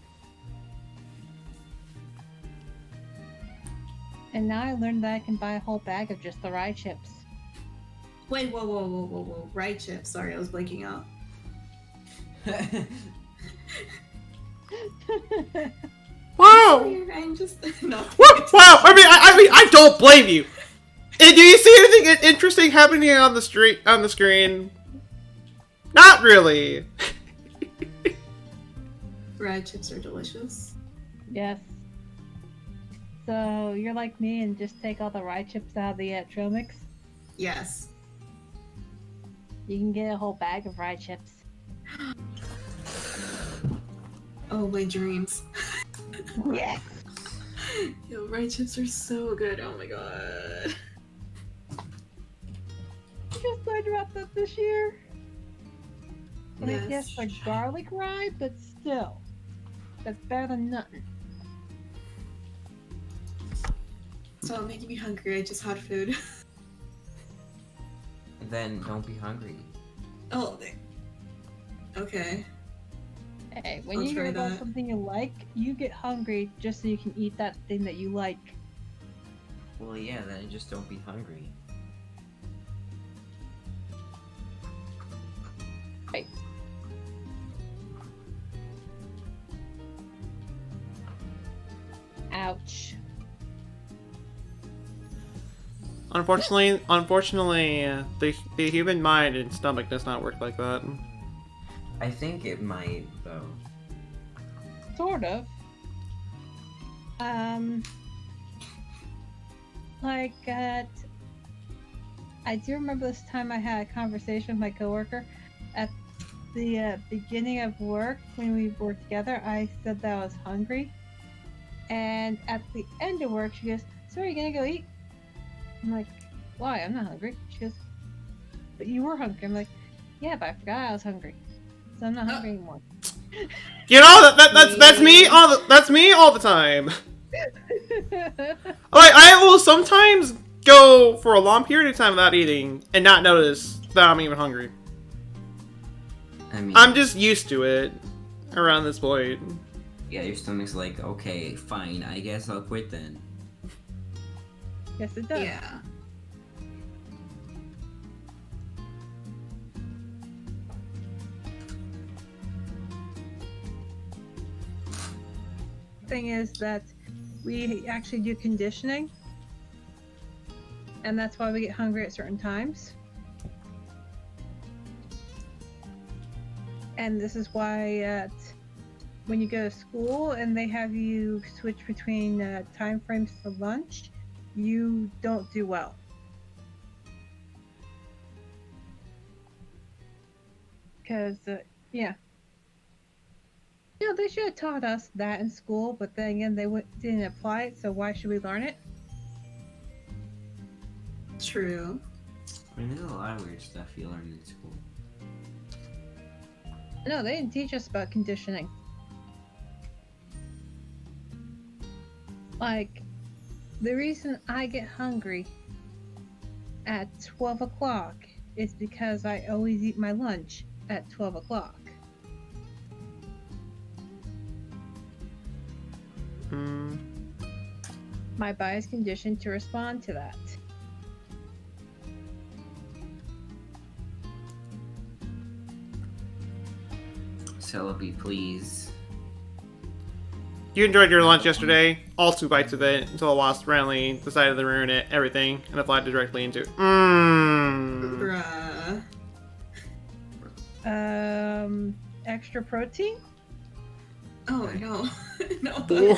And now I learned that I can buy a whole bag of just the rye chips. Wait, whoa. Rye chips. Sorry, I was blanking out. Wow. I'm just no. Wow. I mean, I don't blame you. And do you see anything interesting happening on the street on the screen? Not really. Rye chips are delicious. Yes. So you're like me and just take all the rye chips out of the trail mix? Yes. You can get a whole bag of rye chips. Oh, my dreams. Yes. Yo, rye chips are so good. Oh my god. I just learned about that this year. And I guess Yes. like garlic rye, but still, that's better than nothing. Stop making me hungry. I just had food. Then don't be hungry. Oh. Okay. Hey, when I'll you hear try about that. something you like, you get hungry just so you can eat that thing that you like. Well, yeah, then just don't be hungry. Right. Ouch. Unfortunately, the human mind and stomach does not work like that. I think it might, though. Sort of. Like I do remember this time I had a conversation with my coworker at the beginning of work when we were together. I said that I was hungry, and at the end of work, she goes, "So are you gonna go eat?" I'm like, "Why? I'm not hungry." She goes, "But you were hungry." I'm like, "Yeah, but I forgot I was hungry, so I'm not hungry anymore." You know that's me that's me all the time. Like I will sometimes go for a long period of time without eating and not notice that I'm even hungry. I mean, I'm just used to it around this point. yeah, your stomach's like, okay, fine, I guess I'll quit then. Yes, it does. Yeah. Thing is that we actually do conditioning, and that's why we get hungry at certain times. And this is why when you go to school and they have you switch between time frames for lunch, you don't do well. Because, yeah. You know, they should have taught us that in school, but then again, they didn't apply it, so why should we learn it? True. I mean, there's a lot of weird stuff you learn in school. No, they didn't teach us about conditioning. Like, the reason I get hungry at 12 o'clock is because I always eat my lunch at 12 o'clock. My body is conditioned to respond to that. Celebi, please. You enjoyed your lunch yesterday, all 2 bites of it, until a wasp randomly decided to ruin it, everything, and applied directly into Bruh. Extra protein? Oh no. No, Oh. no,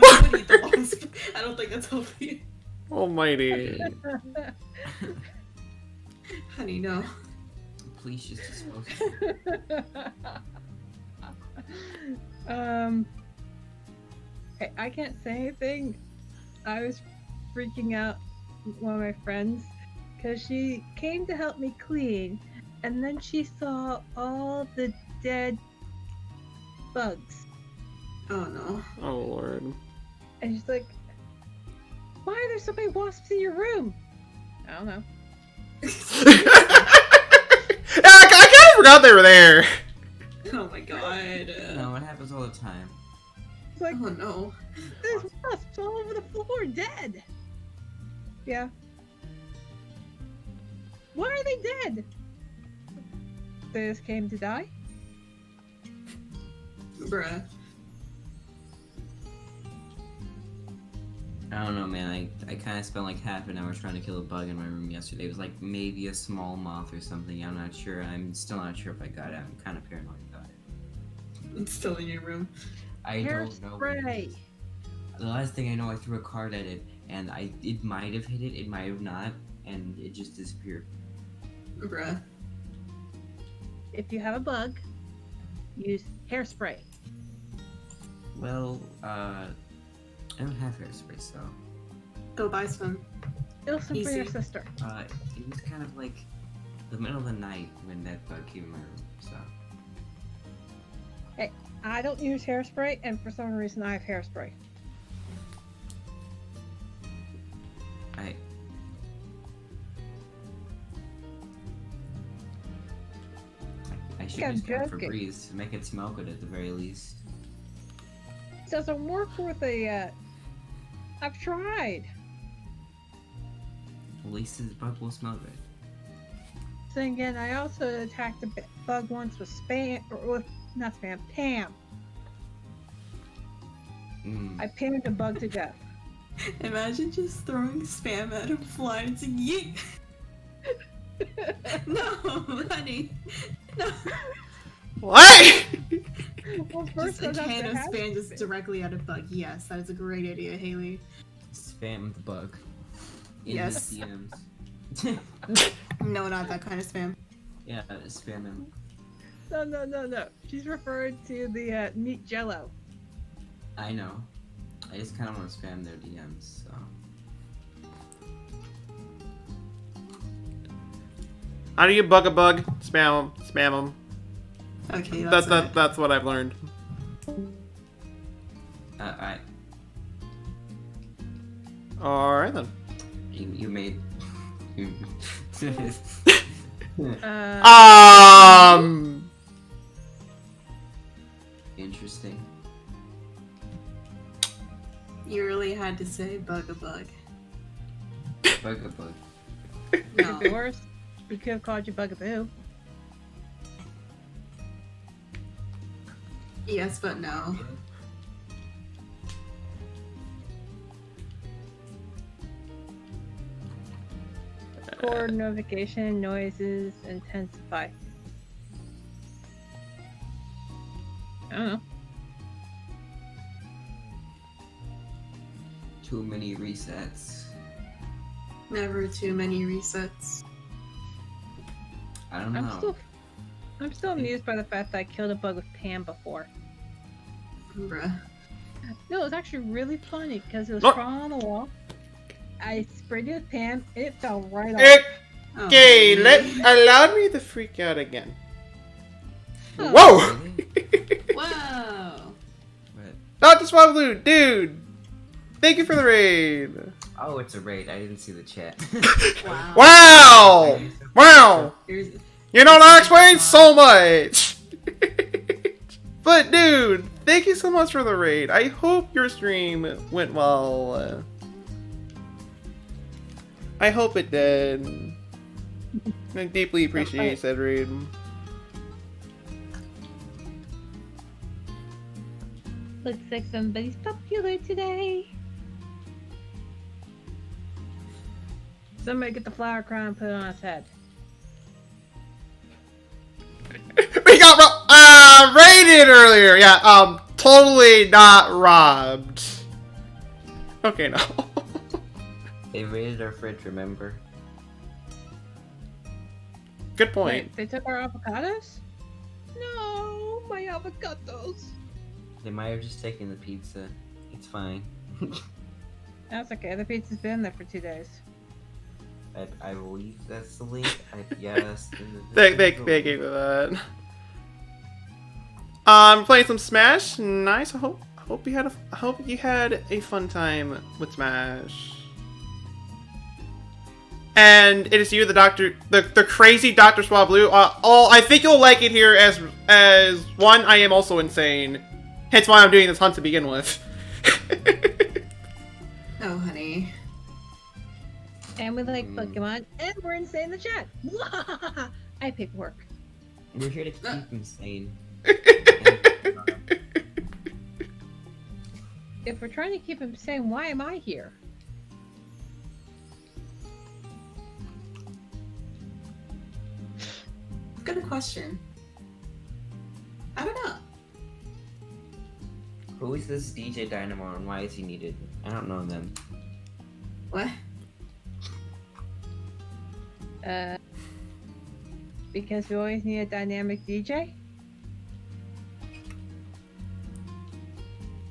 I would eat the wasp. I don't think that's healthy. Almighty. Honey, no. Please just dispose of it. I can't say anything. I was freaking out with one of my friends because she came to help me clean, and then she saw all the dead bugs. Oh no. Oh lord. And she's like, "Why are there so many wasps in your room?" I don't know. Yeah, I kind of forgot they were there. Oh my god. No, it happens all the time. It's like, Oh no. there's wasps all over the floor, dead. Yeah. Why are they dead? They just came to die? Bruh. I don't know, man. I kind of spent like half an hour trying to kill a bug in my room yesterday. It was like maybe a small moth or something. I'm not sure. I'm still not sure if I got it. I'm kind of paranoid about it. It's still in your room. I don't know. what it Hairspray. is. The last thing I know, I threw a card at it, and it might have hit it, it might have not, and it just disappeared. Bruh. If you have a bug, use hairspray. Well, I don't have hairspray, so Go buy some. Steal some for your Easy. sister. it was kind of like the middle of the night when that bug came in my room. So I don't use hairspray, and for some reason I have hairspray. I should think I'm just got joking. Febreze to make it smell good at the very least. It doesn't work with a. I've tried. At least the bug will smell good. Then again, I also attacked a bug once with spam, or with not spam, Pam. I pammed a bug to death. Imagine just throwing spam at him, flying, it's like, yeet! No, honey. No. What? Well, Just first a I was can of after spam just directly at a bug. Yes, that is a great idea, Haley. Spam the bug. In Yes. his DMs. No, not that kind of spam. Yeah, spam him. No. She's referring to the meat jello. I know. I just kind of want to spam their DMs, so. How do you bug a bug? Spam them. Spam them. Okay, that's That's what I've learned. Alright then. You made. Interesting. You really had to say bug a bug. Bug a bug. No. Could be worse. He could have called you bugaboo. Yes, but no. Core notification noises intensify. I don't know. Too many resets. Never too many resets. I don't know. I'm still amused by the fact that I killed a bug with Pam before. Bruh. No, it was actually really funny because it was Look. crawling on the wall. I sprayed it with Pam, and it fell right off. Okay, Oh, allow me to freak out again. Oh. Whoa! Really? Whoa! But, Dr. Swablu, dude! Thank you for the raid! oh, it's a raid. I didn't see the chat. Wow. Wow! Wow! Here's, You know what explains so much! But dude, thank you so much for the raid. I hope your stream went well. I hope it did. I deeply appreciate said raid. Looks like somebody's popular today. Somebody get the flower crown and put it on his head. We got raided earlier. Yeah, totally not robbed. Okay, no. They raided our fridge, remember? Good point. Wait, they took our avocados? No, my avocados. They might have just taken the pizza. It's fine. That's okay. The pizza's been there for 2 days. I believe that's the link. Yes. Thank you for that. Playing some Smash. Nice. I hope you had a fun time with Smash. And it is you, the crazy Dr. Swablu. I think you'll like it here as one. I am also insane, hence why I'm doing this hunt to begin with. oh, honey. And we like Pokemon, and we're insane in the chat. I pick work. We're here to keep him sane. If we're trying to keep him sane, why am I here? Good question. I don't know. Who is this DJ Dynamo and why is he needed? I don't know them. What? Because we always need a dynamic DJ?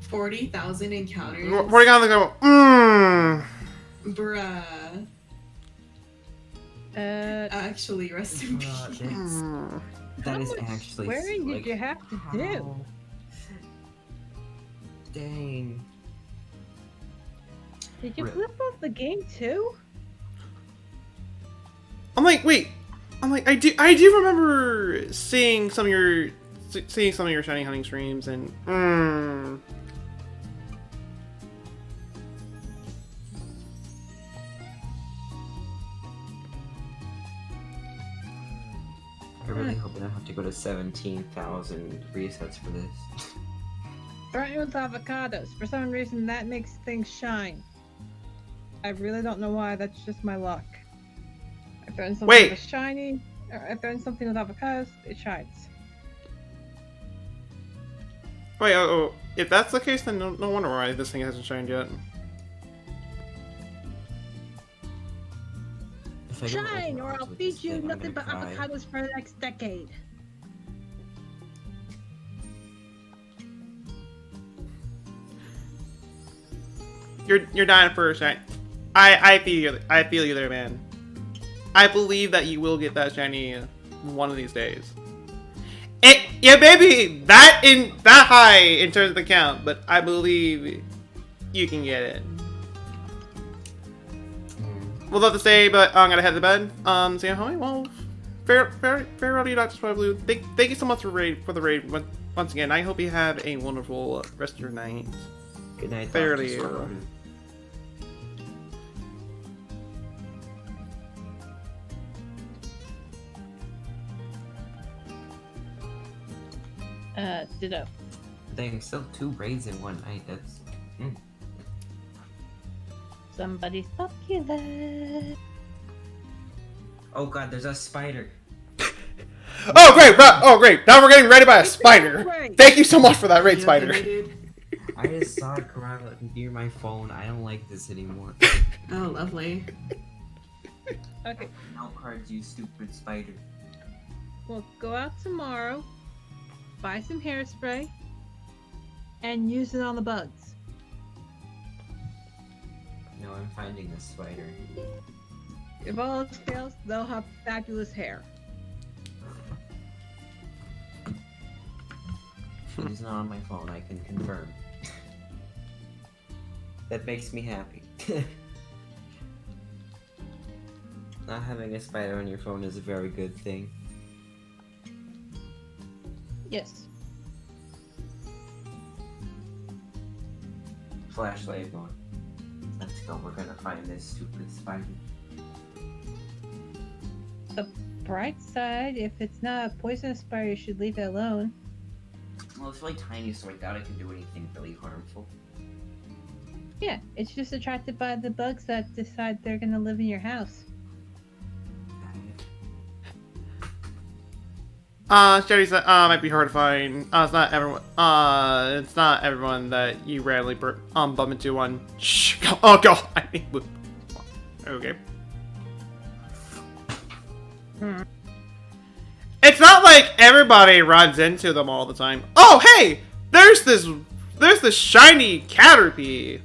40,000 encounters. We're gonna go. Bruh. Actually, rest in peace. That is actually. Swearing did you have to do? Dang. Did you Rip. flip off the game too? I'm like, wait. I'm like, I do remember seeing some of your shiny hunting streams, and I really hope I don't have to go to 17,000 resets for this. Starting with avocados. For some reason, that makes things shine. I really don't know why. That's just my luck. I throw in something Wait. with shiny, or I throw in something with avocados, it shines. wait, if that's the case, then no wonder why this thing hasn't shined yet. If I go Shine, or overalls I'll with feed this you thing, I'm nothing but gonna cry. avocados for the next decade. You're dying for a shiny. I feel you there, man. I believe that you will get that shiny one of these days. It may be that high in terms of the count, but I believe you can get it. We'll have to say, but I'm gonna head to bed. So yeah, homie, well, farewell to you, Dr. Spy Blue. Thank you so much for the raid once again. I hope you have a wonderful rest of your night. Good night, Fairly. Dr. Sparrow. Ditto. Dang, still 2 raids in one night. That's. Somebody's popular. Oh god, there's a spider. Oh great, bro! Oh great! Now we're getting raided by a spider. Right. Thank you so much for that raid, Yeah, spider. they did. I just saw it come out near my phone. I don't like this anymore. Oh, lovely. Okay, No cards, you stupid spider. well, go out tomorrow, buy some hairspray, and use it on the bugs. No, I'm finding this spider. If all else fails, they'll have fabulous hair. He's not on my phone, I can confirm. That makes me happy. Not having a spider on your phone is a very good thing. Yes. Flashlight going. Let's go, we're gonna find this stupid spider. The bright side, if it's not a poisonous spider, you should leave it alone. Well, it's really tiny, so I doubt it can do anything really harmful. Yeah, it's just attracted by the bugs that decide they're gonna live in your house. Sherry said, might be hard to find. It's not everyone that you randomly bump into on. Shh. Oh god. Okay. It's not like everybody runs into them all the time. Oh hey, there's this shiny Caterpie.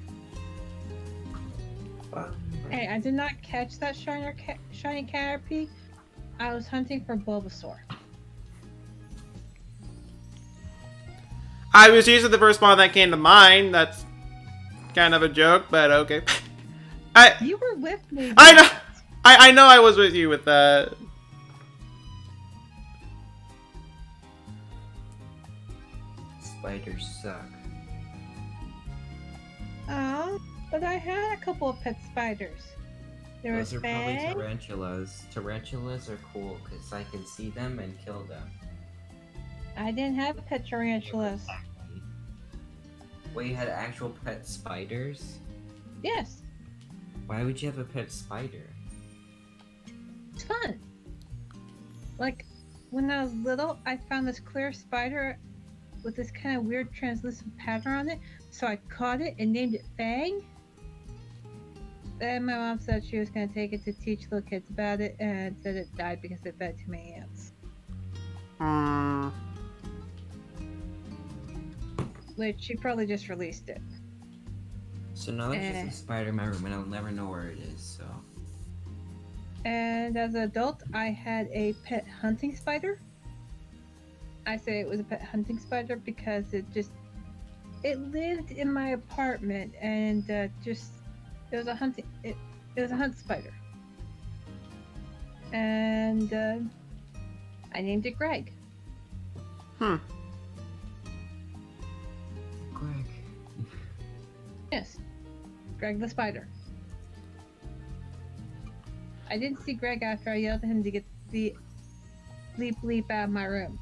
Hey, I did not catch that shiny Caterpie. I was hunting for Bulbasaur. I was using the first one that came to mind. That's kind of a joke, but okay. You were with me. I know. I know I was with you with that. Spiders suck. But I had a couple of pet spiders. There was Those are probably Fang. tarantulas. Tarantulas are cool because I can see them and kill them. I didn't have pet tarantulas. Wait, you had actual pet spiders? Yes, Why would you have a pet spider? it's fun. Like, when I was little, I found this clear spider with this kind of weird translucent pattern on it, so I caught it and named it Fang. Then my mom said she was going to take it to teach little kids about it, and said it died because it fed too many ants. Which she probably just released it. So now there's just a spider in my room and I'll never know where it is, so... And as an adult, I had a pet hunting spider. I say it was a pet hunting spider because it lived in my apartment, and it was a hunt spider. and I named it Greg. Hmm. Greg. Yes, Greg the spider. I didn't see Greg after I yelled at him to get the bleep out of my room.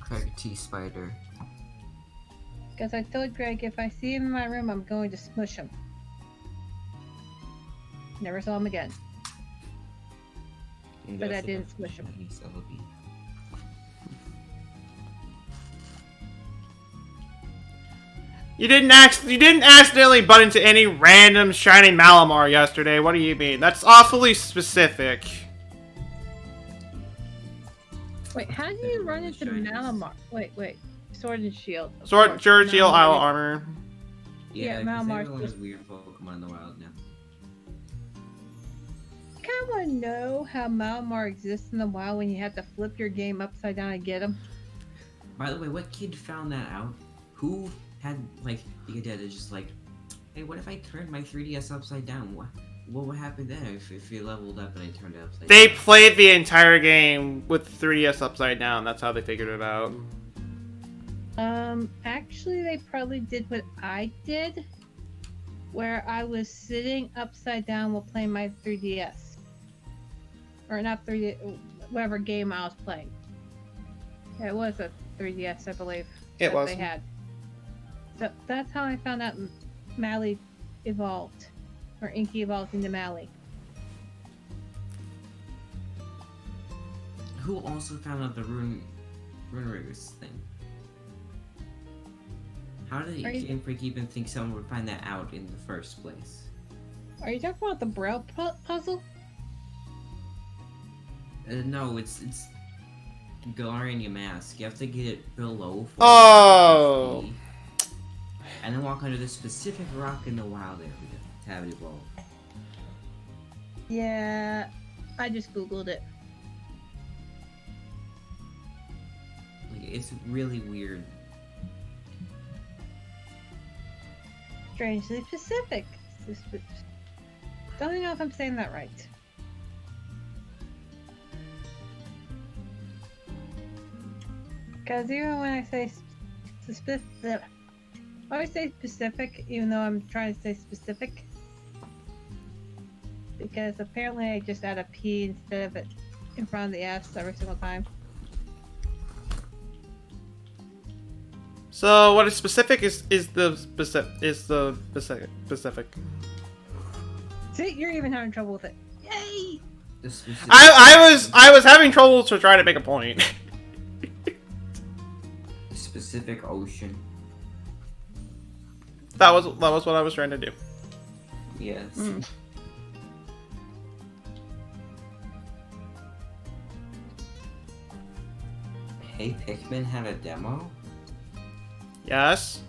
Greg T. Spider. Because I told Greg if I see him in my room, I'm going to smush him. Never saw him again. But I didn't smush him. You didn't accidentally butt into any random shiny Malamar yesterday. What do you mean? That's awfully specific. Wait, how do you run into Malamar? Wait. Sword and Shield. Sword, Shield, Isle Armor. Yeah, because Malamar's everyone has just- weird Pokemon in the wild now. I kind of want to know how Malamar exists in the wild when you have to flip your game upside down and get him. By the way, what kid found that out? Who had, like, the idea to just, like, hey, what if I turned my 3DS upside down? What would happen then if you leveled up and I turned it upside They down? played the entire game with 3DS upside down. That's how they figured it out. Actually, they probably did what I did, where I was sitting upside down while playing my 3DS. Or not 3DS, whatever game I was playing. Yeah, it was a 3DS, I believe. It that was. They had. So that's how I found out Mally evolved. Or Inky evolved into Mally. Who also found out the Rune Riggers thing? How did Game Freak even think someone would find that out in the first place? Are you talking about the Braille puzzle? No, it's Galarian Yamask. You have to get it below 40 Oh. feet, and then walk under this specific rock in the wild area to have it evolve. Yeah, I just googled it. Like, it's really weird. Strangely specific. Don't know if I'm saying that right. Because even when I say specific, I always say specific, even though I'm trying to say specific. Because apparently I just add a P instead of it in front of the S every single time. So what is specific is the specific. See, you're even having trouble with it. Yay! The specific I was having trouble to try to make a point. the specific ocean. That was what I was trying to do. Yes. Hey, Pikmin had a demo? Yes.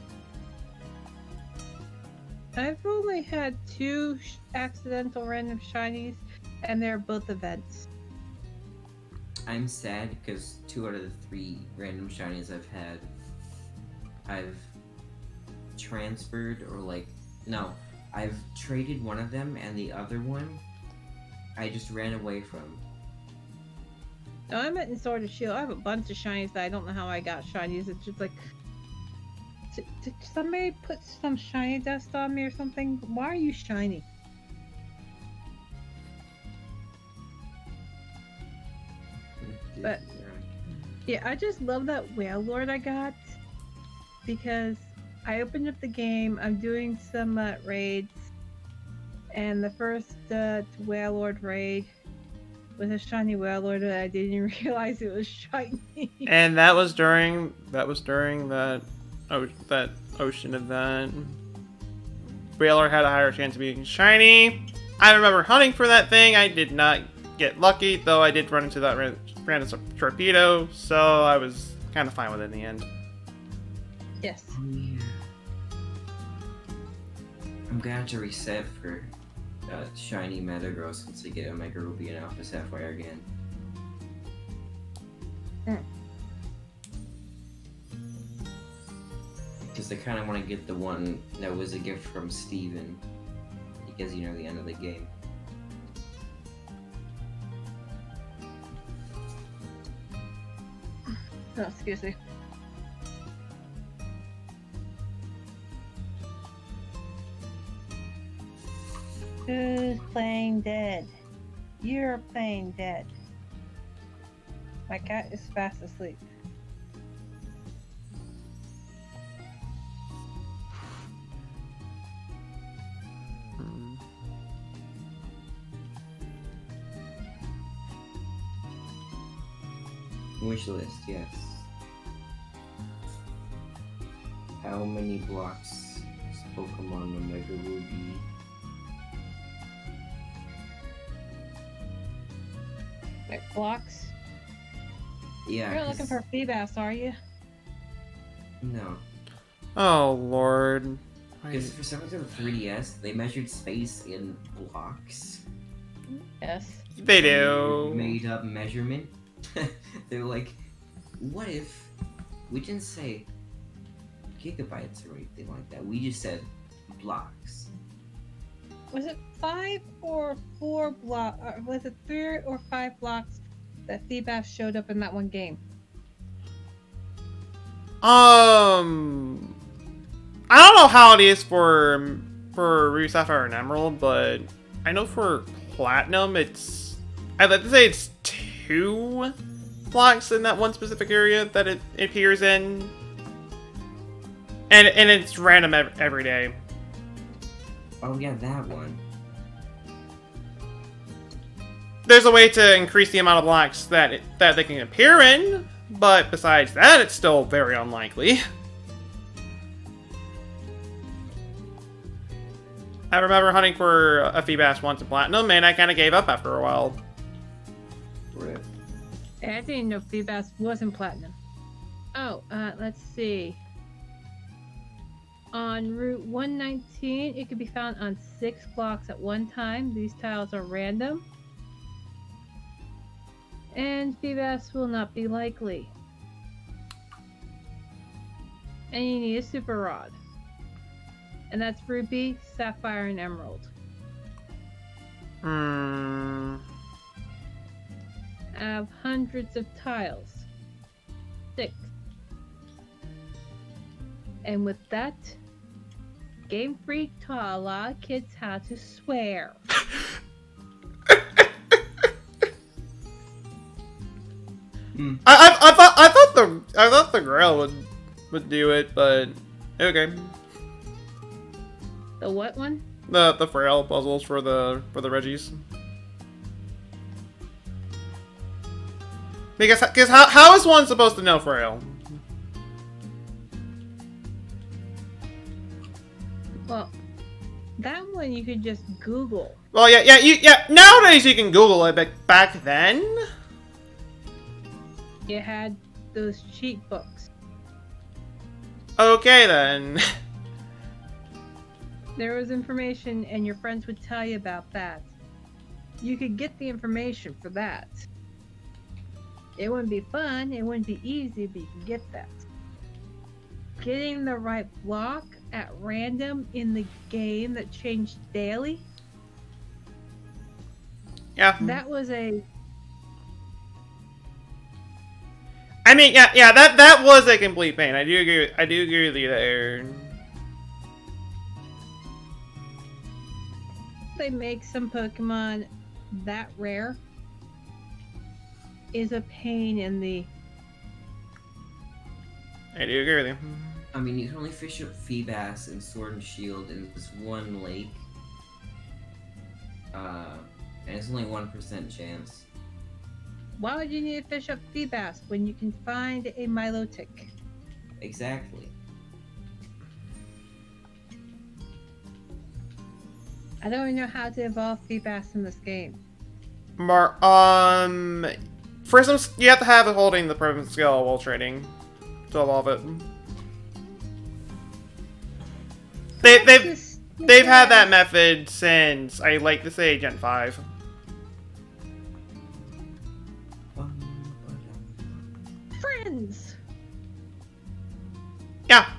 I've only had 2 accidental random shinies, and they're both events. I'm sad because 2 out of the 3 random shinies I've had, I've transferred or no, I've traded one of them and the other one I just ran away from. No, I meant in Sword and Shield. I have a bunch of shinies that I don't know how I got shinies. It's just like, did somebody put some shiny dust on me or something? Why are you shiny? But yeah, I just love that Whale Lord I got because I opened up the game. I'm doing some raids, and the first Whale Lord raid was a shiny Whale Lord that I didn't even realize it was shiny. And that was during that ocean event. Whaler had a higher chance of being shiny. I remember hunting for that thing. I did not get lucky, though I did run into that random torpedo, so I was kind of fine with it in the end. Yes. Oh, yeah. I'm gonna have to reset for shiny Metagross once we get Omega Ruby and Alpha Sapphire again. Because I kind of want to get the one that was a gift from Steven, because you know the end of the game. Oh, excuse me. Who's playing dead? You're playing dead. My cat is fast asleep. Wish list, yes. How many blocks does Pokemon Omega Ruby? Wait, blocks? Yeah. You're looking 'cause- for Feebas, are you? No. Oh lord. Because for some reason, the 3DS, they measured space in blocks. Yes. They do. Made up measurement. They're like, what if we didn't say gigabytes or anything like that? We just said blocks. Was it 5 or 4 blocks? Was it 3 or 5 blocks that Feebas showed up in that one game? I don't know how it is for Ruby Sapphire and Emerald, but I know for Platinum it's, I'd like to say it's 2 blocks in that one specific area that it appears in, and it's random every day. Oh yeah, that one. There's a way to increase the amount of blocks that they can appear in, but besides that, it's still very unlikely. I remember hunting for a Feebas once in Platinum, and I kind of gave up after a while. Rip. I didn't know Feebas was in Platinum. Oh, let's see. On Route 119, it can be found on 6 blocks at one time. These tiles are random. And Feebas will not be likely. And you need a super rod. And that's Ruby, Sapphire, and Emerald. I have hundreds of tiles. 6. And with that, Game Freak taught a lot of kids how to swear. I thought the Grail would do it, but okay. The what one? The frail puzzles for the Reggies. Because how is one supposed to know frail? Well, that one you could just Google. Well, yeah. Nowadays you can Google it, but back then, You had those cheat books. okay then. There was information, and your friends would tell you about that. You could get the information for that. It wouldn't be fun, it wouldn't be easy, but you could get that. Getting the right block at random in the game that changed daily, Yeah. that was a... I mean, yeah. That was a complete pain. I do agree with you there. They make some Pokemon that rare is a pain in the... I do agree with you. I mean, you can only fish up Feebas and Sword and Shield in this one lake. And it's only 1% chance. Why would you need to fish up Feebas when you can find a Milotic? Exactly. I don't even know how to evolve Feebas in this game. For some, you have to have it holding the present skill while trading to evolve it. They've had that method since, I like to say, Gen 5. Friends! Yeah.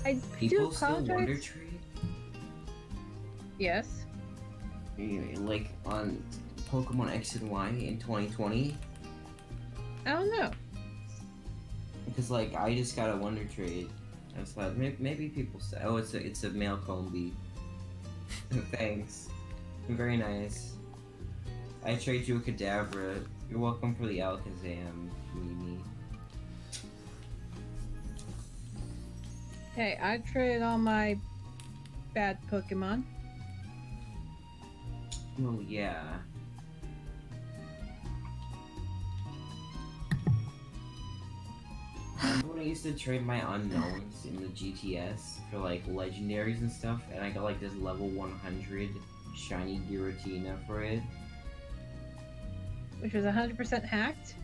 I do People still Wonder apologize. Trade? Yes. Anyway, like on Pokemon X and Y in 2020? I don't know. Because like I just got a Wonder Trade. I thought maybe people say, oh, it's a male Combi. Thanks. Very nice. I trade you a Kadabra. You're welcome for the Alakazam, Mimi. Hey, I traded all my bad Pokemon. Well, yeah. Remember when I used to trade my unknowns in the GTS for like legendaries and stuff, and I got like this level 100 shiny Giratina for it? Which was 100% hacked.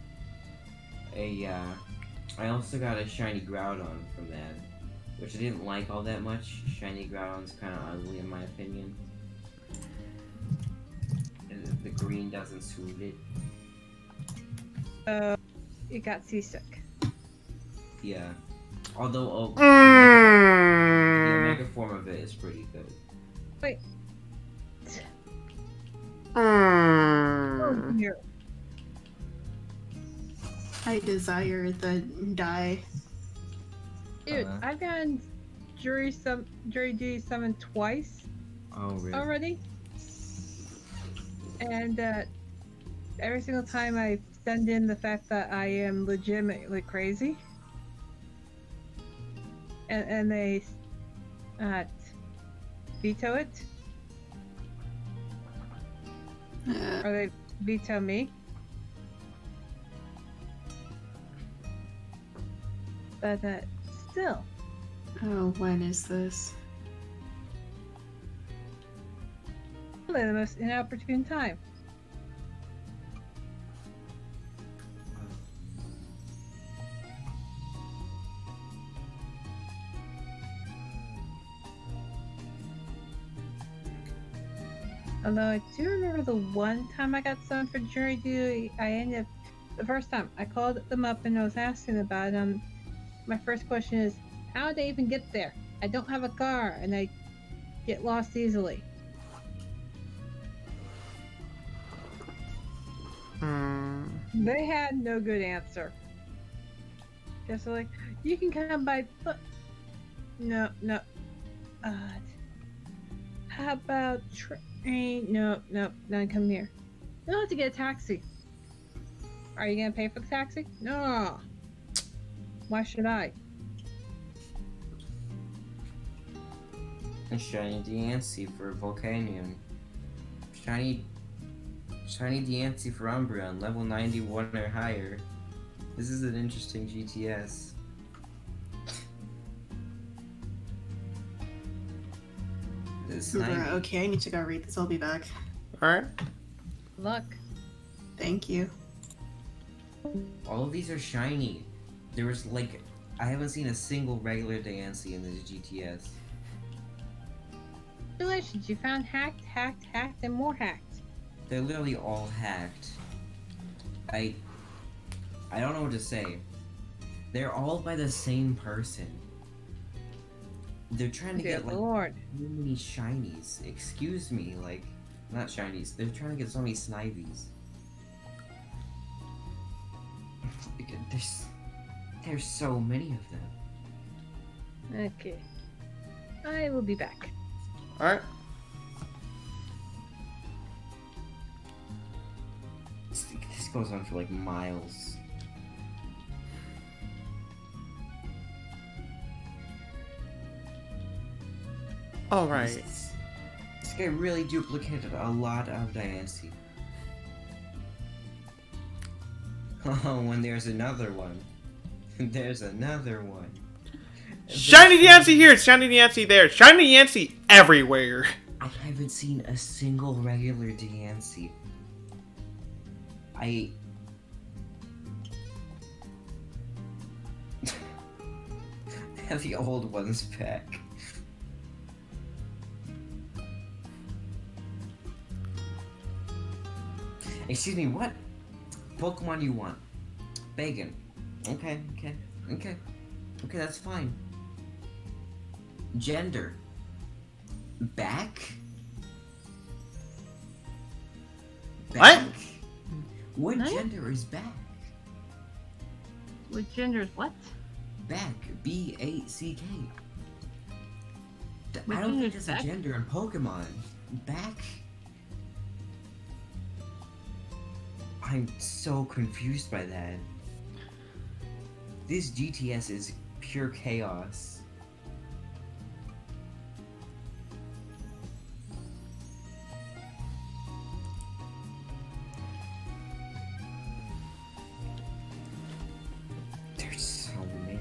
I also got a shiny Groudon from that, which I didn't like all that much. Shiny Groudon's kind of ugly in my opinion. And the green doesn't suit it. It got seasick. Yeah. Although, the Omega form of it is pretty good. Wait. Oh, Mm. dear. I desire the dye. Dude, Uh-huh. I've gotten jury duty summoned twice Oh, really? already. And every single time I send in the fact that I am legitimately crazy. And they veto it. Or they veto me. But still, Oh, when is this? probably the most inopportune time. Although I do remember the one time I got summoned for jury duty, I ended up, the first time, I called them up and I was asking about it. My first question is, how did they even get there? I don't have a car and I get lost easily. They had no good answer. Just like, you can come by foot. No. How about train? No, none come here. You'll have to get a taxi. Are you gonna pay for the taxi? No. Why should I? And shiny Diancie for Volcanion. Shiny Diancie for Umbreon, level 91 or higher. This is an interesting GTS. It's Bruh, okay, I need to go read this. I'll be back. Alright. Luck. Thank you. All of these are shiny. There was like, I haven't seen a single regular Diancie in this GTS. Congratulations, you found hacked, and more hacked. They're literally all hacked. I don't know what to say. They're all by the same person. They're trying to Dear get like Lord. so many shinies. Excuse me, like not shinies. They're trying to get so many Snivies. There's so many of them. Okay. I will be back. Alright. This goes on for like miles. Alright. This guy really duplicated a lot of Diancie. Oh, when there's another one. There's another one. Shiny Diancie here! Shiny Diancie there! Shiny Diancie everywhere! I haven't seen a single regular Diancie. I have the old ones back. Excuse me, what Pokemon you want? Bacon. Okay, that's fine. Gender. Back? What? What What? gender is back? What gender is what? Back. B-A-C-K. What I don't think gender's there's a back? gender in Pokemon. Back? I'm so confused by that. This GTS is pure chaos. There's so many.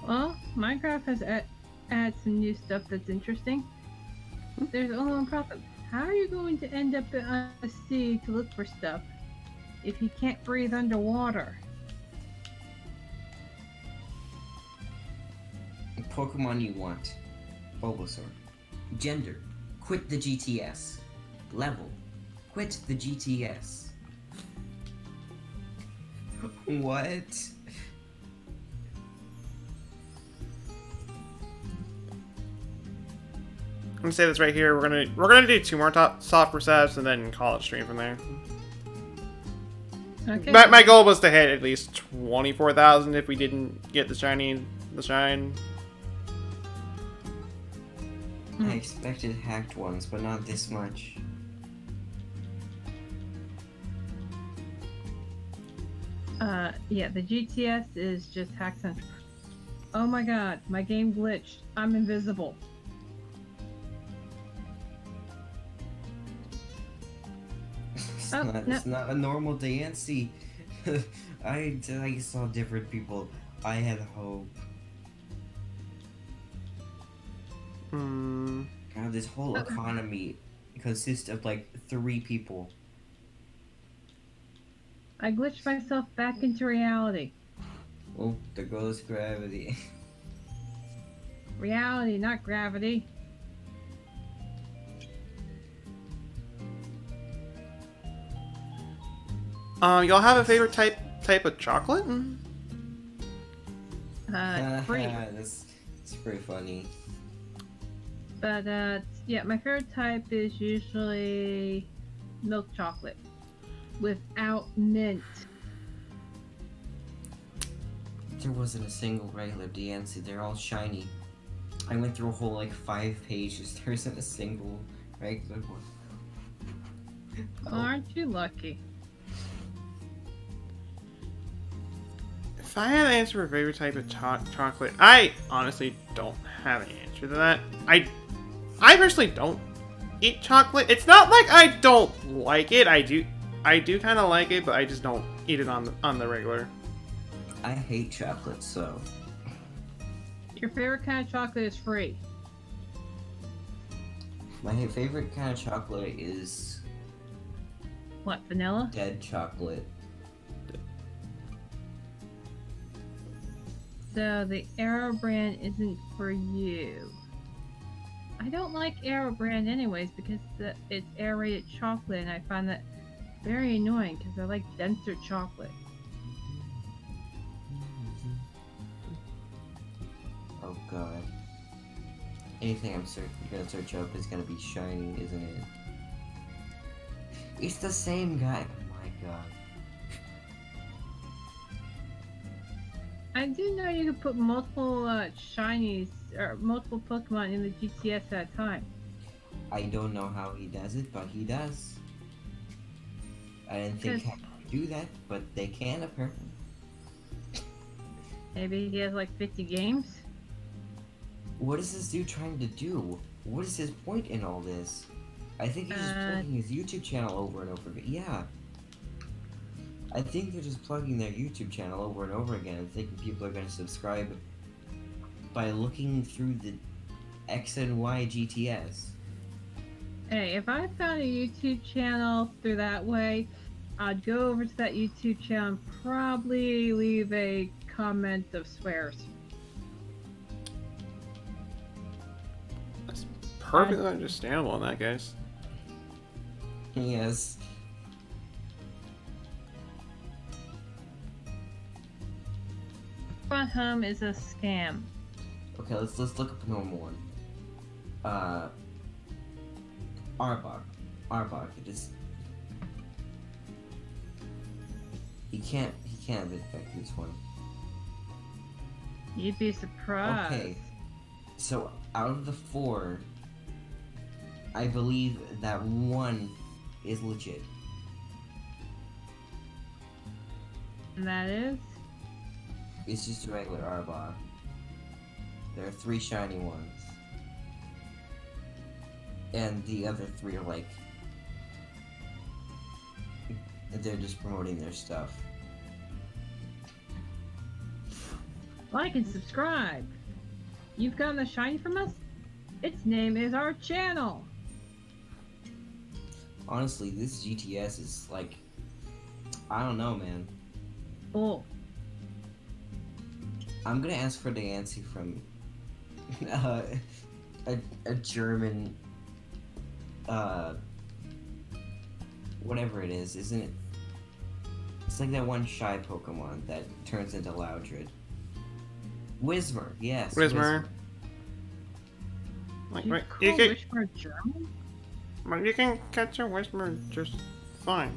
Well, Minecraft has added some new stuff that's interesting. There's only one problem. How are you going to end up on the sea to look for stuff if you can't breathe underwater? Pokemon you want. Bulbasaur. Gender. Quit the GTS. Level. Quit the GTS. What? I'm gonna say this right here. We're gonna do 2 more soft resets and then call it stream from there. Okay. My goal was to hit at least 24,000 if we didn't get the shine. I expected hacked ones, but not this much. Yeah, the GTS is just hack central. Oh my god, my game glitched. I'm invisible. Oh, It's not a normal Diancie. I saw different people. I had hope. Hmm. God, this whole economy consists of like 3 people. I glitched myself back into reality. Oh, there goes gravity. Reality, not gravity. Y'all have a favorite type of chocolate? Free. That's pretty funny. But, yeah, my favorite type is usually milk chocolate without mint. There wasn't a single regular Diancie. They're all shiny. I went through a whole like 5 pages. There isn't a single regular one. Aren't you lucky? If I had an answer for favorite type of chocolate, I honestly don't have an answer to that. I personally don't eat chocolate. It's not like I don't like it. I do kind of like it, but I just don't eat it on the regular. I hate chocolate, so Your favorite kind of chocolate is free. my favorite kind of chocolate is What, vanilla? dead chocolate. So the Arrow brand isn't for you. I don't like Arrow brand anyways because it's aerated chocolate and I find that very annoying because I like denser chocolate. Oh god. Anything I'm gonna search up is gonna be shiny, isn't it? It's the same guy. Oh my god. I do know you can put multiple shinies or multiple Pokemon in the GTS at a time. I don't know how he does it, but he does. I didn't think Yes. I could do that, but they can apparently. Maybe he has like 50 games. What is this dude trying to do? What is his point in all this? I think he's just Uh, plugging his YouTube channel over and over again. Yeah. I think they're just plugging their YouTube channel over and over again and thinking people are going to subscribe by looking through the X and Y GTS. Hey, if I found a YouTube channel through that way, I'd go over to that YouTube channel and probably leave a comment of swears. That's perfectly understandable in that case. Yes. Front home is a scam. Okay, let's look up a normal one. Arbok. Arbok. It is. He can't infect this one. You'd be surprised. Okay. So out of the 4, I believe that 1 is legit. And that is? It's just a regular Arbok. There are 3 shiny ones. And the other 3 are like... they're just promoting their stuff. Like and subscribe. You've gotten a shiny from us? Its name is our channel. Honestly, this GTS is like... I don't know, man. Oh. I'm gonna ask for the answer from a German whatever it is, isn't it? It's like that one shy Pokemon that turns into Loudred. Whismer, yes. Whismer. Like, You right, call you can, Whisper German? but you can catch a Whisper just fine.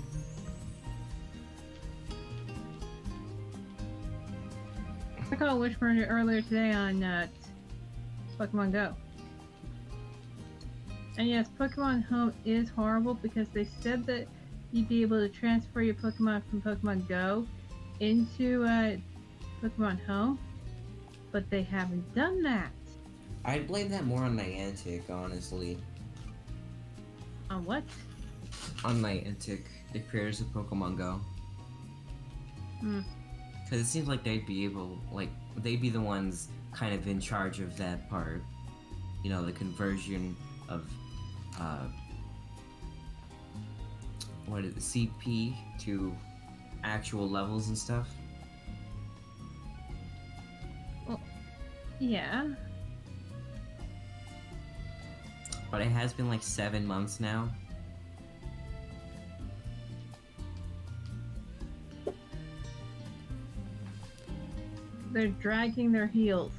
I called Whisper earlier today on Pokemon Go. And yes, Pokemon Home is horrible because they said that you'd be able to transfer your Pokemon from Pokemon Go into Pokemon Home, but they haven't done that. I'd blame that more on Niantic, honestly. On what? On Niantic, the creators of Pokemon Go. Hmm. Because it seems like they'd be able, like, they'd be the ones kind of in charge of that part. You know, the conversion of, what is it, CP to actual levels and stuff. Yeah. But it has been like 7 months now. They're dragging their heels.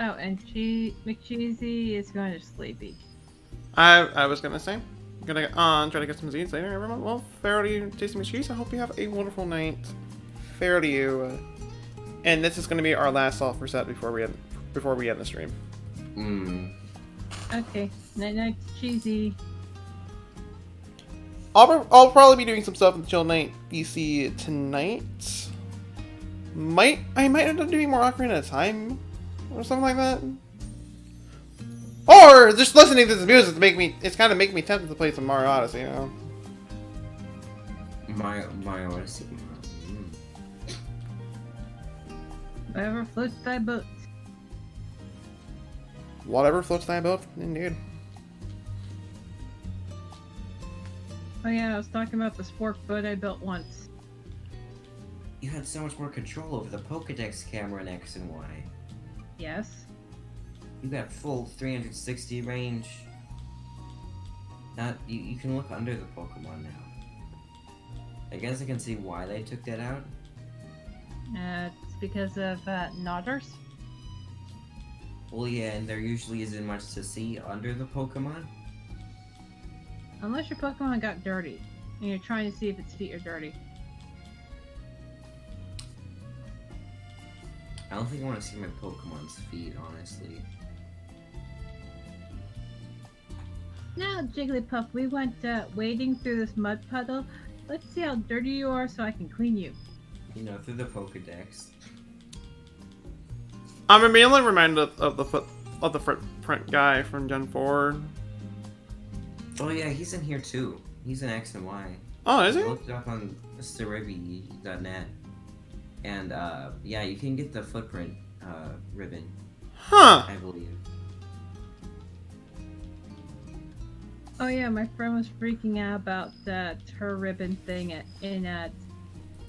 Oh, and McCheesy is going to sleepy. I was gonna say, I'm gonna get on, try to get some Z's later, everyone. Well, fair to you, Tasty Cheese. I hope you have a wonderful night. Fair to you. And this is gonna be our last soft reset before we end the stream. Okay, night, Cheesy. I'll probably be doing some stuff in the Chill Night BC tonight. I might end up doing more Ocarina of Time or something like that. Or just listening to this music to it's kind of making me tempted to play some Mario Odyssey, you know. Mario Odyssey. Whatever floats thy boat. Whatever floats thy boat, indeed. Oh yeah, I was talking about the sport boat I built once. You had so much more control over the Pokedex camera in X and Y. Yes. You got full 360 range. You can look under the Pokemon now. I guess I can see why they took that out. It's because of Nodders. Well, yeah, and there usually isn't much to see under the Pokemon. Unless your Pokemon got dirty, and you're trying to see if its feet are dirty. I don't think I want to see my Pokemon's feet, honestly. Now, Jigglypuff, we went wading through this mud puddle. Let's see how dirty you are so I can clean you. You know, through the Pokedex. I'm immediately reminded of the footprint guy from Gen 4. Oh yeah, he's in here too. He's in X and Y. Oh, is I he? looked it up on Cerebi.net. And yeah, you can get the footprint ribbon, Huh. I believe. Oh yeah, my friend was freaking out about her ribbon thing in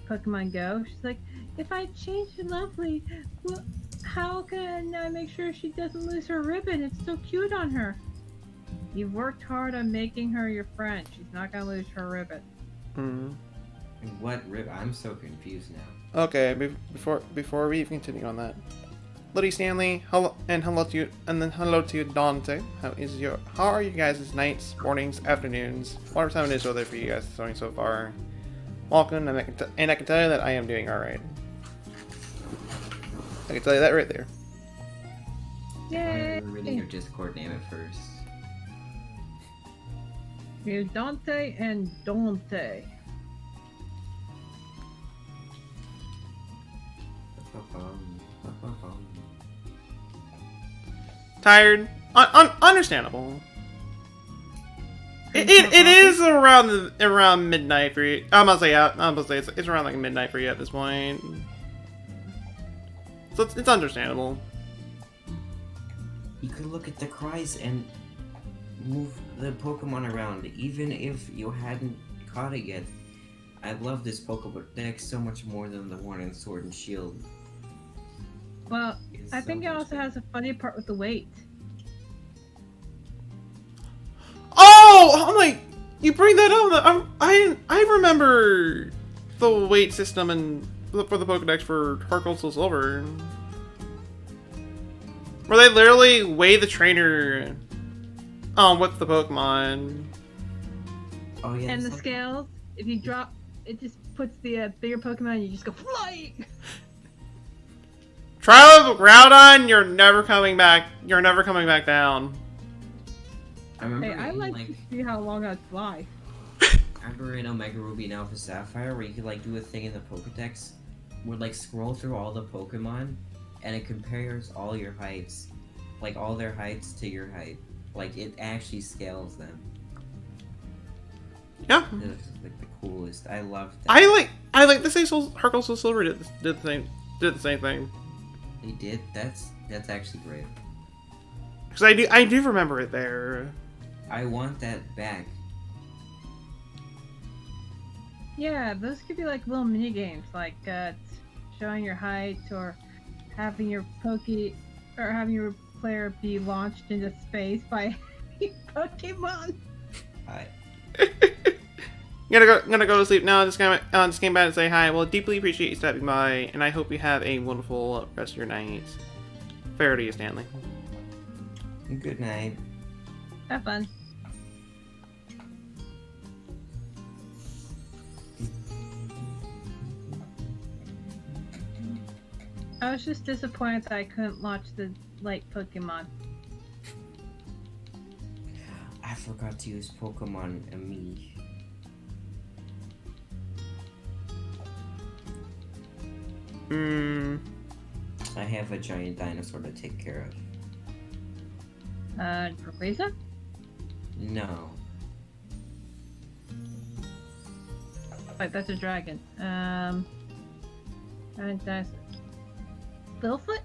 Pokemon Go. She's like, if I change to Lovely, well, how can I make sure she doesn't lose her ribbon? It's so cute on her. You've worked hard on making her your friend. She's not gonna lose her ribbon. Mm. What ribbon? I'm so confused now. Okay, before we even continue on that, Liddy Stanley, hello, and hello to you, and then hello to Dante. How are you guys' nights, mornings, afternoons, whatever time it is over there for you guys so far? Welcome, and I can tell you that I am doing alright. I can tell you that right there. Yay! I'm reading your Discord name at first. You Dante and Dante. Tired? Understandable. It is around midnight for you. I'm gonna say it's around like midnight for you at this point. So it's understandable. You could look at the cries and move the Pokemon around, even if you hadn't caught it yet. I love this Pokemon deck so much more than the one in Sword and Shield. Well, It's I so think it much also better. has a funny part with the weight. Oh, I'm like, you bring that up. I remember the weight system for the Pokedex for Heart Gold Soul Silver, where they literally weigh the trainer with the Pokemon. Oh yeah. And it's the like- scales, if you drop, it just puts the bigger Pokemon and you just go flight! Trial of Groudon, you're never coming back. You're never coming back down. I remember Hey, I in, like to see how long I'd fly. I remember in Omega Ruby and Alpha Sapphire where you could like do a thing in the Pokedex where like scroll through all the Pokemon and it compares all your heights. Like all their heights to your height. Like it actually scales them. Yeah, It's like the coolest. I love that. I like the same Heart Gold Soul Silver did the same thing. They did. That's actually great. Because I do remember it there. I want that back. Yeah, those could be like little mini games, like showing your height or having your having your player be launched into space by Pokemon. I Gonna go to sleep now. Just came by to say hi. Well, deeply appreciate you stopping by, and I hope you have a wonderful rest of your night. Fair to you, Stanley. Good night. Have fun. I was just disappointed that I couldn't launch the light Pokemon. I forgot to use Pokemon and me. I have a giant dinosaur to take care of. Rayquaza? No. Wait, that's a dragon. And that's Littlefoot?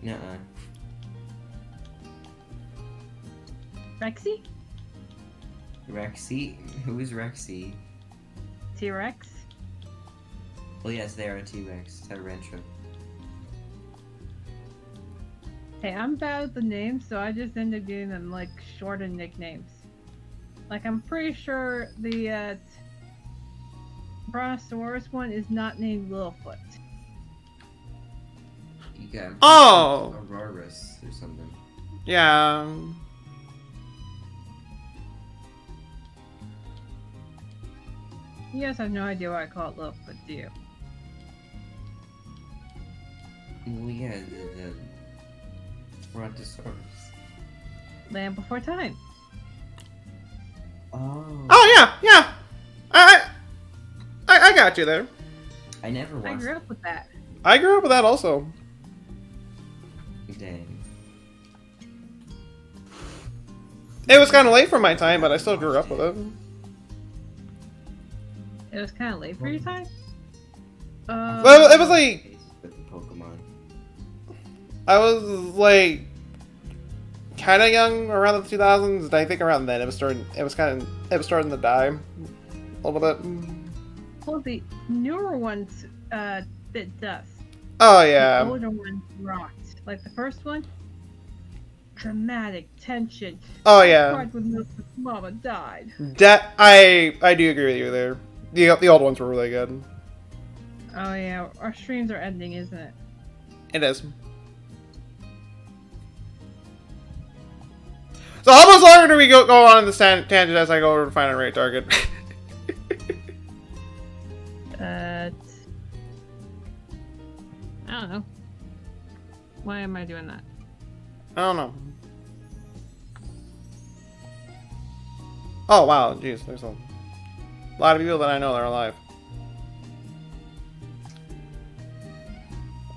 Nuh-uh. Rexy? Rexy? Who is Rexy? T-Rex? Well, yes, they are a T-Rex. Tyrantrum. Hey, I'm bad with the names, so I just end up giving them like shortened nicknames. Like I'm pretty sure the Brontosaurus one is not named Littlefoot. You got Oh! Aurorus or something. Yeah. You guys have no idea why I call it Littlefoot, do you? Well, yeah, the Brontosaurus. Land Before Time. Oh. Oh yeah. I got you there. I never watched. I grew up with that. I grew up with that also. Dang. It was kind of late for my time, but I still grew up with it. It was kind of late for your time? Well, it was like With the Pokemon. I was like kind of young around the 2000s. And I think around then it was starting. It was starting to die a little bit. Well, the newer ones bit dust. Oh The yeah. older ones rocked. Like the first one, dramatic tension. Oh yeah. Cried when Littlefoot's mama died. That I do agree with you there. The old ones were really good. Oh yeah, our streams are ending, isn't it? It is. So how much longer do we go on in this tangent as I go over to find a right target? I don't know. Why am I doing that? I don't know. Oh wow, jeez, there's a lot of people that I know that are alive.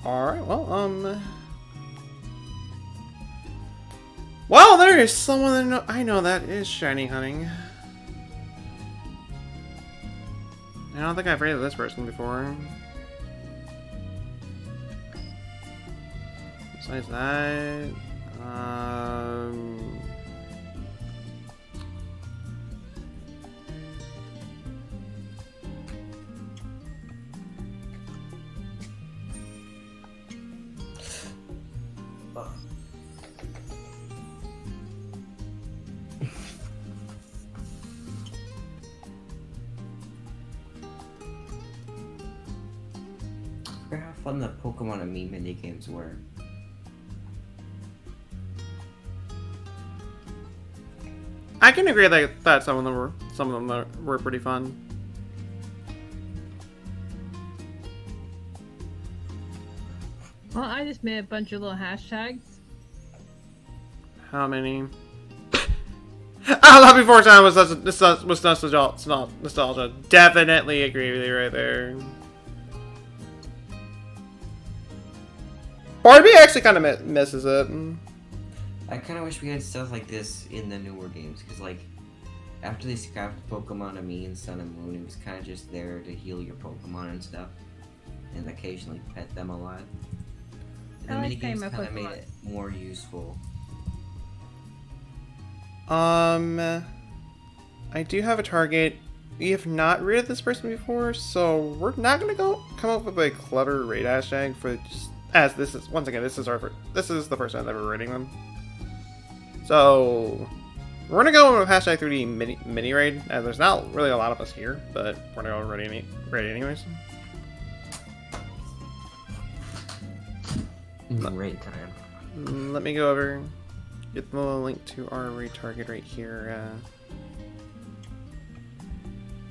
Alright, well, well, there is someone that I know that is shiny hunting. I don't think I've rated this person before. Besides that, I forgot how fun the Pokemon and me minigames were. I can agree that some of them were pretty fun. Well, I just made a bunch of little hashtags. How many? I love before time was nostalgia. Definitely agree with you right there. Part of me actually kind of misses it. I kind of wish we had stuff like this in the newer games, because like, after they scrapped Pokemon and me and Sun and Moon, it was kind of just there to heal your Pokemon and stuff, and occasionally pet them a lot. And the I like minigames playing my kind of made Pokemon. it more useful. I do have a target. We have not rated this person before, so we're not gonna come up with a clever raid hashtag for just, as this is, once again, this is the first time ever rating them. So we're gonna go with hashtag 3D mini raid, as there's not really a lot of us here, but we're gonna go raid anyways. Great time. Let me go over, get the link to our raid target right here,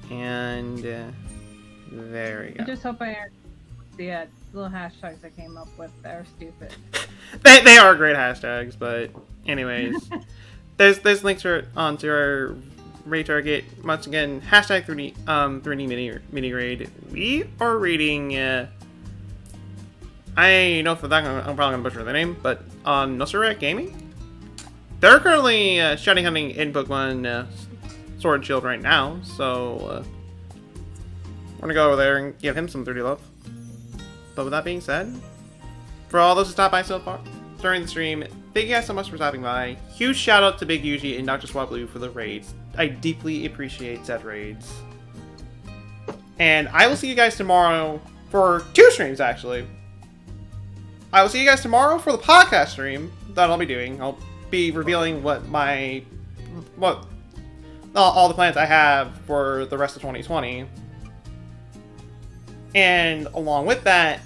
and there we I go. just hope I aren't the little hashtags I came up with that are stupid. They are great hashtags, but anyways, there's links onto our raid target. Once again, hashtag 3D mini raid. We are rating. I know for that I'm probably gonna butcher the name, but on Nosferat Gaming, they're currently shiny hunting in Pokemon Sword and Shield right now. So I'm gonna go over there and give him some 3D love. But with that being said, for all those who stopped by so far during the stream, thank you guys so much for stopping by. Huge shout out to Big Yuji and Dr. Swablu for the raids. I deeply appreciate said raids. And I will see you guys tomorrow for 2 streams, actually. I will see you guys tomorrow for the podcast stream that I'll be doing. I'll be revealing what all the plans I have for the rest of 2020. And along with that,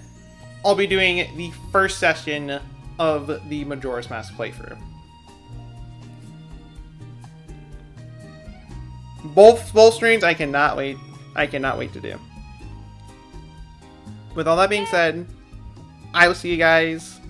I'll be doing the first session of the Majora's Mask playthrough. Both streams, I cannot wait to do. With all that being said, I will see you guys